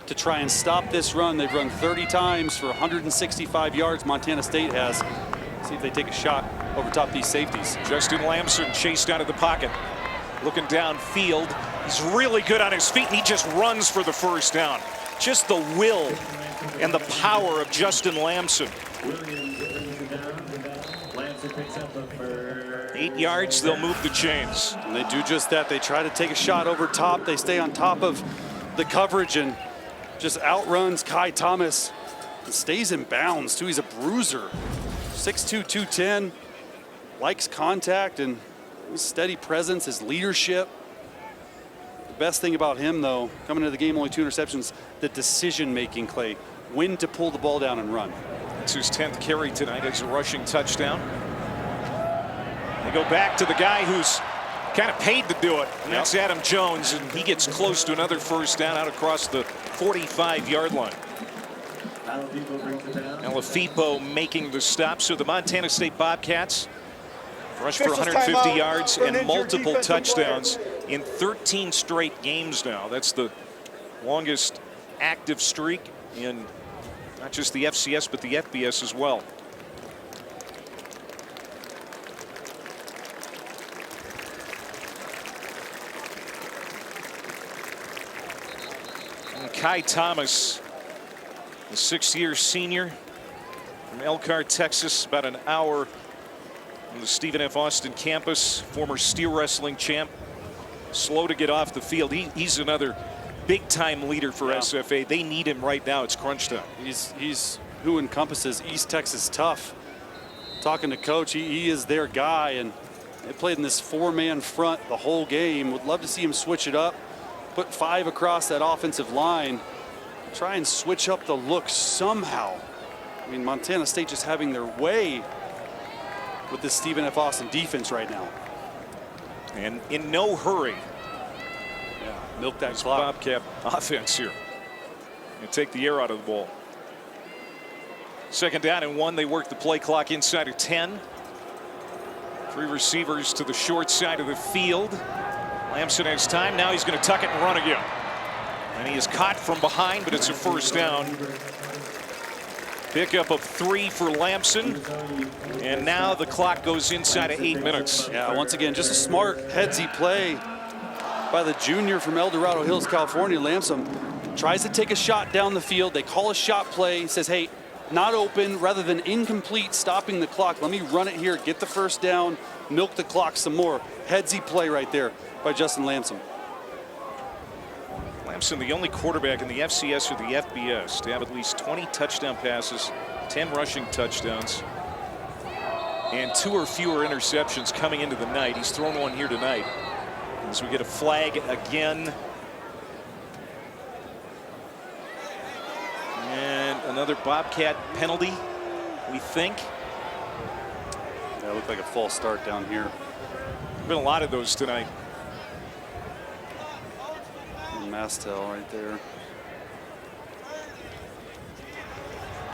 to try and stop this run. They've run 30 times for 165 yards. Montana State has. See if they take a shot over top these safeties.
Justin Lamson chased out of the pocket, looking downfield. He's really good on his feet, and he just runs for the first down. Just the will and the power of Justin Lamson. 8 yards, they'll move the chains.
And they do just that. They try to take a shot over top. They stay on top of the coverage and just outruns Kai Thomas and stays in bounds too. He's a bruiser. 6'2", 210, likes contact and his steady presence, his leadership. The best thing about him, though, coming into the game, only 2 interceptions, the decision-making, Clay. When to pull the ball down and run.
It's his 10th carry tonight as a rushing touchdown. They go back to the guy who's kind of paid to do it, and that's Adam Jones, and he gets close to another first down out across the 45-yard line. Alafipo making the stop. So the Montana State Bobcats rushed for 150 yards and multiple touchdowns in 13 straight games now. That's the longest active streak in not just the FCS, but the FBS as well. And Kai Thomas, the 6th-year senior from Elkhart, Texas, about an hour from the Stephen F. Austin campus, former steel wrestling champ, slow to get off the field. He's another big-time leader for SFA. They need him right now. It's crunch time.
He's who encompasses East Texas tough. Talking to Coach, he is their guy, and they played in this 4-man front the whole game. Would love to see him switch it up, put 5 across that offensive line, try and switch up the look somehow. I mean, Montana State just having their way with this Stephen F. Austin defense right now.
And in no hurry.
Yeah, milk that clock.
Bobcat offense here. And take the air out of the ball. 2nd down and 1. They work the play clock inside of 10. 3 receivers to the short side of the field. Lamson has time. Now he's going to tuck it and run again. And he is caught from behind, but it's a first down. Pickup of 3 for Lamson. And now the clock goes inside of 8 minutes.
Yeah, once again, just a smart headsy play by the junior from El Dorado Hills, California. Lamson tries to take a shot down the field. They call a shot play. Says, hey, not open, rather than incomplete, stopping the clock. Let me run it here, get the first down, milk the clock some more. Headsy play right there by Justin Lamson.
Lamson, the only quarterback in the FCS or the FBS to have at least 20 touchdown passes 10 rushing touchdowns and 2 or fewer interceptions coming into the night. He's thrown one here tonight. As we get a flag again. And another Bobcat penalty, we think.
That looked like a false start down here.
Been a lot of those tonight.
And Mastel right there.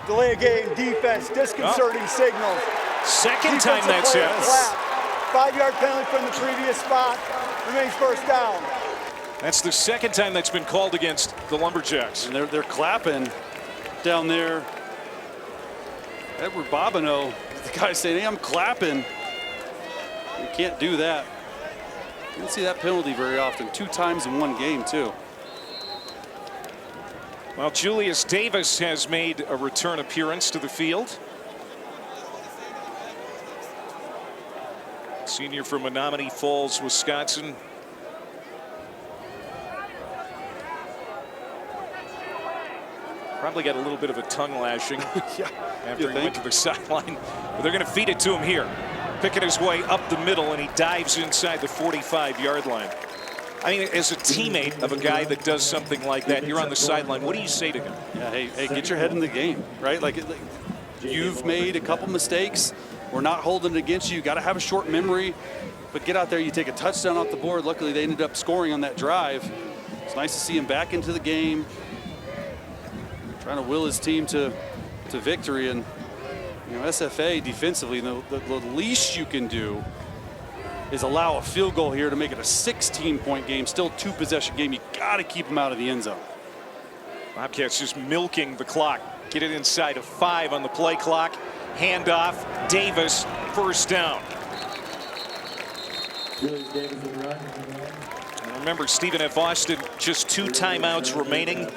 Delay of game, defense, disconcerting signals.
Second time that's
it.
happened.
5-yard penalty from the previous spot. Remains first down.
That's the second time that's been called against the Lumberjacks.
And they're clapping down there. Edward Bobineau, the guy saying, hey, I'm clapping. You can't do that. You don't see that penalty very often. 2 times in one game, too.
Well, Julius Davis has made a return appearance to the field. Senior from Menominee Falls, Wisconsin. Probably got a little bit of a tongue lashing after he went to the sideline. But they're going to feed it to him here. Picking his way up the middle, and he dives inside the 45-yard line. I mean, as a teammate of a guy that does something like that, you're on the sideline, what do you say to him?
Yeah, hey, get your head in the game, right? Like you've made a couple mistakes. We're not holding it against you. You got to have a short memory, but get out there. You take a touchdown off the board. Luckily, they ended up scoring on that drive. It's nice to see him back into the game, trying to will his team to victory. And you know, SFA defensively, the least you can do is allow a field goal here to make it a 16-point game. Still 2-possession game. You got to keep them out of the end zone.
Bobcats just milking the clock. Get it inside of 5 on the play clock. Handoff, Davis, first down. And remember, Stephen F. Austin, just 2 timeouts remaining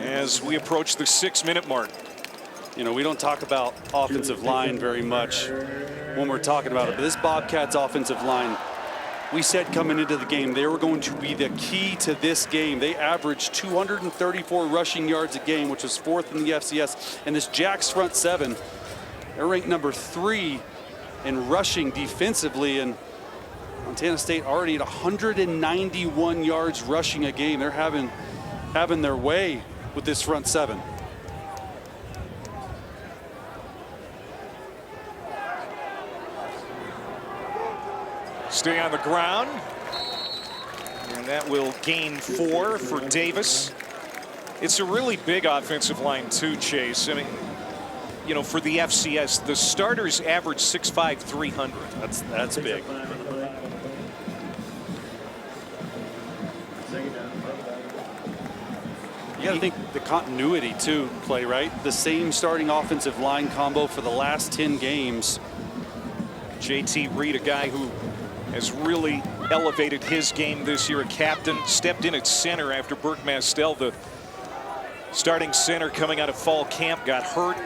as we approach the 6-minute mark.
You know, we don't talk about offensive line very much when we're talking about it, but this Bobcats offensive line, we said coming into the game, they were going to be the key to this game. They averaged 234 rushing yards a game, which was 4th in the FCS. And this Jacks front 7, they're ranked number 3 in rushing defensively. And Montana State already at 191 yards rushing a game. They're having their way with this front 7.
Stay on the ground. And that will gain 4 for Davis. It's a really big offensive line too, Chase. I mean, you know, for the FCS, the starters average 6'5", 300.
That's big. You got to think the continuity too, Clay, right? The same starting offensive line combo for the last 10 games.
JT Reed, a guy who has really elevated his game this year. A captain, stepped in at center after Burke Mastel, the starting center coming out of fall camp, got hurt.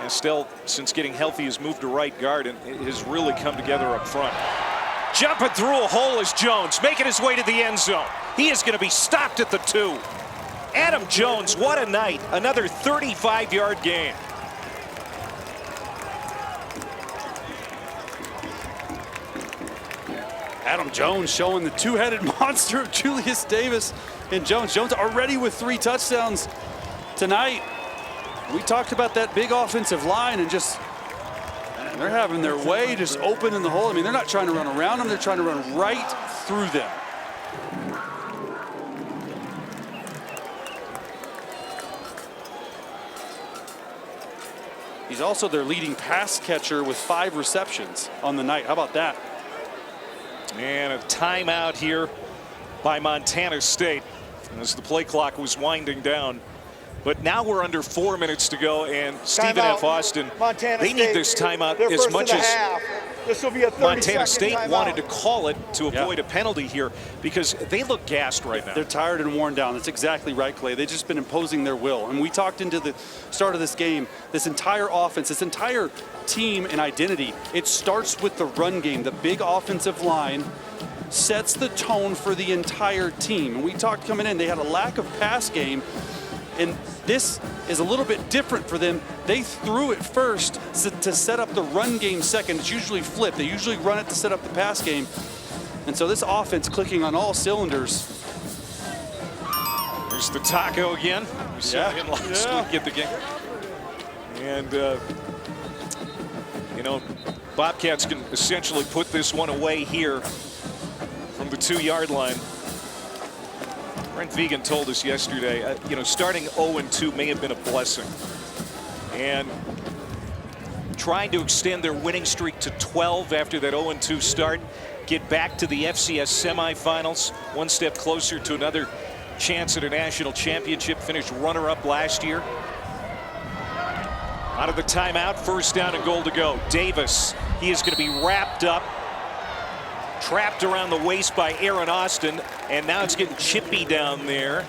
Mastel, since getting healthy, has moved to right guard and has really come together up front. Jumping through a hole is Jones, making his way to the end zone. He is going to be stopped at the 2. Adam Jones, what a night. Another 35-yard gain.
Adam Jones showing the 2-headed monster of Julius Davis and Jones. Jones already with 3 touchdowns tonight. We talked about that big offensive line and just they're having their way, just open in the hole. I mean, they're not trying to run around them. They're trying to run right through them. He's also their leading pass catcher with 5 receptions on the night. How about that?
And a timeout here by Montana State as the play clock was winding down. But now we're under 4 minutes to go, and Stephen F. Austin, they need this timeout as much as
this will be a
Montana State wanted to call it to avoid a penalty here, because they look gassed right now.
They're tired and worn down. That's exactly right, Clay. They've just been imposing their will. And we talked into the start of this game, this entire offense, this entire team and identity, it starts with the run game. The big offensive line sets the tone for the entire team. And we talked coming in, they had a lack of pass game. And this is a little bit different for them. They threw it first to set up the run game second. It's usually flipped. They usually run it to set up the pass game. And so this offense clicking on all cylinders.
There's the taco again. We saw him last week at the game. And, you know, Bobcats can essentially put this one away here from the 2-yard line. Brent Vigen told us yesterday, you know, starting 0-2 may have been a blessing. And trying to extend their winning streak to 12 after that 0-2 start, get back to the FCS semifinals, one step closer to another chance at a national championship, finished runner-up last year. Out of the timeout, first down and goal to go. Davis, he is going to be wrapped up, trapped around the waist by Aaron Austin, and now it's getting chippy down there.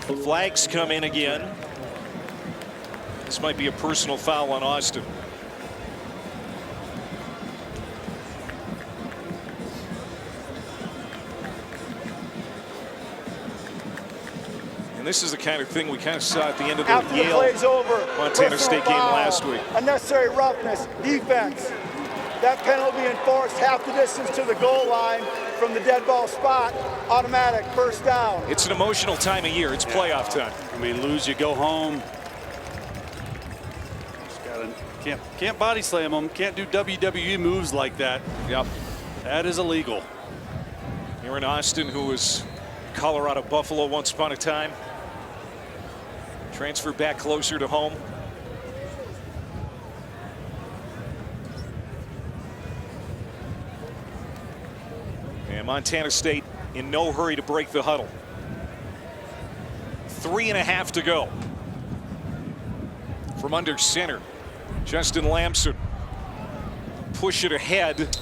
Flags come in again. This might be a personal foul on Austin. And this is the kind of thing we kind of saw at the end of the Yale Montana State game last week.
Unnecessary roughness, defense. That penalty enforced half the distance to the goal line from the dead ball spot. Automatic first down.
It's an emotional time of year. It's playoff time.
I mean, lose, you go home. Just can't body slam them. Can't do WWE moves like that.
Yep.
That is illegal.
Aaron Austin, who was Colorado Buffalo once upon a time, transferred back closer to home. And Montana State in no hurry to break the huddle. 3.5 to go. From under center, Justin Lamson. Push it ahead.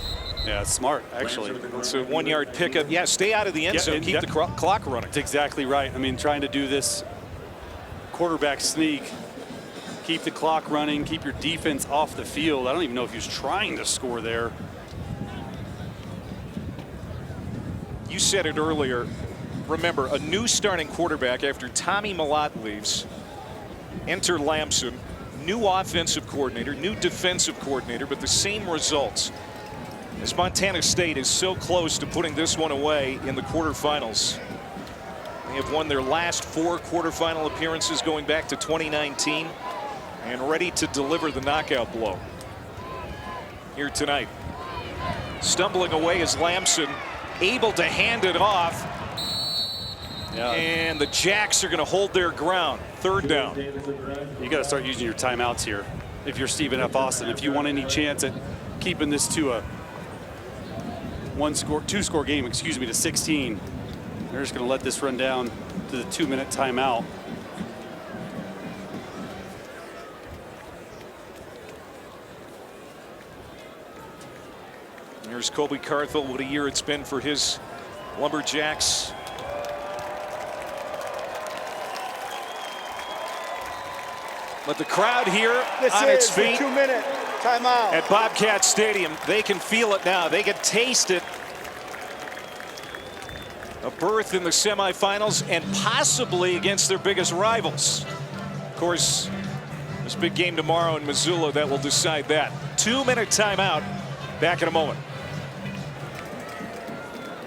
Yeah, it's smart, actually.
It's a 1-yard pickup. Yeah, stay out of the end zone. Keep the clock running.
That's exactly right. I mean, trying to do this quarterback sneak, keep the clock running, keep your defense off the field. I don't even know if he was trying to score there.
You said it earlier. Remember, a new starting quarterback after Tommy Mellott leaves. Enter Lamson, new offensive coordinator, new defensive coordinator, but the same results. As Montana State is so close to putting this one away in the quarterfinals. They have won their last 4 quarterfinal appearances going back to 2019 and ready to deliver the knockout blow here tonight. Stumbling away is Lamson, able to hand it off. And the Jacks are going to hold their ground. Third down.
You got to start using your timeouts here if you're Stephen F. Austin. If you want any chance at keeping this to a 2-score game, to 16. They're just going to let this run down to the 2-minute timeout.
Here's Colby Carthel. What a year it's been for his Lumberjacks. But the crowd here on its feet.
2-minute timeout
at Bobcat Stadium. They can feel it now. They can taste it. A berth in the semifinals and possibly against their biggest rivals. Of course, this big game tomorrow in Missoula that will decide that. 2-minute timeout. Back in a moment.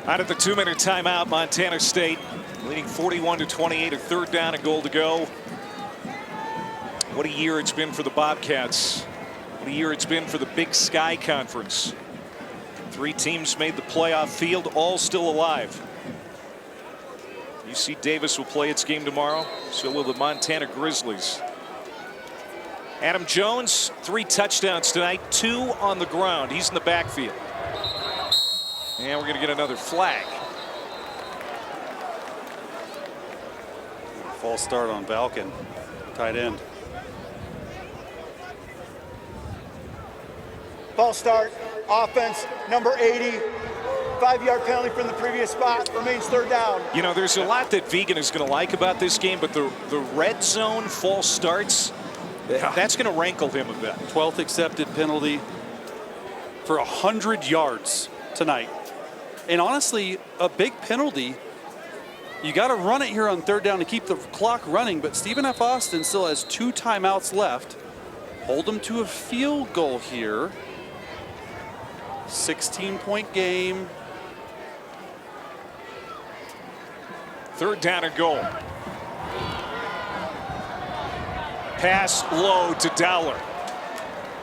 Out of the 2-minute timeout, Montana State leading 41-28, a third down and goal to go. What a year it's been for the Bobcats. What a year it's been for the Big Sky Conference. 3 teams made the playoff field, all still alive. UC Davis will play its game tomorrow. So will the Montana Grizzlies. Adam Jones, 3 touchdowns tonight, 2 on the ground. He's in the backfield. And we're going to get another flag.
False start on Balkan, tight end.
False start, offense, number 80. 5-yard penalty from the previous spot, remains third down.
You know, there's a lot that Vigen is going to like about this game, but the red zone false starts, that's going to rankle him a bit.
12th accepted penalty for 100 yards tonight. And honestly, a big penalty You got to run it here on 3rd down to keep the clock running, but Stephen F. Austin still has 2 timeouts left. Hold them to a field goal here. 16-point game.
3rd down and goal. Pass low to Dowler.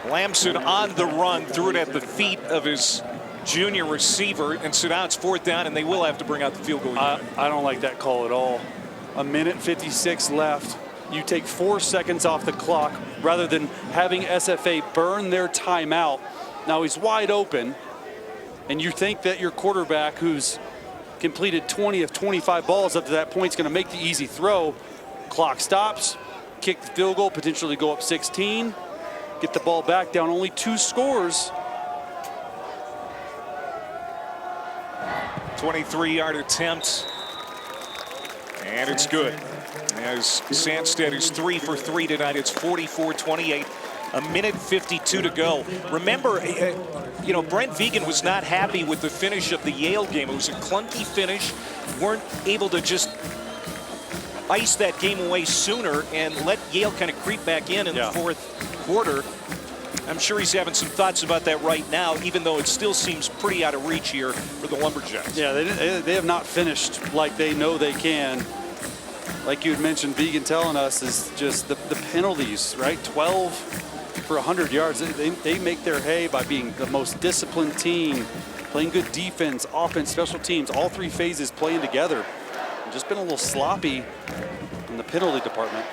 Lamson on the run, threw it at the feet of his junior receiver, and so now it's 4th down, and they will have to bring out the field goal.
I don't like that call at all. 1:56 left. You take 4 seconds off the clock rather than having SFA burn their timeout. Now he's wide open, and you think that your quarterback, who's completed 20 of 25 balls up to that point, is going to make the easy throw. Clock stops, kick the field goal, potentially go up 16, get the ball back down only 2 scores.
23-yard attempt, and it's good. As Sandstead is 3 for 3 tonight, it's 44-28. 1:52 to go. Remember, Brent Vigen was not happy with the finish of the Yale game. It was a clunky finish. Weren't able to just ice that game away sooner and let Yale kind of creep back in the 4th quarter. I'm sure he's having some thoughts about that right now, even though it still seems pretty out of reach here for the Lumberjacks.
Yeah, they have not finished like they know they can. Like you had mentioned, Vigen telling us is just the penalties, right? 12 for 100 yards. They make their hay by being the most disciplined team, playing good defense, offense, special teams, all 3 phases playing together. Just been a little sloppy in the penalty department.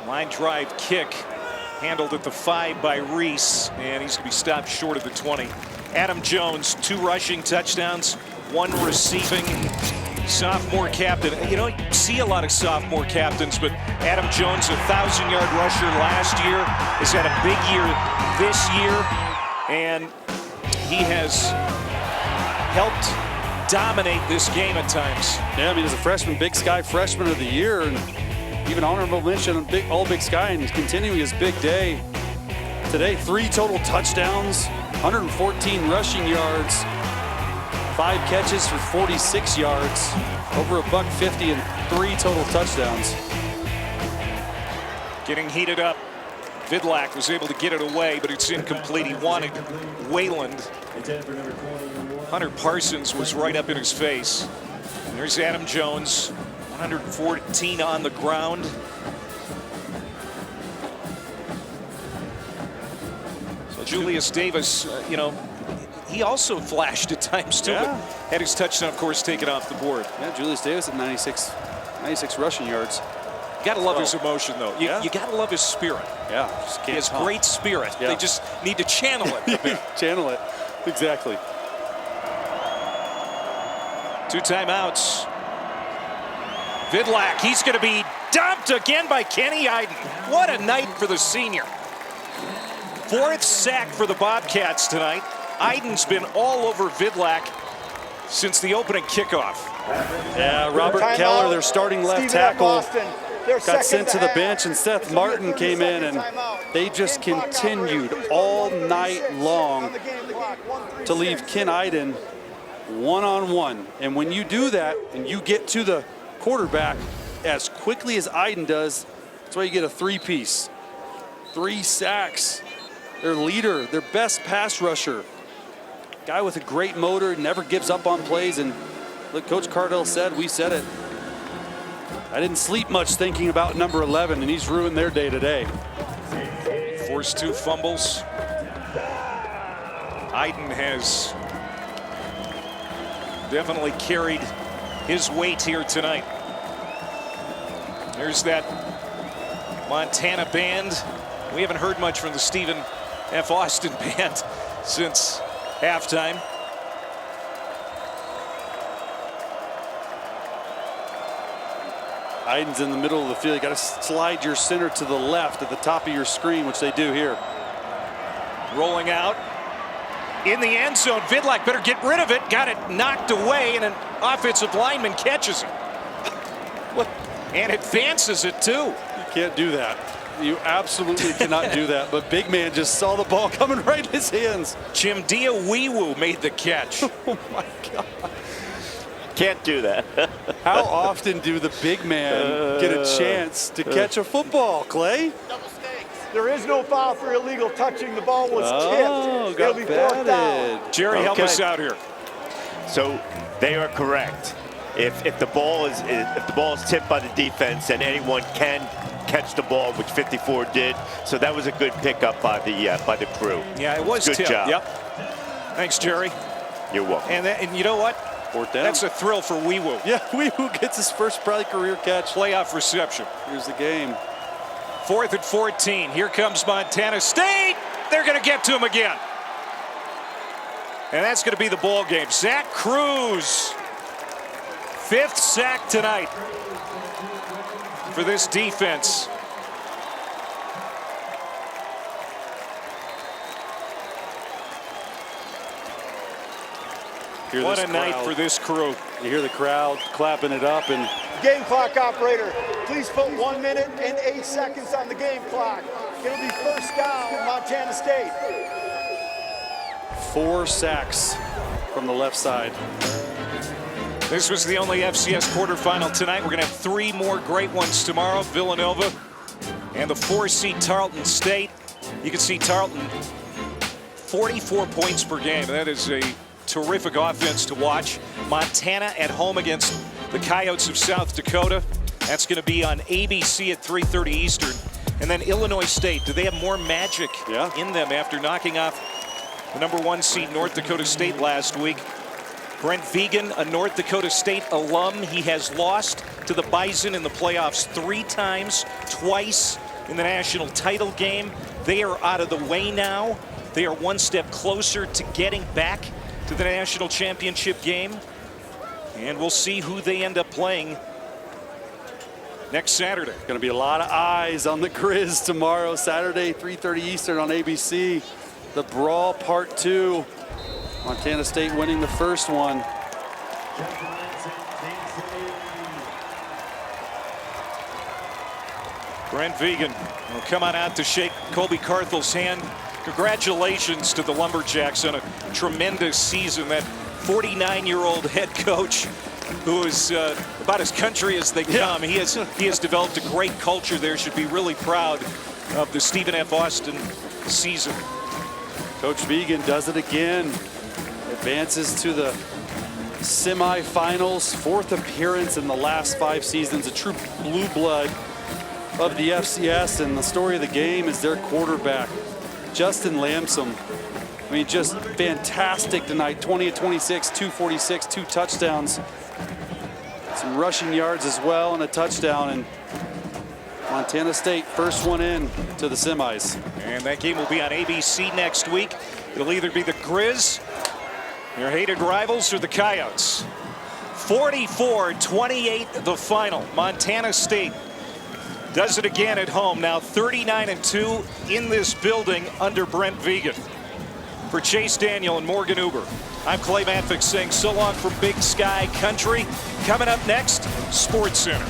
Line drive kick handled at the 5 by Reese, and he's going to be stopped short of the 20. Adam Jones, 2 rushing touchdowns, 1 receiving. Sophomore captain. You don't see a lot of sophomore captains, but Adam Jones, 1,000-yard rusher last year, has had a big year this year, and he has helped dominate this game at times.
Yeah, I mean, as a freshman, Big Sky Freshman of the Year, and even honorable mention on All Big Sky, and he's continuing his big day. Today, 3 total touchdowns, 114 rushing yards, 5 catches for 46 yards, over $150 and 3 total touchdowns.
Getting heated up. Vidlak was able to get it away, but it's incomplete. He wanted Wayland. Hunter Parsons was right up in his face. And there's Adam Jones. 114 on the ground. So Julius Davis, he also flashed at times too, but had his touchdown, of course, taken off the board.
Yeah, Julius Davis at 96 rushing yards.
You gotta love his emotion, though. You gotta love his spirit.
Yeah,
he has great spirit.
Yeah.
They just need to channel it a bit.
Channel it, exactly.
2 timeouts. Vidlak, he's going to be dumped again by Kenny Iden. What a night for the senior. 4th sack for the Bobcats tonight. Iden's been all over Vidlak since the opening kickoff.
Yeah, Robert Keller, their starting left tackle, got sent to the bench, and Seth Martin came in, and they just continued all night long to leave Ken Iden one-on-one. And when you do that and you get to the quarterback as quickly as Iden does, that's why you get a 3-piece. 3 sacks. Their leader, their best pass rusher. Guy with a great motor, never gives up on plays. And look, Coach Cardell said, we said it. I didn't sleep much thinking about number 11, and he's ruined their day today.
Forced 2 fumbles. Iden has definitely carried his weight here tonight. There's that Montana band. We haven't heard much from the Stephen F. Austin band since halftime.
Iden's in the middle of the field. You got to slide your center to the left at the top of your screen, which they do here.
Rolling out in the end zone. Vidlak better get rid of it. Got it knocked away, and an offensive lineman catches it. And advances it, too.
You can't do that. You absolutely cannot do that. But big man just saw the ball coming right in his hands.
Chimdia Weewu made the catch.
Oh, my God.
Can't do that.
How often do the big man get a chance to catch a football, Clay?
There is no foul for illegal touching. The ball was tipped.
Got
It'll be fourth down.
Jerry, help us out here.
So they are correct. If the ball is tipped by the defense, then anyone can catch the ball, which 54 did. So that was a good pickup by the crew.
Yeah, it was
good
tipped.
job.
Yep. Thanks, Jerry.
You're welcome.
And you know what?
Fourth down.
That's a thrill for Weewu.
Yeah, Weewu gets his first probably career catch.
Playoff reception.
Here's the game.
4th and 14. Here comes Montana State. They're going to get to him again. And that's going to be the ball game. Zach Cruz. 5th sack tonight for this defense. What a night for this crew.
You hear the crowd clapping it up. And
Game clock operator, please put 1 minute and 8 seconds on the game clock. It'll be first down, Montana State.
4 sacks from the left side.
This was the only FCS quarterfinal tonight. We're going to have 3 more great ones tomorrow. Villanova and the 4-seed Tarleton State. You can see Tarleton 44 points per game. That is a terrific offense to watch. Montana at home against the Coyotes of South Dakota. That's going to be on ABC at 3:30 Eastern. And then Illinois State. Do they have more magic in them after knocking off the number 1 seed North Dakota State last week? Brent Vegan, a North Dakota State alum. He has lost to the Bison in the playoffs 3 times, twice in the national title game. They are out of the way now. They are 1 step closer to getting back to the national championship game. And we'll see who they end up playing next Saturday.
Going to be a lot of eyes on the Grizz tomorrow, Saturday, 3:30 Eastern on ABC. The Brawl Part 2. Montana State winning the first one.
Brent Vegan will come on out to shake Colby Carthel's hand. Congratulations to the Lumberjacks on a tremendous season. That 49-year-old head coach who is about as country as they come. He has developed a great culture there. Should be really proud of the Stephen F. Austin season.
Coach Vegan does it again. Advances to the semifinals. 4th appearance in the last 5 seasons. A true blue blood of the FCS. And the story of the game is their quarterback, Justin Lamson. I mean, just fantastic tonight. 20 of 26, 246, 2 touchdowns. Some rushing yards as well and a touchdown. And Montana State first one in to the semis.
And that game will be on ABC next week. It'll either be the Grizz, your hated rivals, or the Coyotes. 44-28 the final. Montana State does it again at home. Now 39-2 in this building under Brent Vegan. For Chase Daniel and Morgan Uber, I'm Clay Matvick saying so long from Big Sky Country. Coming up next, Sports Center.